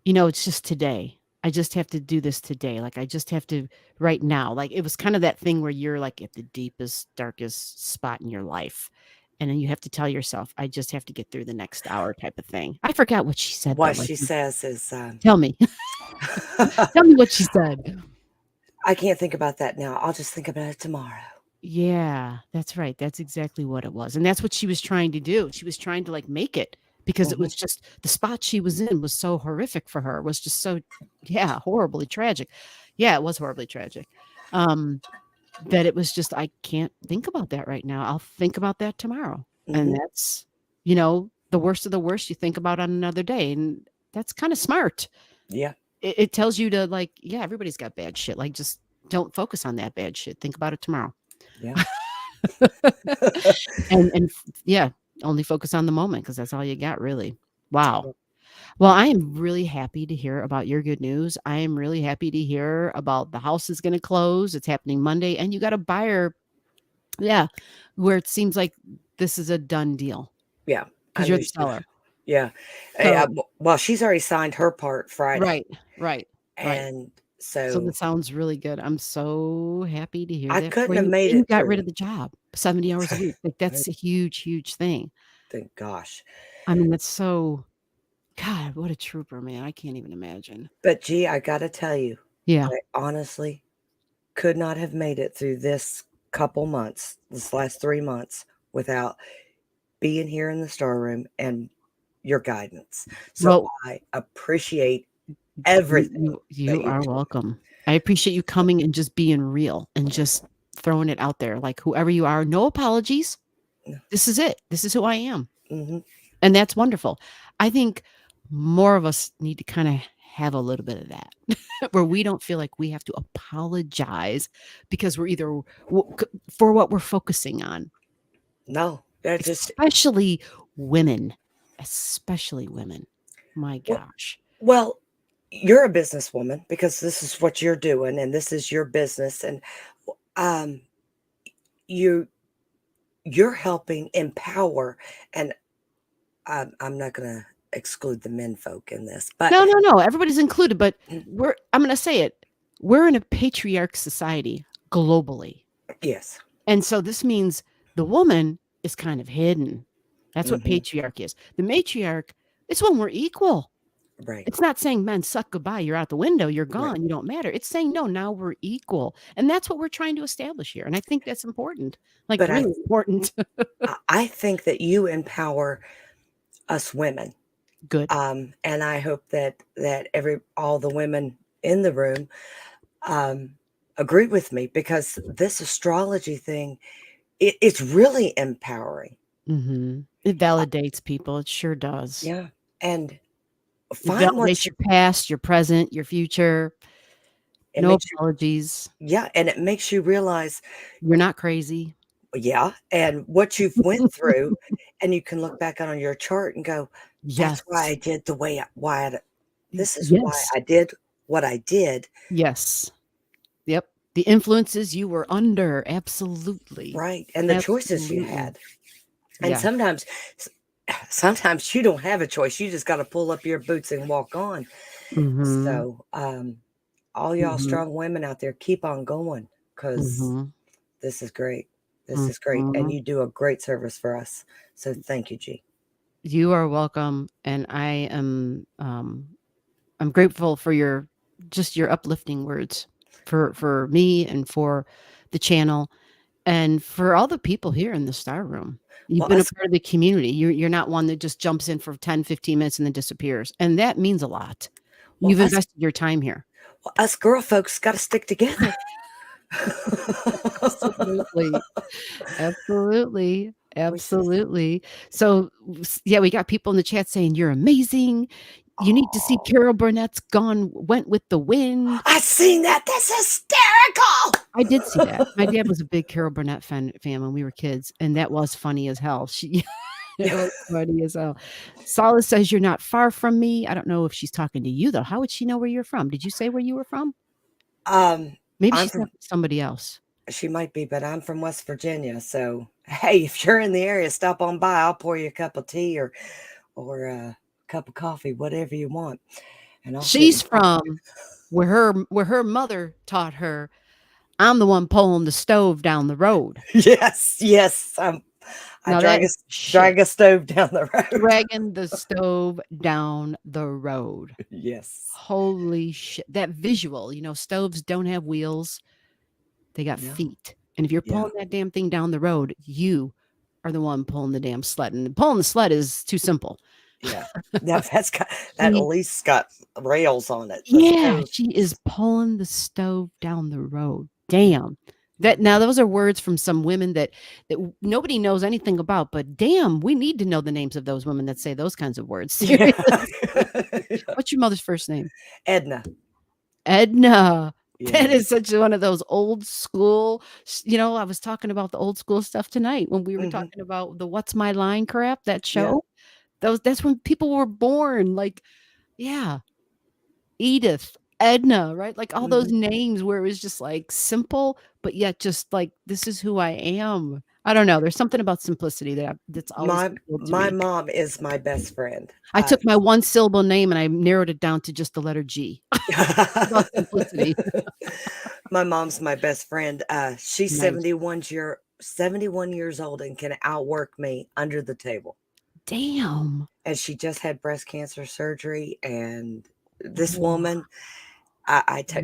it's just today. I just have to do this today. Like, I just have to right now. Like, it was kind of that thing where you're like at the deepest, darkest spot in your life. And then you have to tell yourself, I just have to get through the next hour type of thing. I forgot what she said though. What Like, she says is, tell me. Tell me what she said. I can't think about that now. I'll just think about it tomorrow. Yeah, that's right. That's exactly what it was. And that's what she was trying to do. She was trying to like make it because it Hmm. was just the spot she was in was so horrific for her. It was just so, yeah, horribly tragic. Yeah, it was horribly tragic. Um, that it was just, I can't think about that right now. I'll think about that tomorrow. And Hmm. that's, the worst of the worst you think about on another day. And that's kind of smart. Yeah. It tells you to like, yeah, everybody's got bad shit. Like, just don't focus on that bad shit. Think about it tomorrow. Yeah. Yeah, only focus on the moment because that's all you got, really. Wow. Well, I am really happy to hear about your good news. I am really happy to hear about the house is going to close. It's happening Monday, and you got a buyer. Yeah, where it seems like this is a done deal Yeah. I because you're knew the she, seller. yeah. So Well, she's already signed her part Friday. right, right, right. And So so that sounds really good. I'm so happy to hear I that for couldn't have you. made And you it got rid through. of the job, 70 hours a week. Like, that's a huge, huge thing. Thank gosh. I mean, that's so God, what a trooper, man. I can't even imagine. But gee, I got to tell you, Yeah. I honestly could not have made it through this couple months, this last 3 months, without being here in the storeroom and your guidance. So Well, I appreciate everything you that you are do. welcome. I appreciate you coming and just being real and just throwing it out there. Like whoever you are, no apologies. This is it. This is who I am. Mm-hmm. And that's wonderful. I think more of us need to kind of have a little bit of that where we don't feel like we have to apologize because we're either for what we're focusing on, No, that's just especially women, especially women. My well, gosh. well, you're a businesswoman because this is what you're doing and this is your business, and um you you're helping empower, and I'm not going to exclude the men folk in this, but No, no, no. Everybody's included, but I'm going to say it. We're in a patriarch society globally. yes. And so this means the woman is kind of hidden. That's what Hmm. patriarch is. The matriarch, it's when we're equal. Right. It's not saying men suck goodbye, you're out the window, you're Right. gone, you don't matter. It's saying no, now we're equal. And that's what we're trying to establish here. And I think that's important. Like But really important. I think that you empower us women. Good. And I hope that all the women in the room um, agree with me, because this astrology thing, it's really empowering. It validates people. It sure does. Yeah. And It find what validates your past, your present, your future. it No makes you, apologies. yeah, and it makes you realize, You're not crazy. yeah, and what you've went through, and you can look back on your chart and go, that's why I Yes. did the way this is why Yes. I did what I did. Yes. Yep. The influences you were under. Absolutely. Right. And the choices you Absolutely. had. And Yeah. sometimes you don't have a choice. You just got to pull up your boots and walk on. Mhm. So, all y'all Mhm. strong women out there, keep on going, because Mhm. this is great. This is great. And Mhm. you do a great service for us. So thank you, G. You are welcome, and I'm grateful for your just your uplifting words for me and for the channel and for all the people here in the Star Room. You've Well, been a us part of the community. You're not one that just jumps in for 10, 15 minutes and then disappears. And that means a lot. well You've us invested your time here. well, us girl folks got to stick together. Absolutely. Absolutely. We just Absolutely. So, yeah, we got people in the chat saying you're amazing. You need to see Oh, Carol Burnett's Gone Went with the Wind. I seen that. That's hysterical. I did see that. My dad was a big Carol Burnett fan when we were kids, and that was funny as hell. She it was funny as hell. Solace says you're not far from me. I don't know if she's talking to you though. How would she know where you're from? Did you say where you were from? um, Maybe I'm she's from talking to somebody else. She might be, but I'm from West Virginia. So, hey, if you're in the area, stop on by. I'll pour you a cup of tea or a cup of coffee, whatever you want, and I'll sit She's and talk. from where her mother taught her, I'm the one pulling the stove down the road. Yes, yes. I Now that drag a is shit. drag a stove down the road. Dragging the stove down the road. Yes. Holy shit. That visual, stoves don't have wheels. They got No. feet. And if you're Yeah. pulling that damn thing down the road, you are the one pulling the damn sled. And pulling the sled is too simple. Yeah. Now that at She least got rails on it. The yeah, stove. she is pulling the stove down the road. Mm, Damn. mm. That now those are words from some women that nobody knows anything about, but damn, we need to know the names of those women that say those kinds of words. Yeah. Seriously. What's your mother's first name? Edna. Edna. That Yeah. is such one of those old school, I was talking about the old school stuff tonight when we were Hmm. talking about the What's My Line crap, that Yeah. show. That's when people were born. Like, yeah, Edith, Edna, right? Like all those Hmm. names where it was just like simple, but yet just like this is who I am. I don't know. There's something about simplicity that's always My appealed to my me. mom is my best friend. I took my one syllable name and I narrowed it down to just the letter G. About simplicity. My mom's my best friend. She's Nice. 71 years old and can outwork me under the table. Damn. And she just had breast cancer surgery. And this Wow. woman,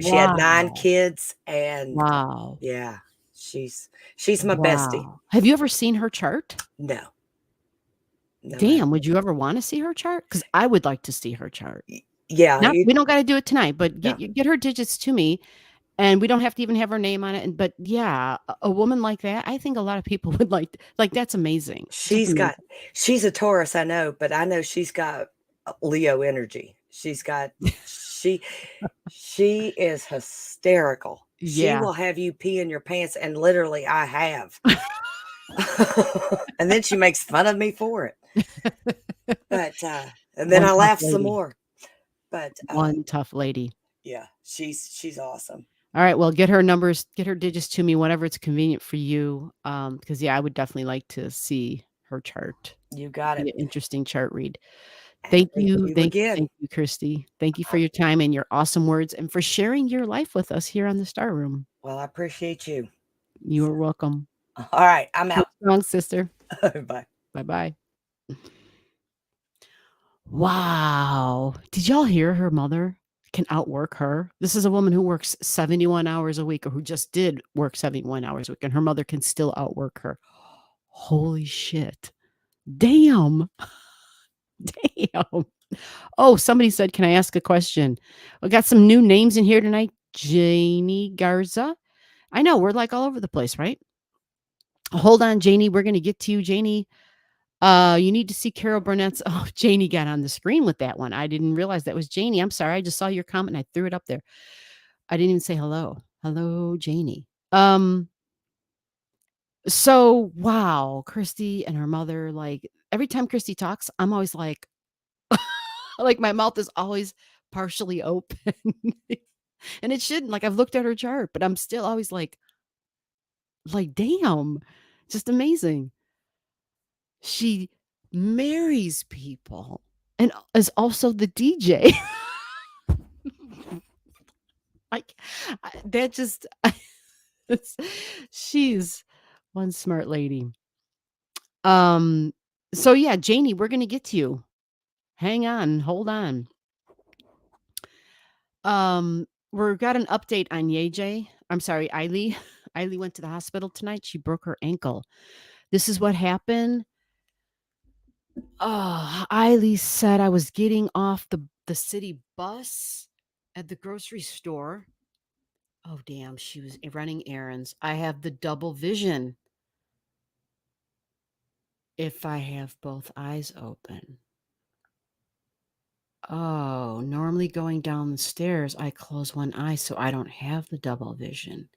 she had 9 Wow. kids, and Wow. yeah, she's my bestie. Wow. Have you ever seen her chart? No. no matter. Damn, would you ever wanna see her chart? Because I would like to see her chart. Yeah, Not we don't gotta do it tonight, but no. get her digits to me, and we don't have to even have her name on it, and but yeah, a woman like that, I think a lot of people would like, that's amazing. Just She's amazing. got she's a Taurus, I know, but I know she's got Leo energy. She she is hysterical. She Yeah. will have you pee in your pants, and literally I have. And then she makes fun of me for it. But and then One I tough laugh some lady. more. But One tough lady. yeah, she's awesome. Alright, well, get her numbers, get her digits to me whenever it's convenient for you, because, yeah, I would definitely like to see her chart. You got Be it. an interesting chart read. And thank you again. Thank you, Christy. Thank you for your time and your awesome words and for sharing your life with us here on the Star Room. Well, I appreciate you. You are welcome. All right, I'm Stay out. strong, sister. Bye. Bye-bye. Wow. Did y'all hear her mother can outwork her? This is a woman who works 71 hours a week or who just did work 71 hours a week, and her mother can still outwork her. Holy shit. Damn. Damn. Oh, somebody said, "Can I ask a question?" We got some new names in here tonight. Janie Garza. I know we're like all over the place, right? Hold on, Janie. We're gonna get to you, Janie. You need to see Carol Burnett's. Oh, Janie got on the screen with that one. I didn't realize that was Janie. I'm sorry. I just saw your comment and I threw it up there. I didn't even say hello. Hello, Janie. So wow, Christy and her mother, like every time Christy talks, I'm always like my mouth is always partially open. And it shouldn't. Like I've looked at her chart, but I'm still always like, damn, just amazing. She marries people and is also the DJ. Like that just it's, she's one smart lady. Um so yeah, Janie, we're gonna get to you. Hang on, hold on. We've got an update on Yej. I'm sorry, Eiley. Eiley went to the hospital tonight. She broke her ankle. This is what happened. Oh, Eiley said I was getting off the city bus at the grocery store. Oh, damn, she was running errands. I have the double vision if I have both eyes open. Oh, normally going down the stairs, I close one eye so I don't have the double vision.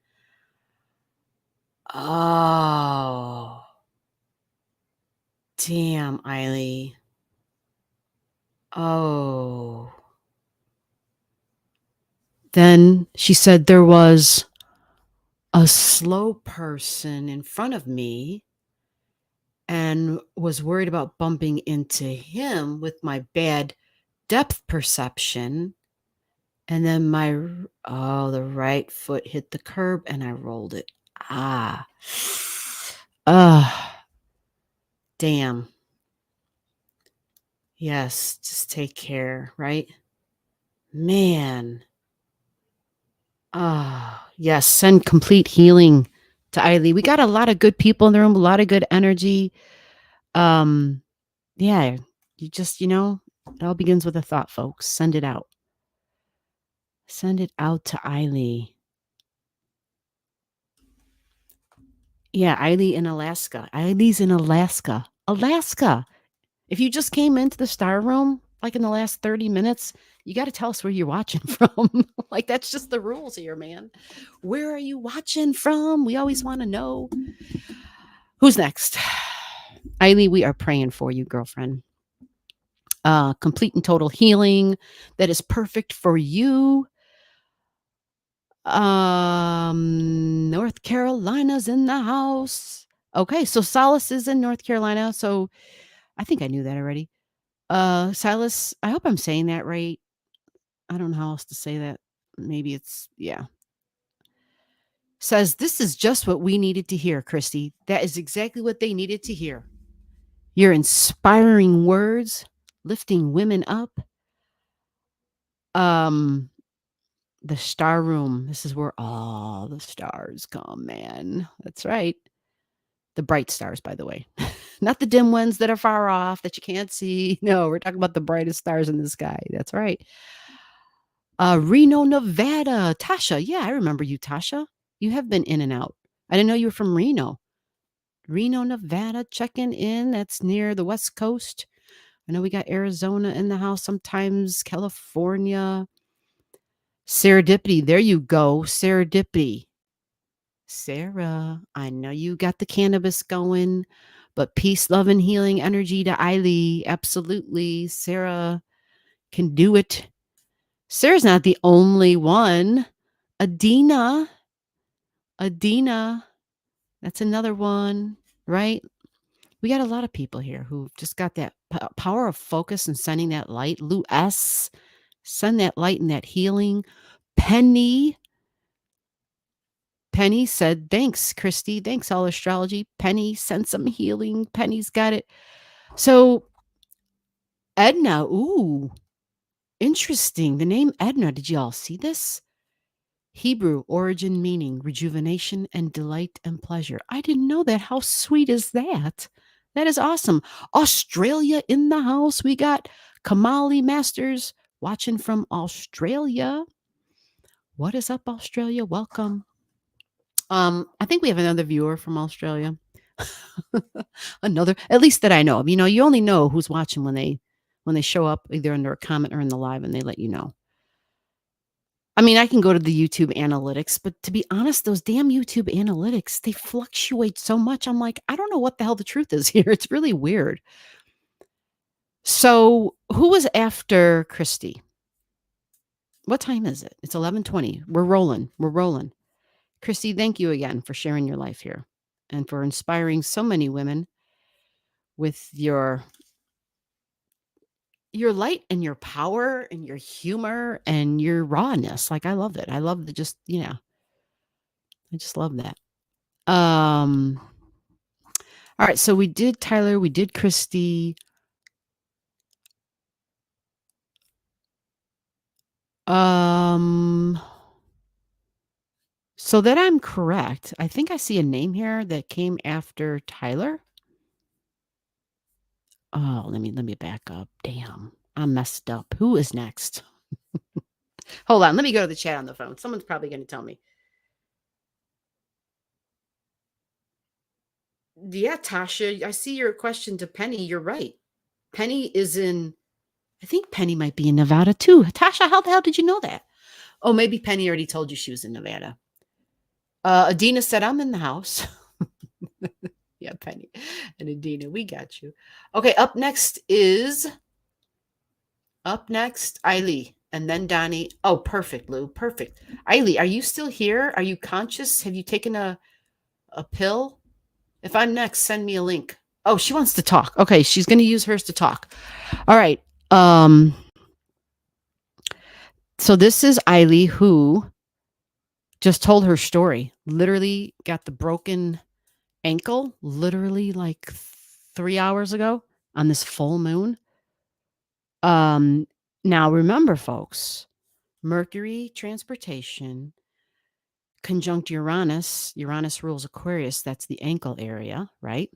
Oh, damn, Eiley. Oh. Then she said there was a slow person in front of me and was worried about bumping into him with my bad depth perception. And then the right foot hit the curb and I rolled it. Ah. Ah. Damn. Yes, just take care, right? Man. Ah, yes, send complete healing to Eiley. We got a lot of good people in the room, a lot of good energy. Um, yeah, it all begins with a thought, folks. Send it out. Send it out to Eiley. Yeah, Eiley in Alaska. Eiley's in Alaska. Alaska. If you just came into the Star Room, like in the last 30 minutes, you got to tell us where you're watching from. Like, that's just the rules here, man. Where are you watching from? We always want to know. Who's next? Eiley, we are praying for you, girlfriend. Complete and total healing that is perfect for you. North Carolina's in the house. Okay, so Solace is in North Carolina. So I think I knew that already. Silas, I hope I'm saying that right. I don't know how else to say that. Maybe it's, yeah. Says, this is just what we needed to hear, Christy. That is exactly what they needed to hear. Your inspiring words, lifting women up. The Star Room. This is where all the stars come, man. That's right. The bright stars, by the way. Not the dim ones that are far off that you can't see. No, we're talking about the brightest stars in the sky. That's right. Reno, Nevada. Tasha. Yeah, I remember you, Tasha. You have been in and out. I didn't know you were from Reno. Reno, Nevada, checking in. That's near the West Coast. I know we got Arizona in the house sometimes, California. Serendipity. There you go. Serendipity. Sarah, I know you got the cannabis going, but peace, love, and healing energy to Eiley. Absolutely. Sarah can do it. Sarah's not the only one. Adina. Adina. That's another one, right? We got a lot of people here who just got that power of focus and sending that light. Lou S. Send that light and that healing. Penny. Penny said, thanks, Christy. Thanks, Allastrology. Penny sent some healing. Penny's got it. So, Edna, ooh, interesting. The name Edna, did you all see this? Hebrew origin meaning rejuvenation and delight and pleasure. I didn't know that. How sweet is that? That is awesome. Australia in the house. We got Kamali Masters watching from Australia. What is up, Australia? Welcome. I think we have another viewer from Australia. Another, at least that I know of. You know, you only know who's watching when they show up either under a comment or in the live and they let you know. I mean, I can go to the YouTube analytics, but to be honest, those damn YouTube analytics, they fluctuate so much. I'm like, I don't know what the hell the truth is here. It's really weird. So, who was after Christy? What time is it? It's 11:20. We're rolling. We're rolling. Christy, thank you again for sharing your life here and for inspiring so many women with your light and your power and your humor and your rawness. Like, I love it. I love the just, I just love that. All right, so we did Tyler, we did Christy. So that I'm correct, I think I see a name here that came after Tyler. Oh, let me back up. Damn, I'm messed up. Who is next? Hold on, let me go to the chat on the phone. Someone's probably going to tell me. Yeah, Tasha, I see your question to Penny. You're right. Penny is in, I think Penny might be in Nevada too. Tasha, how the hell did you know that? Oh, maybe Penny already told you she was in Nevada. Adina said, I'm in the house. Yeah, Penny and Adina, we got you. Okay, up next, Eiley, and then Donnie. Oh, perfect, Lou. Perfect. Eiley, are you still here? Are you conscious? Have you taken a pill? If I'm next, send me a link. Oh, she wants to talk. Okay, she's going to use hers to talk. All right. So this is Eiley who just told her story. Literally got the broken ankle literally like 3 hours ago on this full moon. Now remember, folks, Mercury transportation conjunct Uranus. Uranus rules Aquarius. That's the ankle area, right?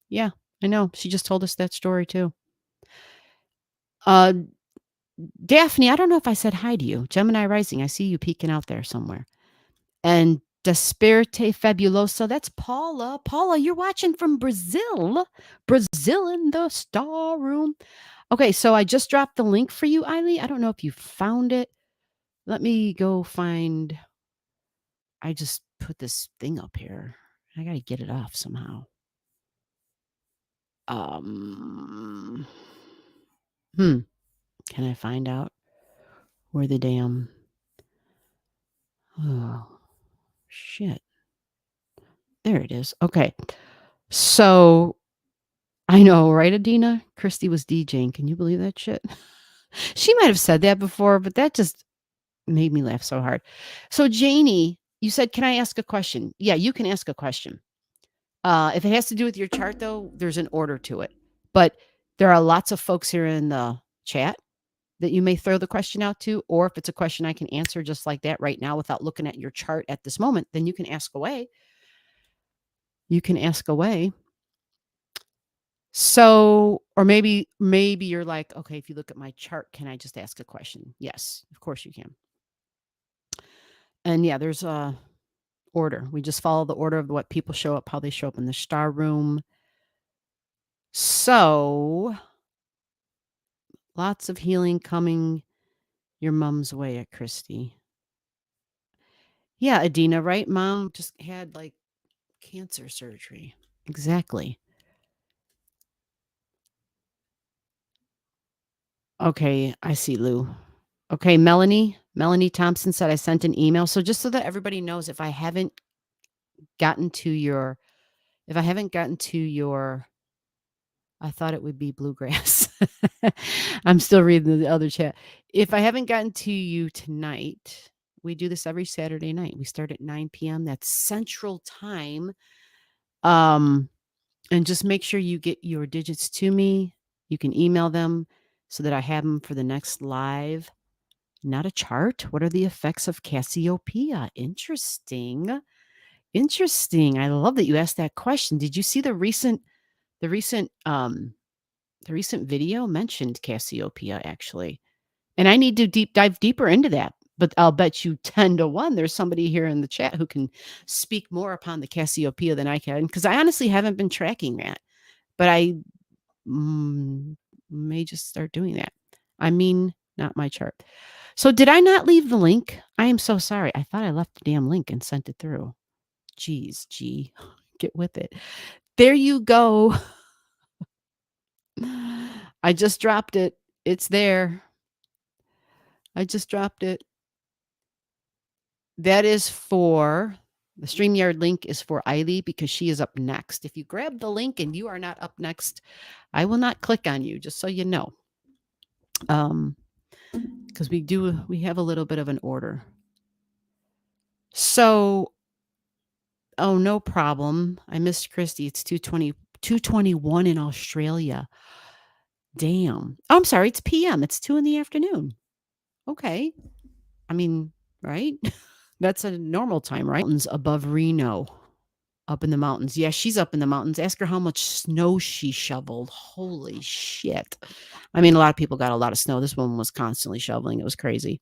Yeah, I know. She just told us that story too. Daphne, I don't know if I said hi to you. Gemini rising. I see you peeking out there somewhere. And Desperate Fabulosa. That's Paula. Paula, you're watching from Brazil. Brazil in the star room. Okay, so I just dropped the link for you, Eiley. I don't know if you found it. Let me go find. I just put this thing up here. I got to get it off somehow. Can I find out where the damn. Oh, shit. There it is. Okay. So I know, right, Adina? Christy was DJing. Can you believe that shit? She might have said that before, but that just made me laugh so hard. So Janie, you said, can I ask a question? Yeah, you can ask a question. If it has to do with your chart, though, there's an order to it. But there are lots of folks here in the chat that you may throw the question out to, or if it's a question I can answer just like that right now without looking at your chart at this moment, then you can ask away. you can ask away. So, or maybe you're like, okay, if you look at my chart, can I just ask a question? Yes, of course you can. And yeah, there's a order. We just follow the order of what people show up, how they show up in the star room. So, lots of healing coming your mom's way at Christy. Yeah, Adina, right? Mom just had like cancer surgery. Exactly. Okay, I see, Lou. Okay, Melanie Thompson said I sent an email. So just so that everybody knows, if I haven't gotten to your I thought it would be bluegrass. I'm still reading the other chat. If I haven't gotten to you tonight, we do this every Saturday night. We start at 9 p.m. That's Central Time. And just make sure you get your digits to me. You can email them so that I have them for the next live. Not a chart. What are the effects of Cassiopeia? Interesting. Interesting. I love that you asked that question. Did you see the recent video mentioned Cassiopeia actually? And I need to dive deeper into that. But I'll bet you 10 to 1 there's somebody here in the chat who can speak more upon the Cassiopeia than I can, because I honestly haven't been tracking that. But I may just start doing that. I mean, not my chart. So did I not leave the link? I am so sorry. I thought I left the damn link and sent it through. Jeez, G, get with it. There you go. I just dropped it. It's there. I just dropped it. That is for the StreamYard link is for Eiley because she is up next. If you grab the link and you are not up next, I will not click on you, just so you know. Because we have a little bit of an order. So, oh, no problem. I missed Christy. It's 2:21 in Australia. Damn. Oh, I'm sorry. It's PM. It's 2 in the afternoon. Okay. I mean, right? That's a normal time, right? Mountains above Reno. Up in the mountains. Yeah, she's up in the mountains. Ask her how much snow she shoveled. Holy shit. I mean, a lot of people got a lot of snow. This woman was constantly shoveling. It was crazy.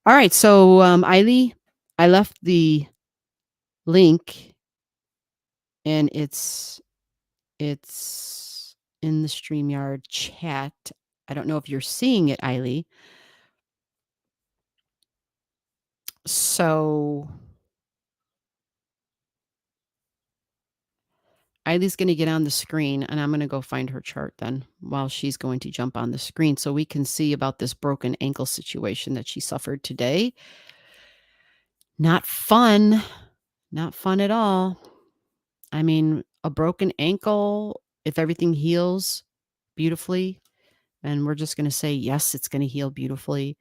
All right. So, Eiley, I left the link and it's in the StreamYard chat. I don't know if you're seeing it, Eiley. So Eiley's going to get on the screen and I'm going to go find her chart then while she's going to jump on the screen so we can see about this broken ankle situation that she suffered today. Not fun. Not fun at all. I mean, a broken ankle, if everything heals beautifully, and we're just going to say, yes, it's going to heal beautifully.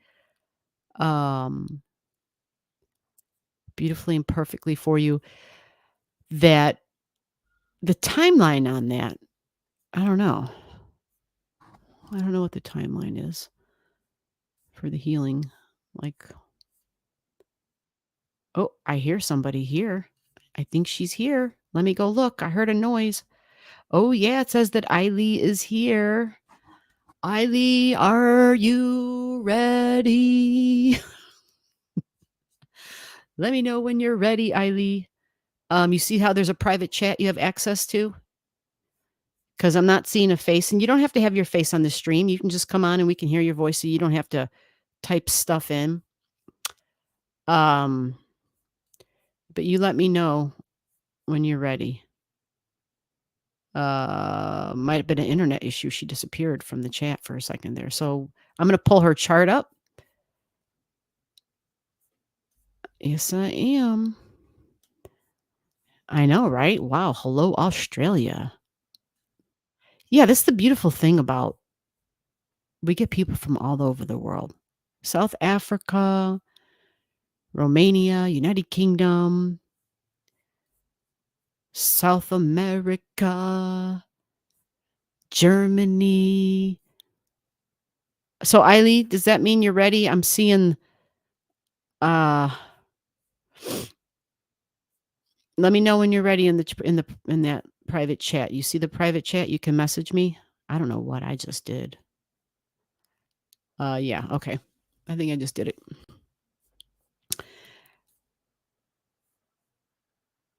Beautifully and perfectly for you. That the timeline on that, I don't know. I don't know what the timeline is for the healing. Like, oh, I hear somebody here. I think she's here. Let me go look. I heard a noise. Oh, yeah, it says that Eiley is here. Eiley, are you ready? Let me know when you're ready, Eiley. You see how there's a private chat you have access to? Because I'm not seeing a face, and you don't have to have your face on the stream. You can just come on and we can hear your voice, so you don't have to type stuff in. But you let me know when you're ready. Might have been an internet issue. She disappeared from the chat for a second there. So I'm going to pull her chart up. Yes, I am. I know, right? Wow. Hello, Australia. Yeah, that's the beautiful thing about we get people from all over the world. South Africa, Romania, United Kingdom, South America, Germany. So, Eiley, does that mean you're ready? I'm seeing Let me know when you're ready in that private chat. You see the private chat? You can message me. I don't know what I just did. Yeah, okay. I think I just did it.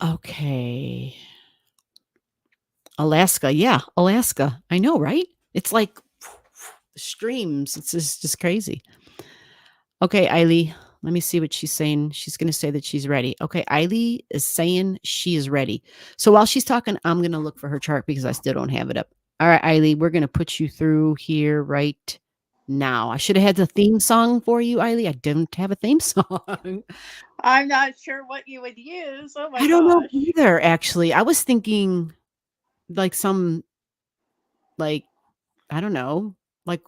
Okay. Alaska. Yeah, Alaska. I know, right? It's like streams. It's just crazy. Okay, Eiley. Let me see what she's saying. She's going to say that she's ready. Okay, Eiley is saying she is ready. So while she's talking, I'm going to look for her chart because I still don't have it up. All right, Eiley, we're going to put you through here right now. I should have had the theme song for you, Eiley. I didn't have a theme song. I'm not sure what you would use. Oh my I don't know gosh. either, actually. I was thinking like some, like, I don't know, like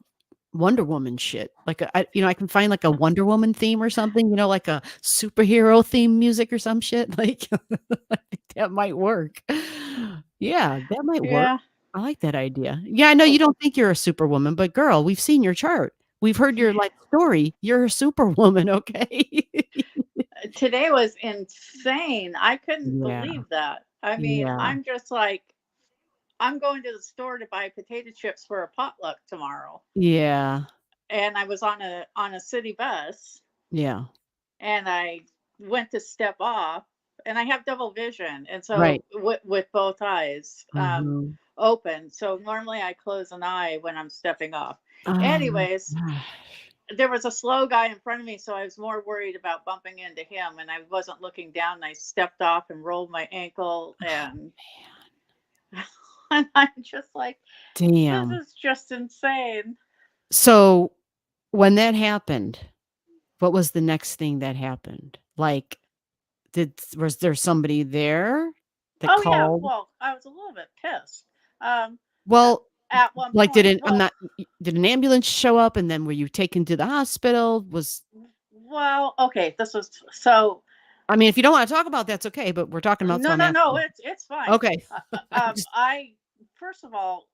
Wonder Woman shit. Like, I can find like a Wonder Woman theme or something, like a superhero theme music or some shit. Like, that might work. Yeah, that might work. Yeah. I like that idea. Yeah, I know you don't think you're a superwoman, but girl, we've seen your chart. We've heard your life story. You're a superwoman, okay? Today was insane. I couldn't Yeah, believe that. I mean, yeah, I'm just like, I'm going to the store to buy potato chips for a potluck tomorrow. yeah, And I was on a city bus yeah. and I went to step off and I have double vision. And so Right. with both eyes Mhm. open. So normally I close an eye when I'm stepping off. Oh my Anyways, gosh. there was a slow guy in front of me, so I was more worried about bumping into him, and I wasn't looking down. And I stepped off and rolled my ankle, and, and I'm just like, this Damn. is just insane. So, when that happened, what was the next thing that happened? Like, was there somebody there that Oh yeah, called? well, I was a little bit pissed. Um, at, Well, at one like, point, well, did an ambulance show up and then were you taken to the hospital? okay, this was so. I mean, if you don't wanna talk about that's okay, but we're talking about, so No, I'm no, no, asking. it's fine. Okay. Just I first of all,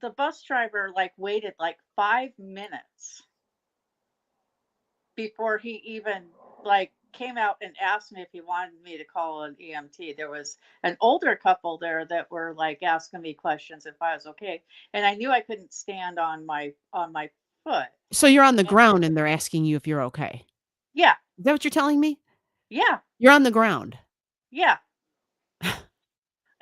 the bus driver like waited like 5 minutes before he even like came out and asked me if he wanted me to call an EMT. There was an older couple there that were like asking me questions if I was okay, and I knew I couldn't stand on my foot. so you're on the And ground and they're asking you if you're okay. yeah, Is that what you're telling me? yeah, You're on the ground. yeah.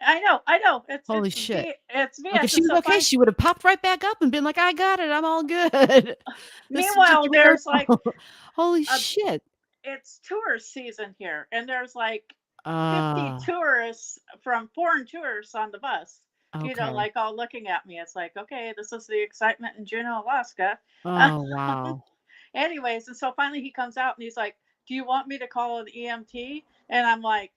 I know. It's Holy it's shit. B it's Like, if BS. she And was so okay, fine. she would have popped right back up and been like, "I got it. I'm all good. This is just Meanwhile, a weird." there's like Holy a shit. it's tourist season here, and there's like 50 Ah, tourists from foreign tourists on the bus, okay. like all looking at me. It's like, okay, this is the excitement in Juneau, Alaska. Oh, wow. Anyways, and so finally he comes out and he's like, do you want me to call an EMT? And I'm like,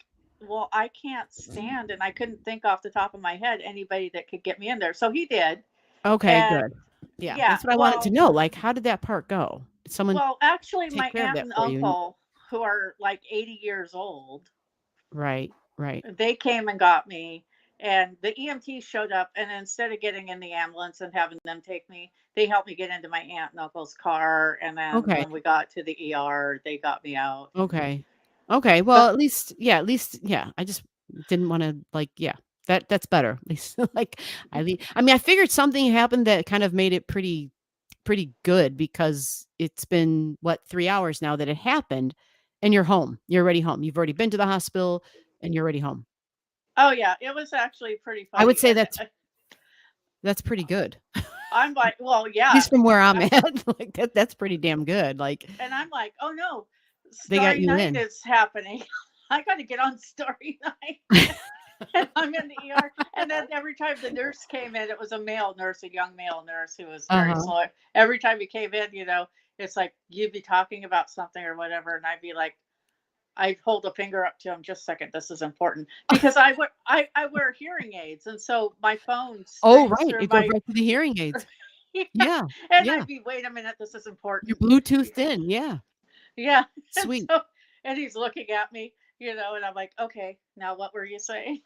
well, I can't stand, and I couldn't think off the top of my head anybody that could get me in there. So he did. Okay, And good. Yeah, yeah, that's what I wanted to know, like, how did that part go? Did someone actually, take my care of aunt that and for you? uncle, who are like 80 years old, Right, right. they came and got me, and the EMT showed up, and instead of getting in the ambulance and having them take me, they helped me get into my aunt and uncle's car, and then Okay, when we got to the ER, they got me out. okay. Okay, well, But at least, yeah, I just didn't wanna, like, yeah, that's better, at least, like, I mean, I figured something happened that kind of made it pretty good because it's been, what, 3 hours now that it happened, and you're home. You're already home. You've already been to the hospital, and you're already home. oh yeah, it was actually pretty I would funny, say and that's pretty good. At I'm like, well, yeah, least from where I'm at, like, that's pretty damn good, like, and I'm like, oh no, they got Starry you Night in. is happening. I got to get on Starry Night. And I'm in the ER. And then every time the nurse came in, it was a male nurse, a young male nurse who was very Uh-huh. slow. Every time he came in, it's like you'd be talking about something or whatever, and I'd be like, I'd hold a finger up to him, just a second, this is important. Because I wear hearing aids, and so my phone Oh, streams right, through it goes my right to the hearing aids. yeah, Yeah, and yeah. I'd be, wait a minute, this is You're important. Bluetoothed in, yeah. Yeah. And Sweet. so and he's looking at me, and I'm like, okay, now what were you saying?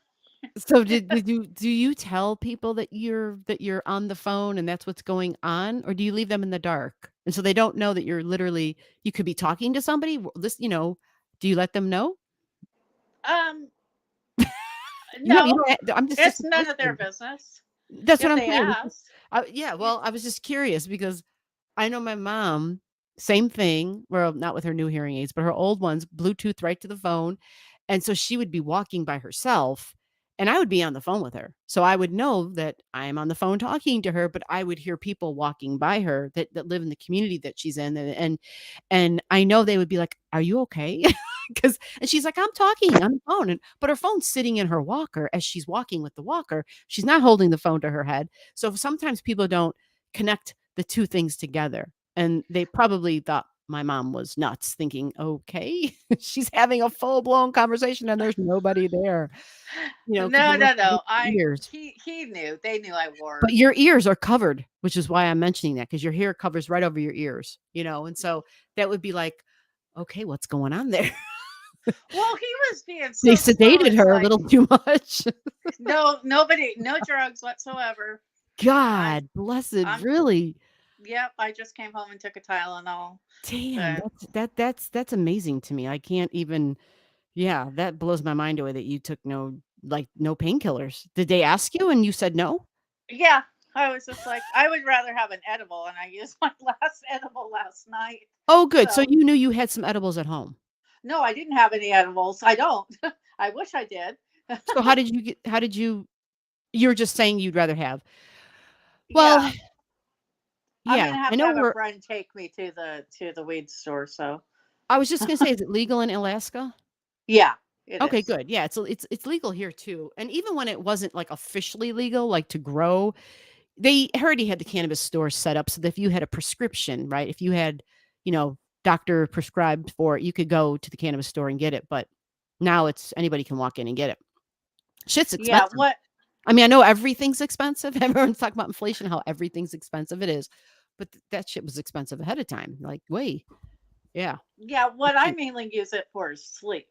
So do you tell people that you're on the phone and that's what's going on, or do you leave them in the dark? And so they don't know that you could be talking to somebody? Do you let them know? Um No, I'm just it's a none of their question. business That's what if I'm they saying. ask. Yeah, Yeah. well, I was just curious because I know my mom, same thing. Well, not with her new hearing aids, but her old ones, Bluetooth right to the phone. And so she would be walking by herself and I would be on the phone with her. So I would know that I'm on the phone talking to her, but I would hear people walking by her that live in the community that she's in. And I know they would be like, "Are you okay?" And she's like, "I'm talking on the phone." But her phone's sitting in her walker as she's walking with the walker. She's not holding the phone to her head. So sometimes people don't connect the two things together. And they probably thought my mom was nuts, thinking, "Okay, she's having a full-blown conversation and there's nobody there." Because No, no, no. your ears. He knew. They knew I But wore. your ears are covered, which is why I'm mentioning that, because your hair covers right over your ears, and so that would be like, "Okay, what's going on there?" Well, he was being They so slow. sedated It's her a like little too much. no drugs whatsoever. I, God blessed, I'm. really? Yep. I just came home and took a Tylenol. Damn, But that's amazing to me. I can't even. Yeah, that blows my mind away that you took no painkillers. Did they ask you and you said no? yeah, I was just like, I would rather have an edible, and I used my last edible last night. Oh, good. So So you knew you had some edibles at home. no, I didn't have any edibles. I don't. I wish I did. So how did you were just saying you'd rather have. Well, Yeah, I'm yeah, gonna I have to know have a we're friend take me to the weed store. So I was just gonna say, is it legal in Alaska? yeah, it Okay, is. good. Yeah, it's legal here too. And even when it wasn't like officially legal, like to grow, they already had the cannabis stores set up so that if you had a prescription, right? If you had, you know, doctor prescribed for it, you could go to the cannabis store and get it. But now it's anybody can walk in and get it. Shit's Yeah. expensive. What? I mean, I know everything's expensive. Everyone's talking about inflation, how everything's expensive. It is. But that shit was expensive ahead of time. Like, way. Yeah. Yeah. Not What I cheap. mainly use it for is sleep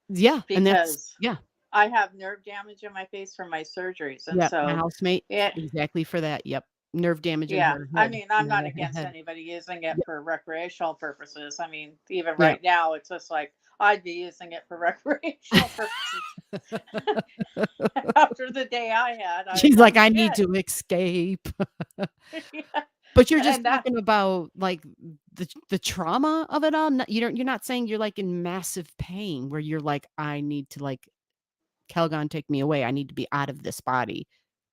Yeah. And that's, because yeah. I have nerve damage in my face from my surgeries, and Yep, my so housemate, it. exactly for that, yep. Nerve damage in Yeah, her I head, mean, I'm not her against head. anybody using it Yep, for recreational purposes. I mean, even yep. right now, it's just like I'd be using it for recreational purposes. After the day I had, She's like, I'm "I need shit. to escape." Yeah. But you're just And that, talking about, like, the trauma of it all? Not you're not saying you're, like, in massive pain where you're like, "I need to, like, Calgon, take me away. I need to be out of this body,"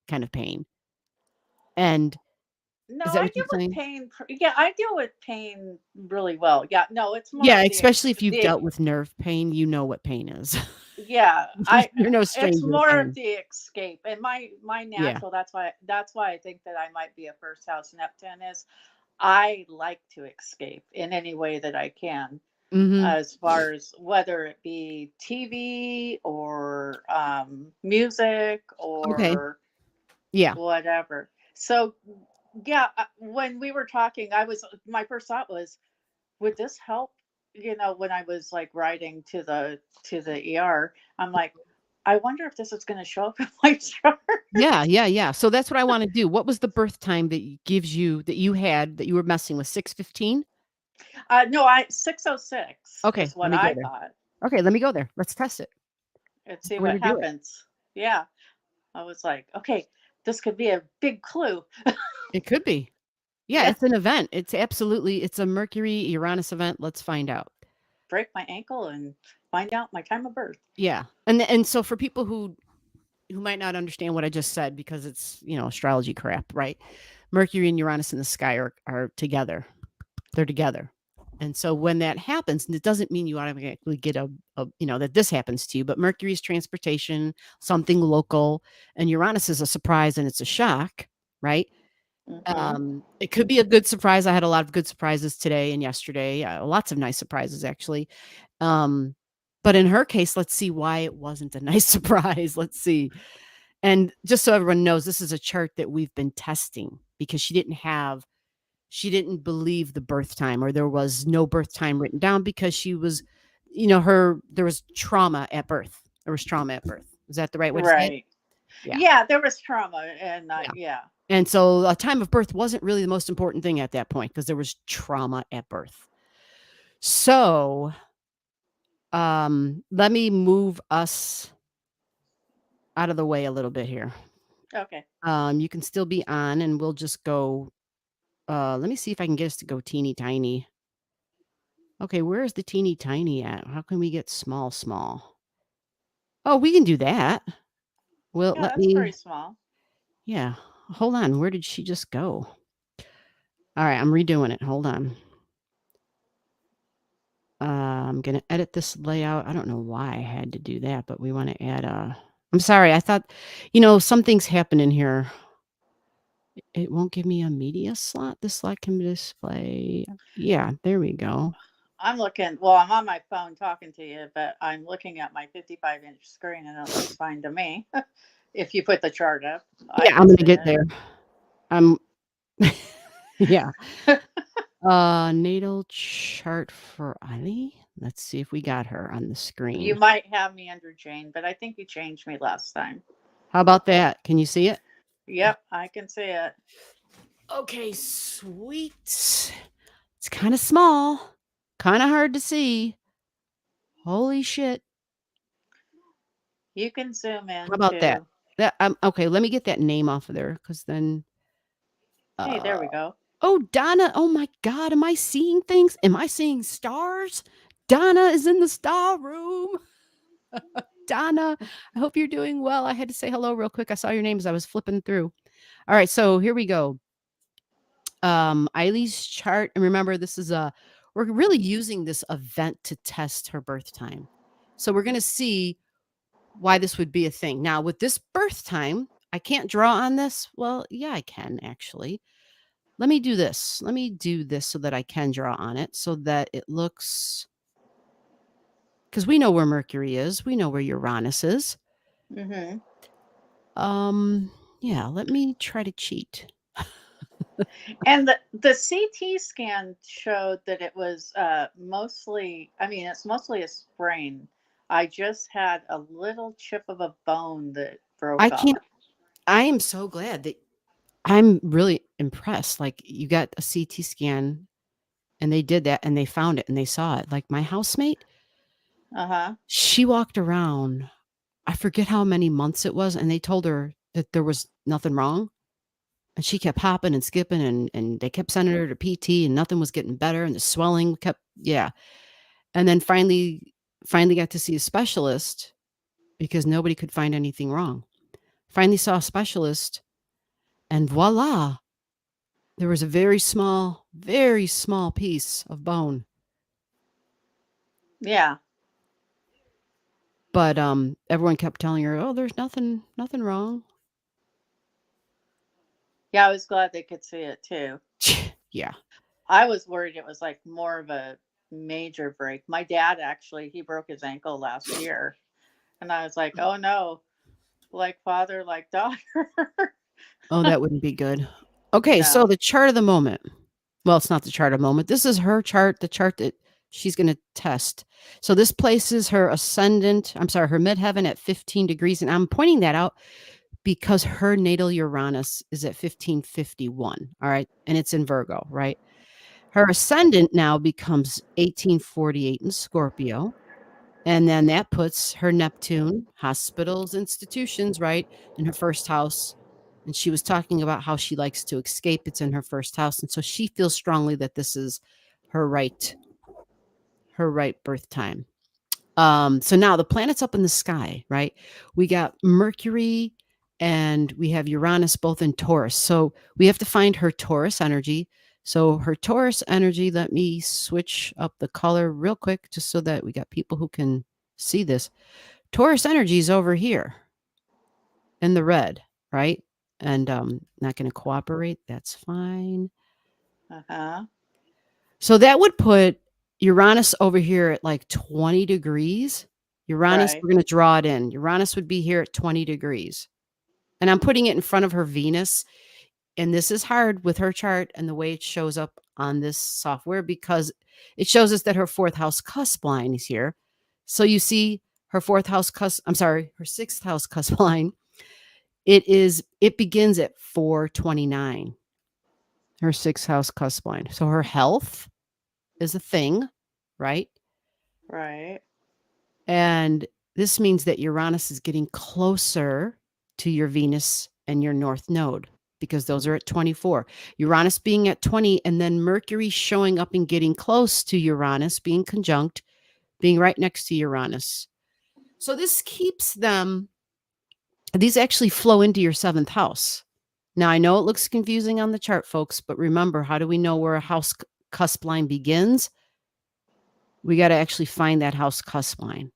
kind of pain. And no, is that I what deal you're with saying? pain. Yeah, I deal with pain really well. Yeah, no, it's more Yeah, of especially if you've the dealt with nerve pain, you know what pain is. yeah, You're no it's stranger to more of pain. the escape. And my Yeah. natural, that's why I think that I might be a first house Neptune is I like to escape in any way that I can, Mhm. as far as whether it be TV or music Okay. or Yeah. whatever. So, yeah, when we were talking, my first thought was, would this help? When I was like riding to the ER, I'm like, I wonder if this is going to show up in my chart. Yeah, yeah, yeah. So that's what I wanna do. What was the birth time that you had that you were messing with? 6:15? No, I 606 Okay, is let what me go I there. thought, Okay, let me go there. Let's test it. and That's see the way what to do it. happens. Yeah, I was like, okay, this could be a big clue. It could be. Yeah, Yeah, it's an event. It's a Mercury Uranus event. Let's find out. break my ankle and find out my time of birth. Yeah. And so for people who might not understand what I just said because it's, astrology crap, right? Mercury and Uranus in the sky are together. They're together. And so when that happens, and it doesn't mean you automatically get that this happens to you, but Mercury is transportation, something local, and Uranus is a surprise and it's a shock, right? Hmm. It could be a good surprise. I had a lot of good surprises today and yesterday, lots of nice surprises actually. Um, but in her case, let's see why it wasn't a nice surprise. Let's see. And just so everyone knows, this is a chart that we've been testing because she didn't believe the birth time, or there was no birth time written down because she was, there was trauma at birth. There was trauma at birth. Is that the right way to say it? Right. Yeah. Yeah, there was trauma, and Yeah. yeah. And so a time of birth wasn't really the most important thing at that point because there was trauma at birth. So, let me move us out of the way a little bit here. Okay. You can still be on, and we'll just go. Let me see if I can get us to go teeny tiny. Okay, where is the teeny tiny at? How can we get small, small? Oh, we can do that. Well, Yeah, let that's pretty me. small. Yeah, hold on. Where did she just go? All right, I'm redoing it. Hold on. I'm gonna edit this layout. I don't know why I had to do that, but we want to add a. I'm sorry. I thought, some things happen in here. It won't give me a media slot. This slot can display. Yeah, there we go. I'm looking, well, I'm on my phone talking to you, but I'm looking at my 55-inch screen and it looks fine to me. If you put the chart up, I Yeah, I'm can gonna see get there. I'm. Yeah. it. Natal chart for Ali. Let's see if we got her on the You screen. might have me under Jane, but I think you changed me last time. How about that? Can you see it? Yep, I can see it. Okay, sweet. It's kind of small, kind of hard to see. Holy shit. You can zoom How in about that? too. Okay, let me get that name off of there because then Hey, uh there we go. oh, Donna. Oh my god, am I seeing things? Am I seeing stars? Donna is in the star room. Donna, I hope you're doing well. I had to say hello real quick. I saw your name as I was flipping through. All right, so here we go. Eileen's chart, and remember, we're really using this event to test her birth time. So we're going to see why this would be a thing. Now, with this birth time, I can't draw on this. Well, yeah, I can actually. Let me do this. Let me do this so that I can draw on it so that it looks, because we know where Mercury is, we know where Uranus is. Mm-hmm. Yeah, let me try to cheat. And the CT scan showed that it was mostly, I mean, it's mostly a sprain. I just had a little chip of a bone that broke I off. can't, I am so glad that I'm really impressed. Like, you got a CT scan and they did that and they found it and they saw it. Like, my housemate, Uh-huh. she walked around, I forget how many months it was, and they told her that there was nothing wrong. And she kept hopping and skipping, and they kept sending her to PT, and nothing was getting better, and the swelling kept, yeah. And then finally got to see a specialist because nobody could find anything wrong. Finally saw a specialist, and voila, there was a very small piece of bone. Yeah. But everyone kept telling her, "Oh, there's nothing wrong." Yeah, I was glad they could see it too. Yeah. I was worried it was like more of a major break. My dad actually, he broke his ankle last year. And I was like, oh no, like father, like daughter. Oh, that wouldn't be good. Okay, so No. the chart of the moment. Well, it's not the chart of the moment. This is her chart, the chart that she's going to test. So this places her ascendant, I'm sorry, her midheaven at 15 degrees. And I'm pointing that out because her natal Uranus is at 1551. All right. And it's in Virgo, right? Her ascendant now becomes 1848 in Scorpio. And then that puts her Neptune, hospitals, institutions, right, in her first house. And she was talking about how she likes to escape. It's in her first house. And so she feels strongly that this is her right birth time. So now the planets up in the sky, right? We got Mercury and we have Uranus both in Taurus. So we have to find her Taurus energy. So her Taurus energy, let me switch up the color real quick just so that we got people who can see this. Taurus energy is over here in the red, right? And not going to cooperate. That's fine. Uh-huh. So that would put Uranus over here at like 20 degrees. Uranus, Right. we're going to draw it in. Uranus would be here at 20 degrees. And I'm putting it in front of her Venus. And this is hard with her chart and the way it shows up on this software because it shows us that her fourth house cusp line is here. So you see her her sixth house cusp line. It begins at 429, her sixth house cusp line. So her health is a thing, right? Right. And this means that Uranus is getting closer to your Venus and your North Node, because those are at 24. Uranus being at 20, and then Mercury showing up and getting close to Uranus, being conjunct, being right next to Uranus. So this keeps them, these actually flow into your 7th house. Now, I know it looks confusing on the chart, folks, but remember, how do we know where a house cusp line begins? We got to actually find that house cusp line.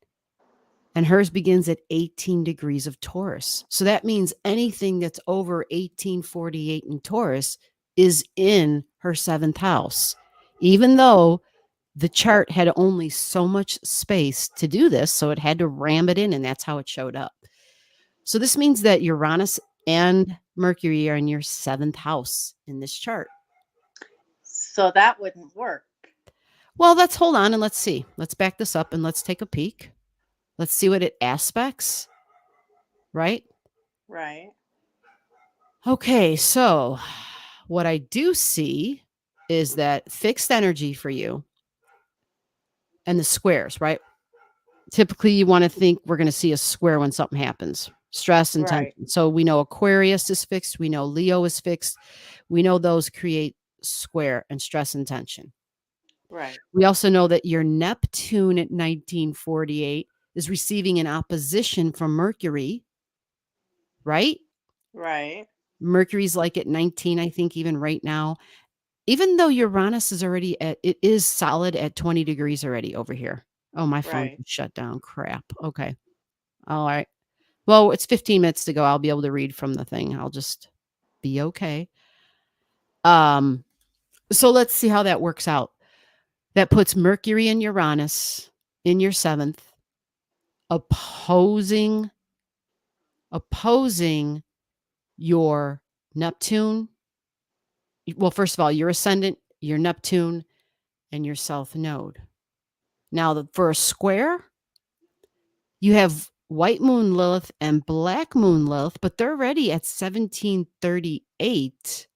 And hers begins at 18 degrees of Taurus. So that means anything that's over 1848 in Taurus is in her 7th house, even though the chart had only so much space to do this. So it had to ram it in, and that's how it showed up. So this means that Uranus and Mercury are in your 7th house in this chart. So that wouldn't work. Well, let's hold on and let's see. Let's back this up and let's take a peek. Let's see what it aspects, right? Right. Okay, so what I do see is that fixed energy for you and the squares, right? Typically, you want to think we're going to see a square when something happens, stress and Right. tension. So we know Aquarius is fixed. We know Leo is fixed. We know those create square and stress and tension. Right. We also know that your Neptune at 1948 is receiving an opposition from Mercury, right? Right. Mercury's like at 19, I think, even right now. Even though Uranus is already at, it is solid at 20 degrees already over here. Oh, my phone Right. shut down. Crap. Okay. All right. Well, it's 15 minutes to go. I'll be able to read from the thing. I'll just be okay. So let's see how that works out. That puts Mercury and Uranus in your 7th, opposing your Neptune. Well, first of all, your ascendant, your Neptune, and your south node. Now, for a square, you have white moon Lilith and black moon Lilith, but they're already at 1738.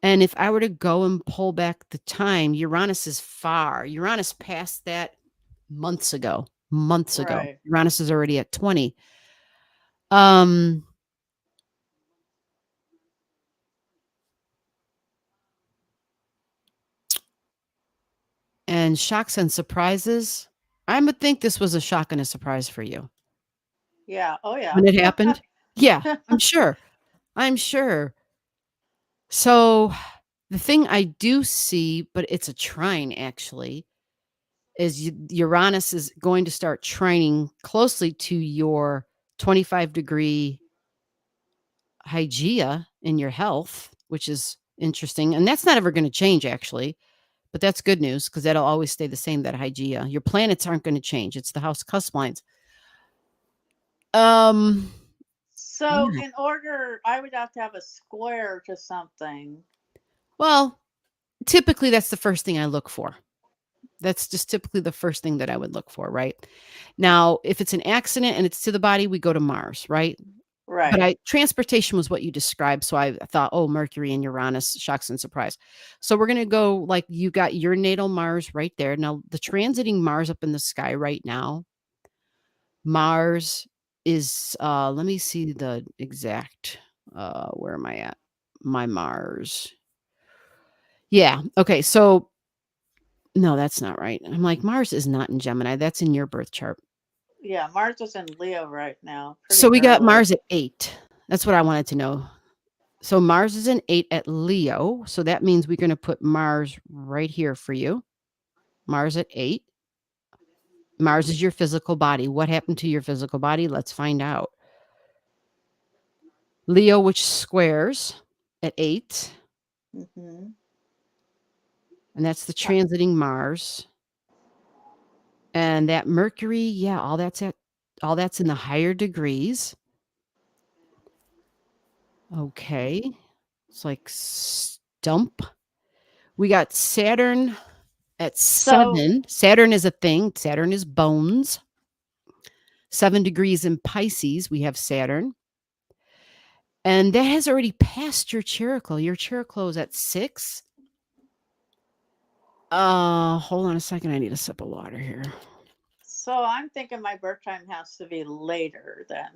And if I were to go and pull back the time, Uranus is far. Uranus passed that months ago. Right. Uranus is already at 20. And shocks and surprises. I would think this was a shock and a surprise for you. Yeah. Oh, yeah. When it happened? Yeah, I'm sure. So the thing I do see, but it's a trine actually, is Uranus is going to start trining closely to your 25-degree Hygeia in your health, which is interesting. And that's not ever going to change, actually. But that's good news, because that'll always stay the same, that Hygeia. Your planets aren't going to change. It's the house cusp lines. So in order, I would have to have a square to something. Well, typically that's the first thing I look for. That's just typically the first thing that I would look for, right? Now, if it's an accident and it's to the body, we go to Mars, right? Right. But transportation was what you described. So I thought, oh, Mercury and Uranus, shocks and surprise. So we're going to go, like, you got your natal Mars right there. Now, the transiting Mars up in the sky right now, Mars is, let me see the exact, where am I at? My Mars. Yeah. Okay. So, no, that's not right. I'm like, Mars is not in Gemini. That's in your birth chart. Yeah. Mars is in Leo right now. So we got early. Mars at 8. That's what I wanted to know. So Mars is an 8 at Leo. So that means we're going to put Mars right here for you. Mars at 8. Mars is your physical body. What happened to your physical body? Let's find out. Leo, which squares at 8. Mm-hmm. And that's the transiting Mars. And that Mercury, yeah, all that's in the higher degrees. Okay. It's like stump. We got Saturn at 7. Saturn is a thing. Saturn is bones. 7 degrees in Pisces, we have Saturn. And that has already passed your Chiriclo. Your Chiriclo is at 6. Hold on a second. I need a sip of water here. So I'm thinking my birth time has to be later then,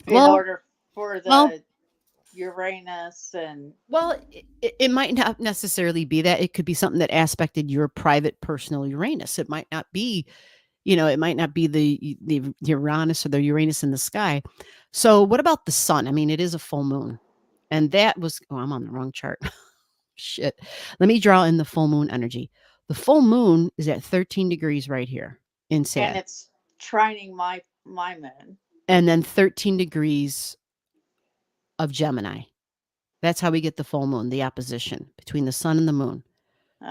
in Well, order for well, the Uranus and well, it might not necessarily be that. It could be something that aspected your private personal Uranus. It might not be, it might not be the Uranus or the Uranus in the sky. So what about the sun? I mean, it is a full moon. And that was, oh, I'm on the wrong chart. Shit. Let me draw in the full moon energy. The full moon is at 13 degrees right here in Sag, it's trining my moon. and then 13 degrees of Gemini. That's how we get the full moon, the opposition between the sun and the moon.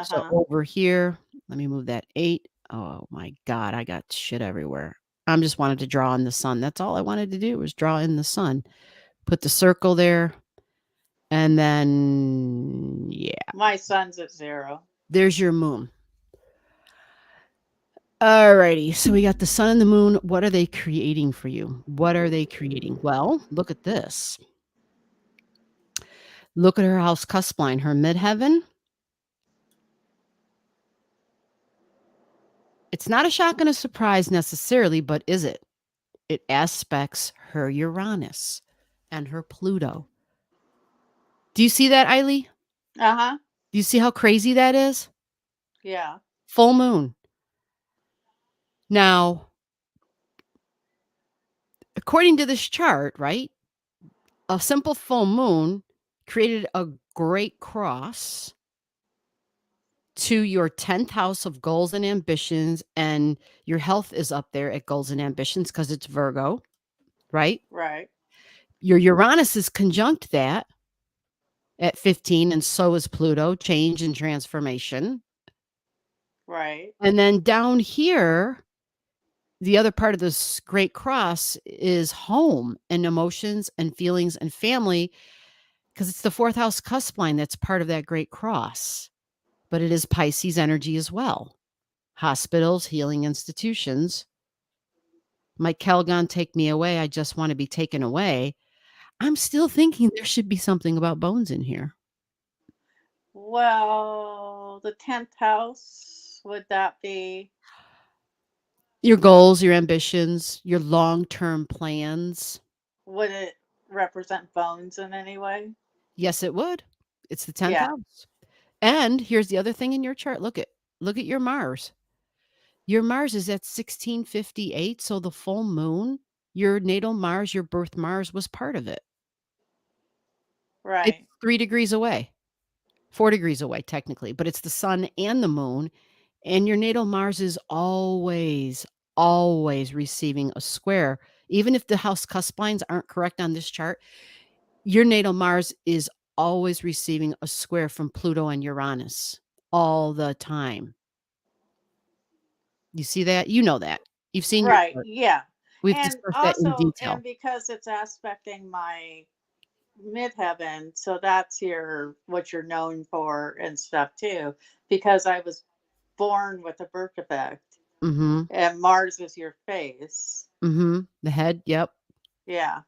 So Uh-huh. over here, let me move that 8. Oh my God, I got shit everywhere. I'm just wanted to draw in the sun. That's all I wanted to do was draw in the sun. Put the circle there. And then, yeah, My sun's at 0. there's your moon. Alrighty, so we got the sun and the moon. What are they creating for you? What are they creating? Well, look at this. Look at her house cusp line, her midheaven. It's not a shock and a surprise necessarily, but is it? It aspects her Uranus and her Pluto. Do you see that, Eileen? Uh-huh. Do you see how crazy that is? Yeah. Full moon. Now, according to this chart, right? A simple full moon created a great cross to your 10th house of goals and ambitions, and your health is up there at goals and ambitions because it's Virgo, right? Right. Your Uranus is conjunct that at 15, and so is Pluto, change and transformation. Right. And then down here, the other part of this great cross is home and emotions and feelings and family, because it's the 4th house cusp line that's part of that great cross. But it is Pisces energy as well. Hospitals, healing institutions. Mike Calgon, take me away. I just want to be taken away. I'm still thinking there should be something about bones in here. Well, the 10th house, would that be? Your goals, your ambitions, your long-term plans. Would it represent bones in any way? Yes, it would. It's the 10th Yeah. house. And here's the other thing in your chart. Look at your Mars. Your Mars is at 1658, so the full moon, your natal Mars, your birth Mars was part of it. It's Right. 3 degrees away. 4 degrees away technically, but it's the sun and the moon, and your natal Mars is always receiving a square. Even if the house cusp lines aren't correct on this chart, your natal Mars is always receiving a square from Pluto and Uranus all the time. You see that? You know that. You've seen your Right. chart. Yeah. We've And discussed that in also, detail. and because it's aspecting my midheaven, so that's what you're known for and stuff too, because I was born with a birth defect Mhm. and Mars is your face. Mhm. The head, yep. Yeah.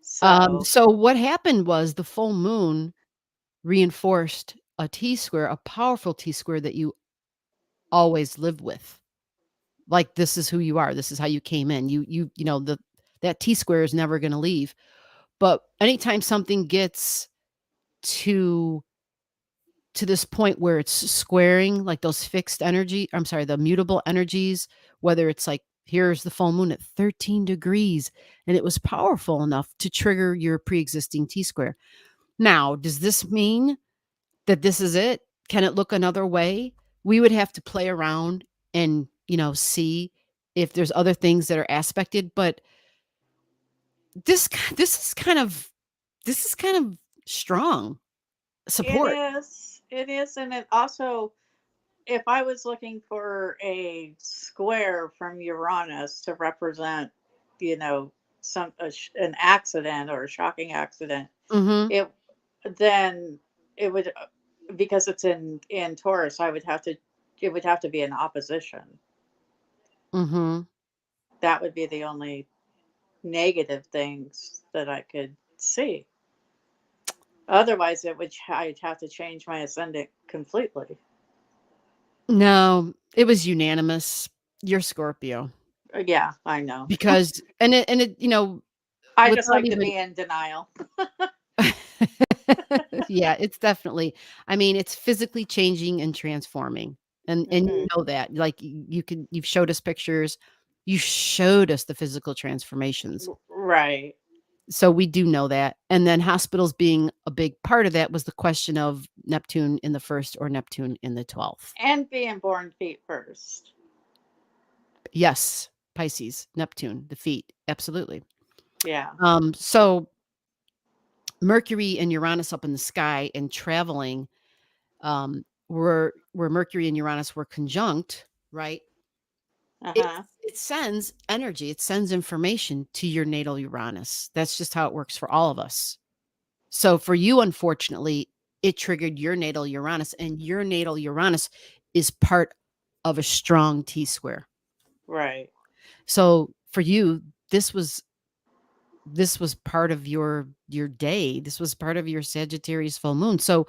So, So what happened was the full moon reinforced a T-square, a powerful T-square that you always live with. Like, this is who you are. This is how you came in. That T-square is never gonna leave. But anytime something gets to this point where it's squaring, like those fixed energy, I'm sorry, the mutable energies, whether it's like, here's the full moon at 13 degrees, and it was powerful enough to trigger your pre-existing T-square. Now, does this mean that this is it? Can it look another way? We would have to play around and, see if there's other things that are aspected, but this is kind of strong it support. is. It is. And it also, if I was looking for a square from Uranus to represent, you know, an accident or a shocking accident, Mhm. it then it would, because it's in Taurus, it would have to be an opposition. Mhm. That would be the only negative things that I could see. Otherwise, I'd have to change my ascendant completely. No, it was unanimous. You're Scorpio. Yeah, I know. Because and it, I just without like to even be in denial. yeah, it's definitely I mean, it's physically changing and transforming. And you Hmm. know that. Like you've showed us pictures. You showed us the physical transformations. Right. So we do know that. And then hospitals being a big part of that was the question of Neptune in the first or Neptune in the 12th. And being born feet first. Yes, Pisces, Neptune, the feet. Absolutely. Yeah. So Mercury and Uranus up in the sky and traveling, where Mercury and Uranus were conjunct, right? It Uh-huh. it sends energy, it sends information to your natal Uranus. That's just how it works for all of us. So for you, unfortunately, it triggered your natal Uranus, and your natal Uranus is part of a strong T square. Right. So for you, this was part of your day. This was part of your Sagittarius full moon. So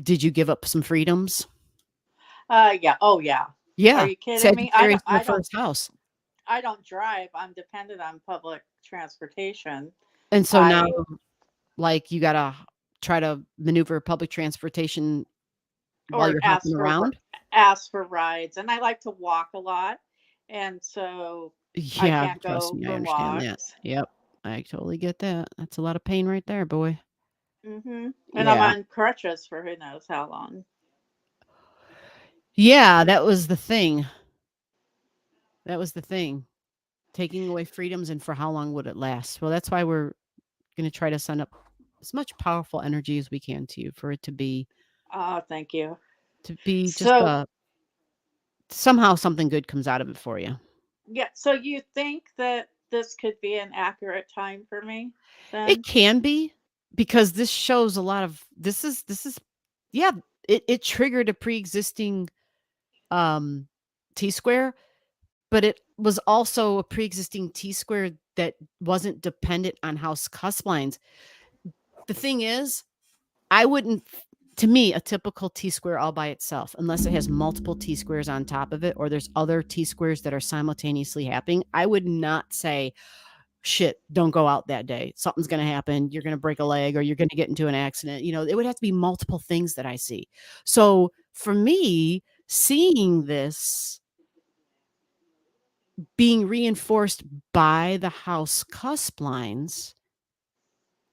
did you give up some freedoms? Yeah. Oh yeah. Are Yeah, you kidding me? I Sagittarius don't in the I don't first house. I don't drive. I'm dependent on public transportation. And so now, I like, you gotta try to maneuver public transportation while or you're hopping around? ask for rides, and I like to walk a lot, and so I Yeah, can't trust go me, I for understand that. walks. Yep, I totally get that. That's a lot of pain right there, boy. And I'm Yeah. on crutches for who knows how long. Yeah, that was the thing. That was the thing. Taking away freedoms, and for how long would it last? Well, that's why we're gonna try to send up as much powerful energy as we can to you for it Oh, thank you. to be just, So somehow something good comes out of it for you. yeah, so you think that this could be an accurate time for me It then? can be, because this shows a lot of this is yeah, it triggered a pre-existing, um, T-square, but it was also a pre-existing T-square that wasn't dependent on house cusp lines. The thing is, I wouldn't to me, a typical T-square all by itself, unless it has multiple T-squares on top of it or there's other T-squares that are simultaneously happening, I would not say, "Shit, don't go out that day. Something's gonna happen. You're gonna break a leg or you're gonna get into an accident." It would have to be multiple things that I see. So, for me, seeing this being reinforced by the house cusp lines,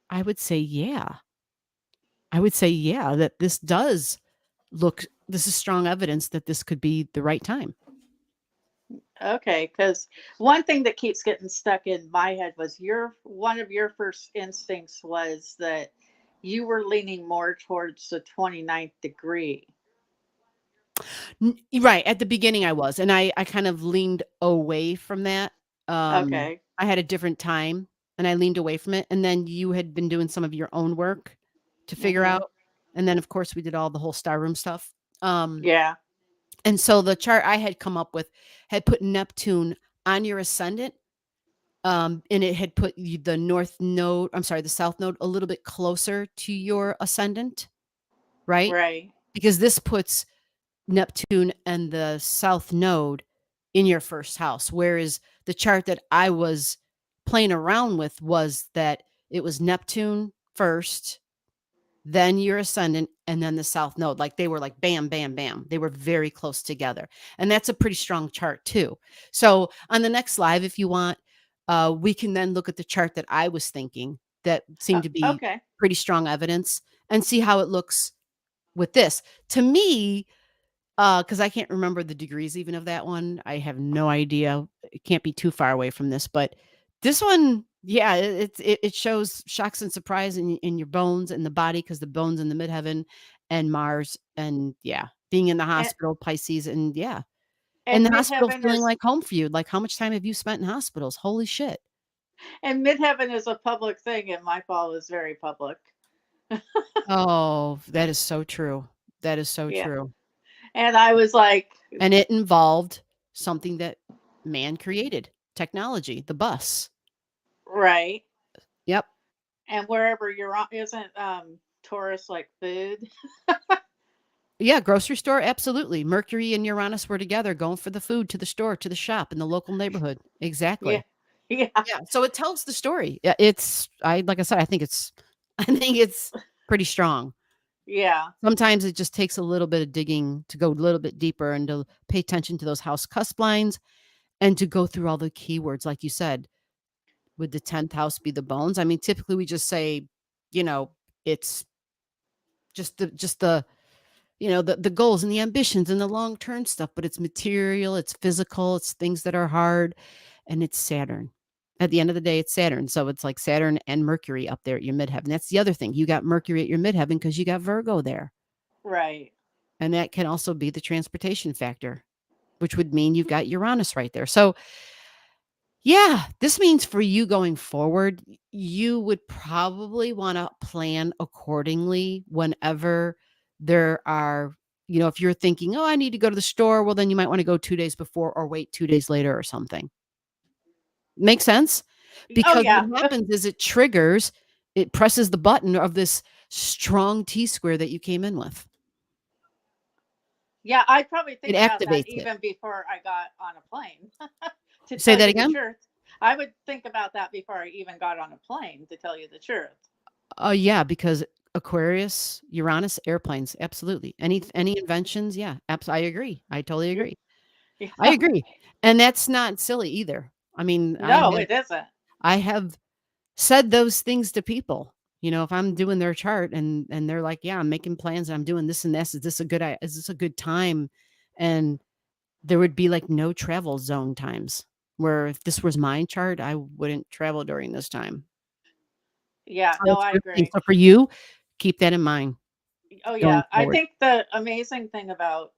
I would say, yeah. I would say, yeah, that this is strong evidence that this could be the right time. Okay, because one thing that keeps getting stuck in my head was your one of your first instincts was that you were leaning more towards the 29th degree. Right, at the beginning I was, and I kind of leaned away from that. Okay. I had a different time, and I leaned away from it, and then you had been doing some of your own work to figure Hmm. out, and then, of course, we did all the whole star room stuff. Yeah. And so the chart I had come up with had put Neptune on your ascendant, and it had put the the south node a little bit closer to your ascendant, right? Right. Because this puts Neptune and the south node in your first house. Whereas the chart that I was playing around with was that it was Neptune first, then your ascendant, and then the south node. Like they were like bam, bam, bam. They were very close together. And that's a pretty strong chart too. So on the next live, if you want, we can then look at the chart that I was thinking that seemed to be Okay. pretty strong evidence and see how it looks with this. To me, because I can't remember the degrees even of that one. I have no idea. It can't be too far away from this, but this one, yeah, it shows shocks and surprise in your bones and the body, because the bones in the midheaven and Mars, and yeah, being in the And, hospital, Pisces, and yeah, and and the hospital midheaven feeling is like home for you. Like, how much time have you spent in hospitals? Holy shit! midheaven is a public thing, and my fall is very public. Oh, that is so true. That is so Yeah. true. And I was like, And it involved something that man created, technology, the bus. right. Yep. And wherever you're on, isn't Taurus like food? Yeah, grocery store, absolutely. Mercury and Uranus were together, going for the food, to the store, to the shop, in the local neighborhood. Yeah. Exactly. Yeah. Yeah, so it tells the story. Yeah, like I said, I think it's I think it's pretty strong. Yeah. Sometimes it just takes a little bit of digging to go a little bit deeper and to pay attention to those house cusp lines and to go through all the keywords, like you said. Would the 10th house be the bones? I mean, typically we just say, you know, it's just the the goals and the ambitions and the long-term stuff, but it's material, it's physical, it's things that are hard, and it's Saturn. At the end of the day, it's Saturn. So it's like Saturn and Mercury up there at your midheaven. That's the other thing. You got Mercury at your midheaven because you got Virgo there. Right. And that can also be the transportation factor, which would mean you've got Uranus right there. So yeah, this means for you going forward, you would probably want to plan accordingly whenever there are, if you're thinking, oh, I need to go to the store, well, then you might want to go 2 days before or wait 2 days later or something. Make sense? Oh Because yeah. what happens is it presses the button of this strong T square that you came in with. Yeah, I'd probably It think about that activates it. even before I got on a plane. To Say tell that you the again? truth, I would think about that before I even got on a plane. To tell you the truth. Oh, yeah, because Aquarius, Uranus, airplanes, absolutely. Any inventions? Yeah, I agree. I totally Yeah. agree. I agree. And that's not silly either. I mean, No, it isn't. I have said those things to people. If I'm doing their chart and they're like, "Yeah, I'm making plans and I'm doing this and this. Is this a good time?" And there would be like no travel zone times where if this was my chart, I wouldn't travel during this time. Yeah, So no, that's I a good thing. agree. So for you, keep that in mind Oh going yeah, I forward. think the amazing thing about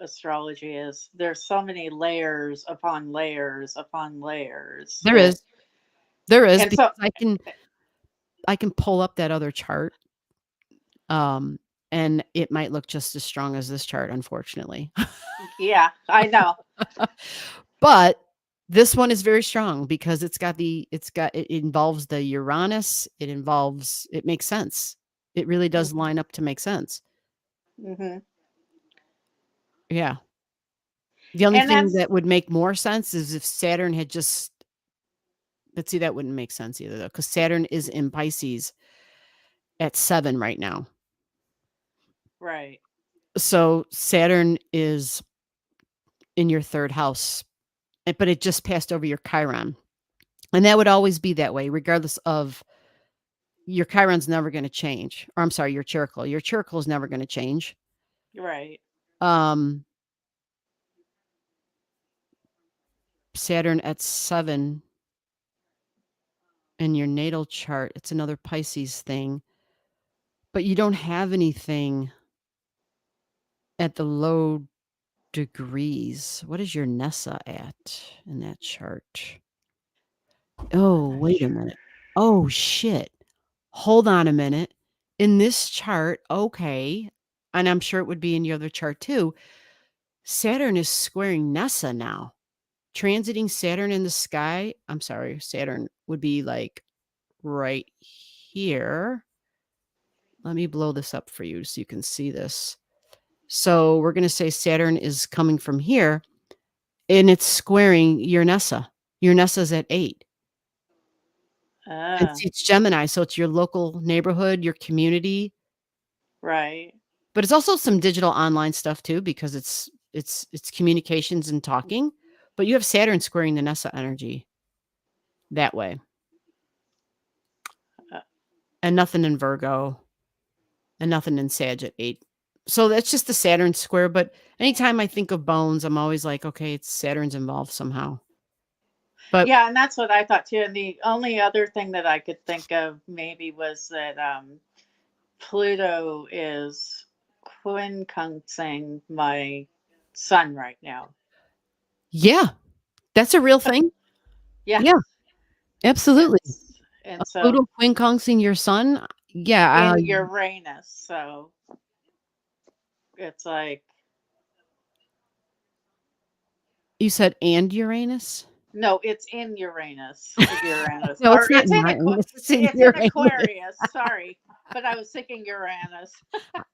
astrology is there's so many layers upon layers upon layers There that, is. There is and so because I can pull up that other chart, um, and it might look just as strong as this chart, unfortunately. yeah, I know. But this one is very strong because it involves the Uranus, it makes sense. It really does line up to make sense. Mm-hmm. Yeah. The only And thing that's that would make more sense is if Saturn had just but see, that wouldn't make sense either though, because Saturn is in Pisces at 7 right now. right. So Saturn is in your 3rd house, but it just passed over your Chiron. And that would always be that way, regardless of your Chiron's never going to change. Or I'm sorry, your Chircle. Your Chircle is never going to change. Right. Um, Saturn at 7 in your natal chart, it's another Pisces thing. But you don't have anything at the low degrees. What is your Nessa at in that chart? I'm Oh, not wait a sure. minute. Oh, shit. Hold on a minute. In this chart, okay, and I'm sure it would be in your other chart too, Saturn is squaring Nessa now. Transiting Saturn in the sky, I'm sorry, Saturn would be like right here. Let me blow this up for you so you can see this. So we're going to say Saturn is coming from here and it's squaring your Nessa. Your Nessa's at 8. And Ah, see, it's Gemini, so it's your local neighborhood, your community, right. but it's also some digital online stuff too because it's communications and talking. But you have Saturn squaring the Nessa energy that way, Uh, and nothing in Virgo, and nothing in Sag at 8. So that's just the Saturn square. But anytime I think of bones, I'm always like, okay, it's Saturn's involved somehow. But yeah, and that's what I thought too. And the only other thing that I could think of maybe was that Pluto is quincunxing my sun right now. yeah, that's a real thing. Yeah, Yeah, and absolutely. and so Pluto quincunxing your sun. Yeah, in Uranus, so it's like you said and Uranus. no, it's in Uranus. Uranus, No, or it's not in Uranus. It's in It's in Uranus. Aquarius. Sorry. But I was thinking Uranus.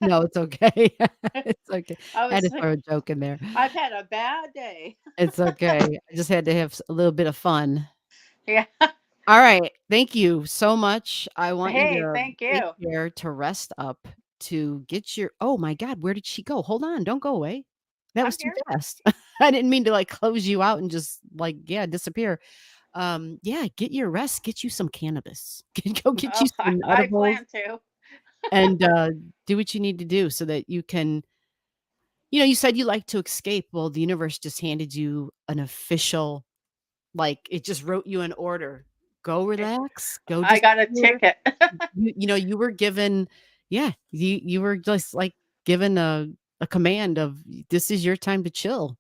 No, it's okay. It's okay. I I had was to throw like, a joke in there. I've had a bad day. It's okay. I just had to have a little bit of fun. Yeah. All right. Thank you so much. I want you Hey, to thank take you. care, to rest up, to get your, oh my God, where did she go? Hold on. Don't go away. That I'm was too here. fast. I didn't mean to like close you out and just like, yeah, disappear. Yeah, get your rest, get you some cannabis. Go get you Oh, some I edibles plan to. and do what you need to do so that you can, you said you like to escape. Well, the universe just handed you an official, like it just wrote you an order. Go relax, go I got a disappear. ticket. You were given, yeah, you were just like given a command of this is your time to chill,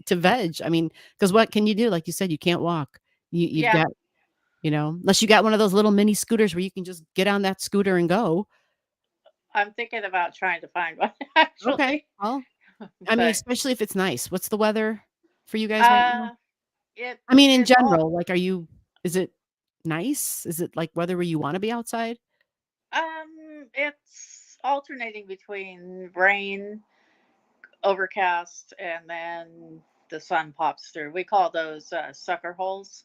to veg. I mean, because what can you do? Like you said, you can't walk. You've Yeah, got, unless you got one of those little mini scooters where you can just get on that scooter and go. I'm thinking about trying to find one Okay. actually. Well, I mean, But especially if it's nice. What's the weather for you guys right now? uh it I mean, in it's all general, like, is it nice? Is it like weather where you wanna be outside? it's alternating between rain, overcast, and then the sun pops through. We call those sucker holes.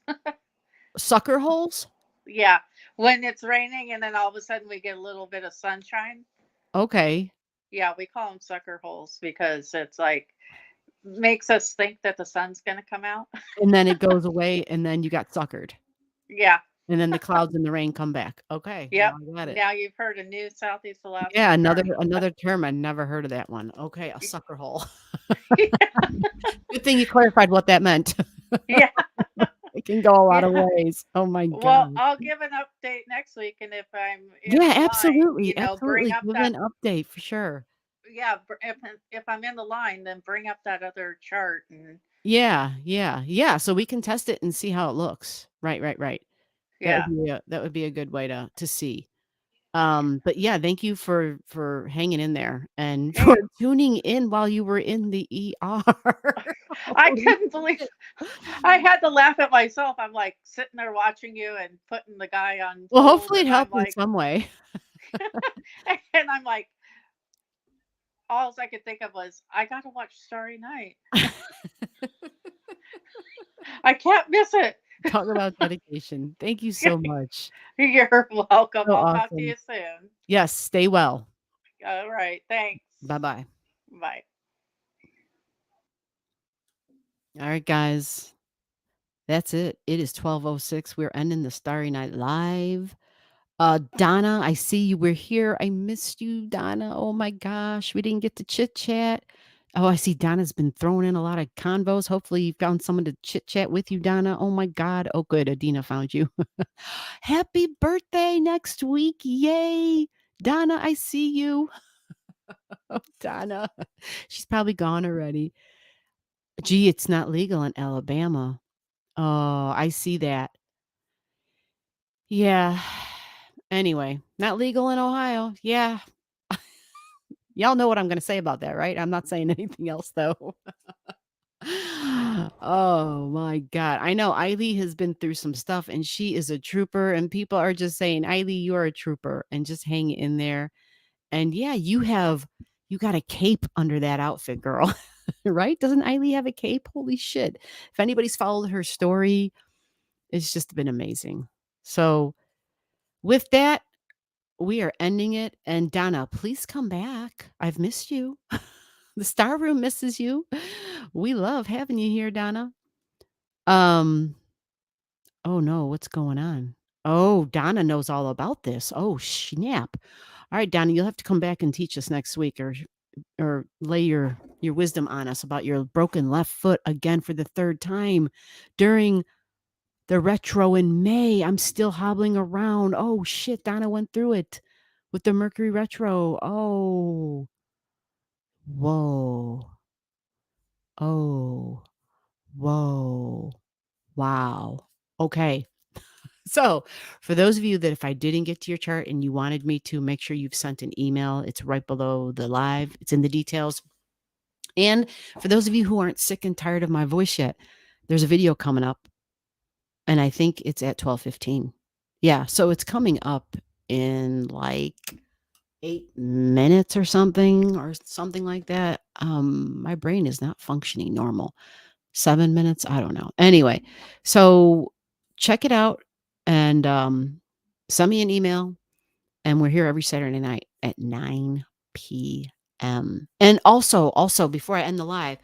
Sucker holes? Yeah, when it's raining and then all of a sudden we get a little bit of sunshine. Okay. Yeah, we call them sucker holes because it's like makes us think that the sun's going to come out. And then it goes away, and then you got suckered, Yeah. and then the clouds and the rain come back. Okay, now Yep. I got it. Now you've heard a new Southeast Yeah, Alaska another term. another term, I never heard of that one. Okay, a sucker hole. Good thing you clarified what that meant. Yeah. It can go a lot of Yeah. ways. Oh my Well, god. I'll give an update next week, and if I'm in Yeah, the line, absolutely, bring absolutely. up Give that. an update for sure. Yeah, if I'm in the line, then bring up that other chart, and Yeah, yeah, yeah, so we can test it and see how it looks. Right, right, right. yeah. That would be a good way to see. But yeah, thank you for hanging in there and for Hey, tuning in while you were in the ER. I Holy couldn't believe shit. I had to laugh at myself. I'm like sitting there watching you and putting the guy on Well, hold, hopefully it and I'm helped in like, some way. and I'm like, all I could think of was, I got to watch Starry Night. I can't miss it. Talk about dedication. Thank you so much. You're welcome. So I'll talk to awesome. you soon. Yes, stay well. All right. Thanks. Bye-bye. Bye. All right, guys. That's it. It is 12:06. We're ending the Starry Night Live. Donna, I see you were here. I missed you, Donna. Oh my gosh, we didn't get to chit chat. Oh, I see Donna's been throwing in a lot of convos. Hopefully, you found someone to chit chat with you, Donna. Oh my God. Oh, good. Adina found you. Happy birthday next week. Yay. Donna, I see you. Oh, Donna. She's probably gone already. Gee, it's not legal in Alabama. Oh, I see that. Yeah. Anyway, not legal in Ohio. Yeah. Y'all know what I'm gonna say about that, right? I'm not saying anything else though. Oh my God. I know Eily has been through some stuff and she is a trooper, and people are just saying, Eily, you are a trooper, and just hang in there. And yeah, you got a cape under that outfit, girl. Right? Doesn't Eily have a cape? Holy shit. If anybody's followed her story, it's just been amazing. So with that, we are ending it. And Donna, please come back. I've missed you. The Star Room misses you. We love having you here, Donna. Um, oh no, what's going on? Oh, Donna knows all about this. Oh, snap. All right, Donna, you'll have to come back and teach us next week, or lay your wisdom on us about your broken left foot again for the third time during the retro in May. I'm still hobbling around. Oh shit, Donna went through it with the Mercury retro. Oh. Whoa. Oh. Whoa. Wow. Okay. So, for those of you that if I didn't get to your chart and you wanted me to, make sure you've sent an email. It's right below the live. It's in the details. And for those of you who aren't sick and tired of my voice yet, there's a video coming up, and I think it's at 12:15. Yeah, so it's coming up in like 8 minutes or something like that. My brain is not functioning normal. 7 minutes, I don't know. Anyway, so check it out and send me an email. And we're here every Saturday night at 9 p.m. And also before I end the live,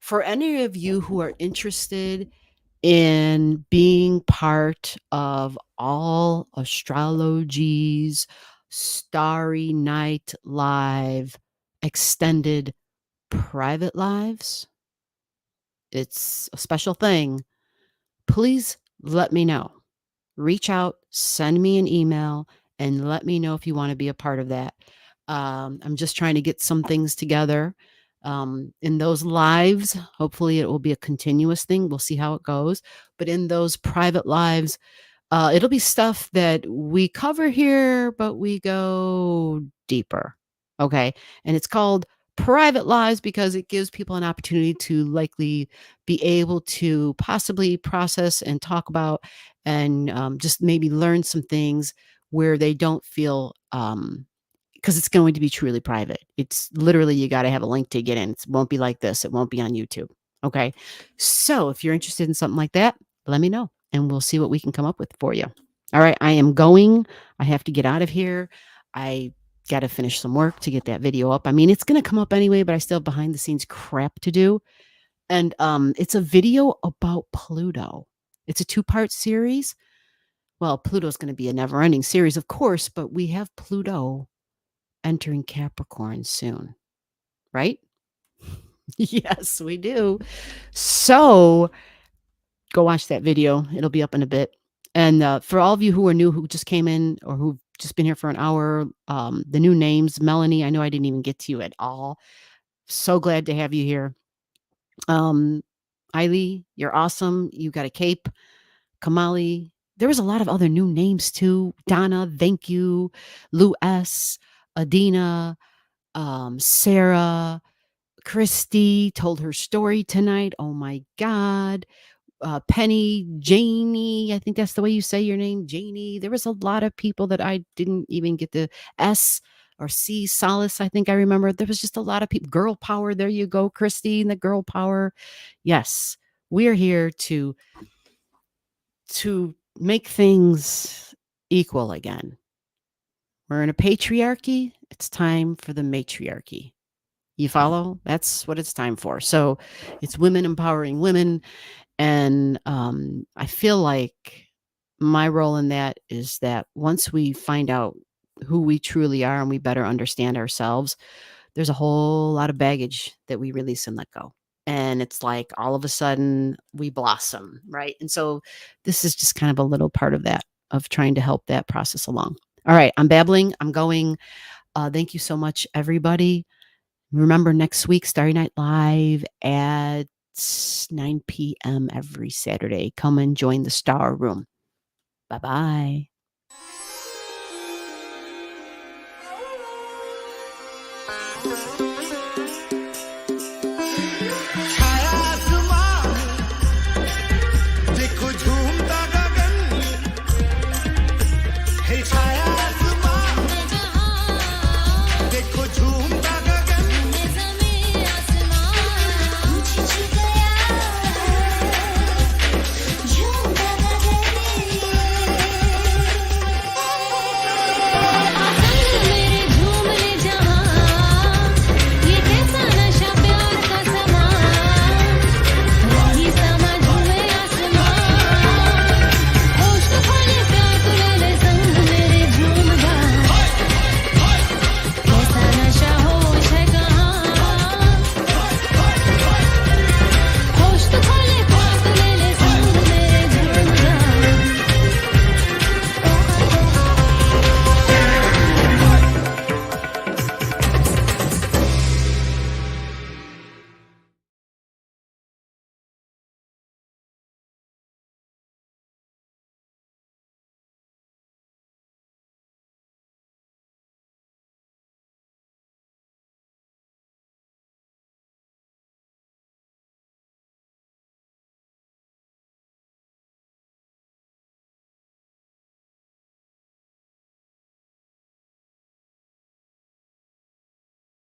for any of you who are interested in being part of all astrology's Starry Night Live extended private lives, it's a special thing. Please let me know. Reach out, send me an email, and let me know if you want to be a part of that. I'm just trying to get some things together in those lives. Hopefully, it will be a continuous thing. We'll see how it goes. But in those private lives, it'll be stuff that we cover here, but we go deeper. Okay. And it's called private lives because it gives people an opportunity to likely be able to possibly process and talk about and just maybe learn some things where they don't feel because it's going to be truly private. It's literally, you got to have a link to get in. It won't be like this. It won't be on YouTube. Okay. So if you're interested in something like that, let me know and we'll see what we can come up with for you. All right. I am going. I have to get out of here. I got to finish some work to get that video up. I mean, it's going to come up anyway, but I still have behind the scenes crap to do. And it's a video about Pluto. It's a 2-part series. Well, Pluto's going to be a never ending series, of course, but we have Pluto entering Capricorn soon, right? Yes, we do. So go watch that video. It'll be up in a bit. And for all of you who are new, who just came in or who've just been here for an hour, the new names, Melanie, I know I didn't even get to you at all. So glad to have you here. Eiley, you're awesome. You got a cape. Kamali. There was a lot of other new names too. Donna, thank you. Lou S. Adina, Sarah, Christy told her story tonight. Oh my God. Penny, Janie, I think that's the way you say your name, Janie. There was a lot of people that I didn't even get the S or C. Solace, I think I remember. There was just a lot of people. Girl power, there you go, Christine, the girl power. Yes, we are here to make things equal again. We're in a patriarchy. It's time for the matriarchy. You follow? That's what it's time for. So it's women empowering women. And I feel like my role in that is that once we find out who we truly are and we better understand ourselves, there's a whole lot of baggage that we release and let go. And it's like all of a sudden we blossom, right? And so this is just kind of a little part of that, of trying to help that process along. All right, I'm babbling. I'm going. Thank you so much, everybody. Remember, next week, Starry Night Live at 9 p.m. every Saturday. Come and join the Star Room. Bye-bye.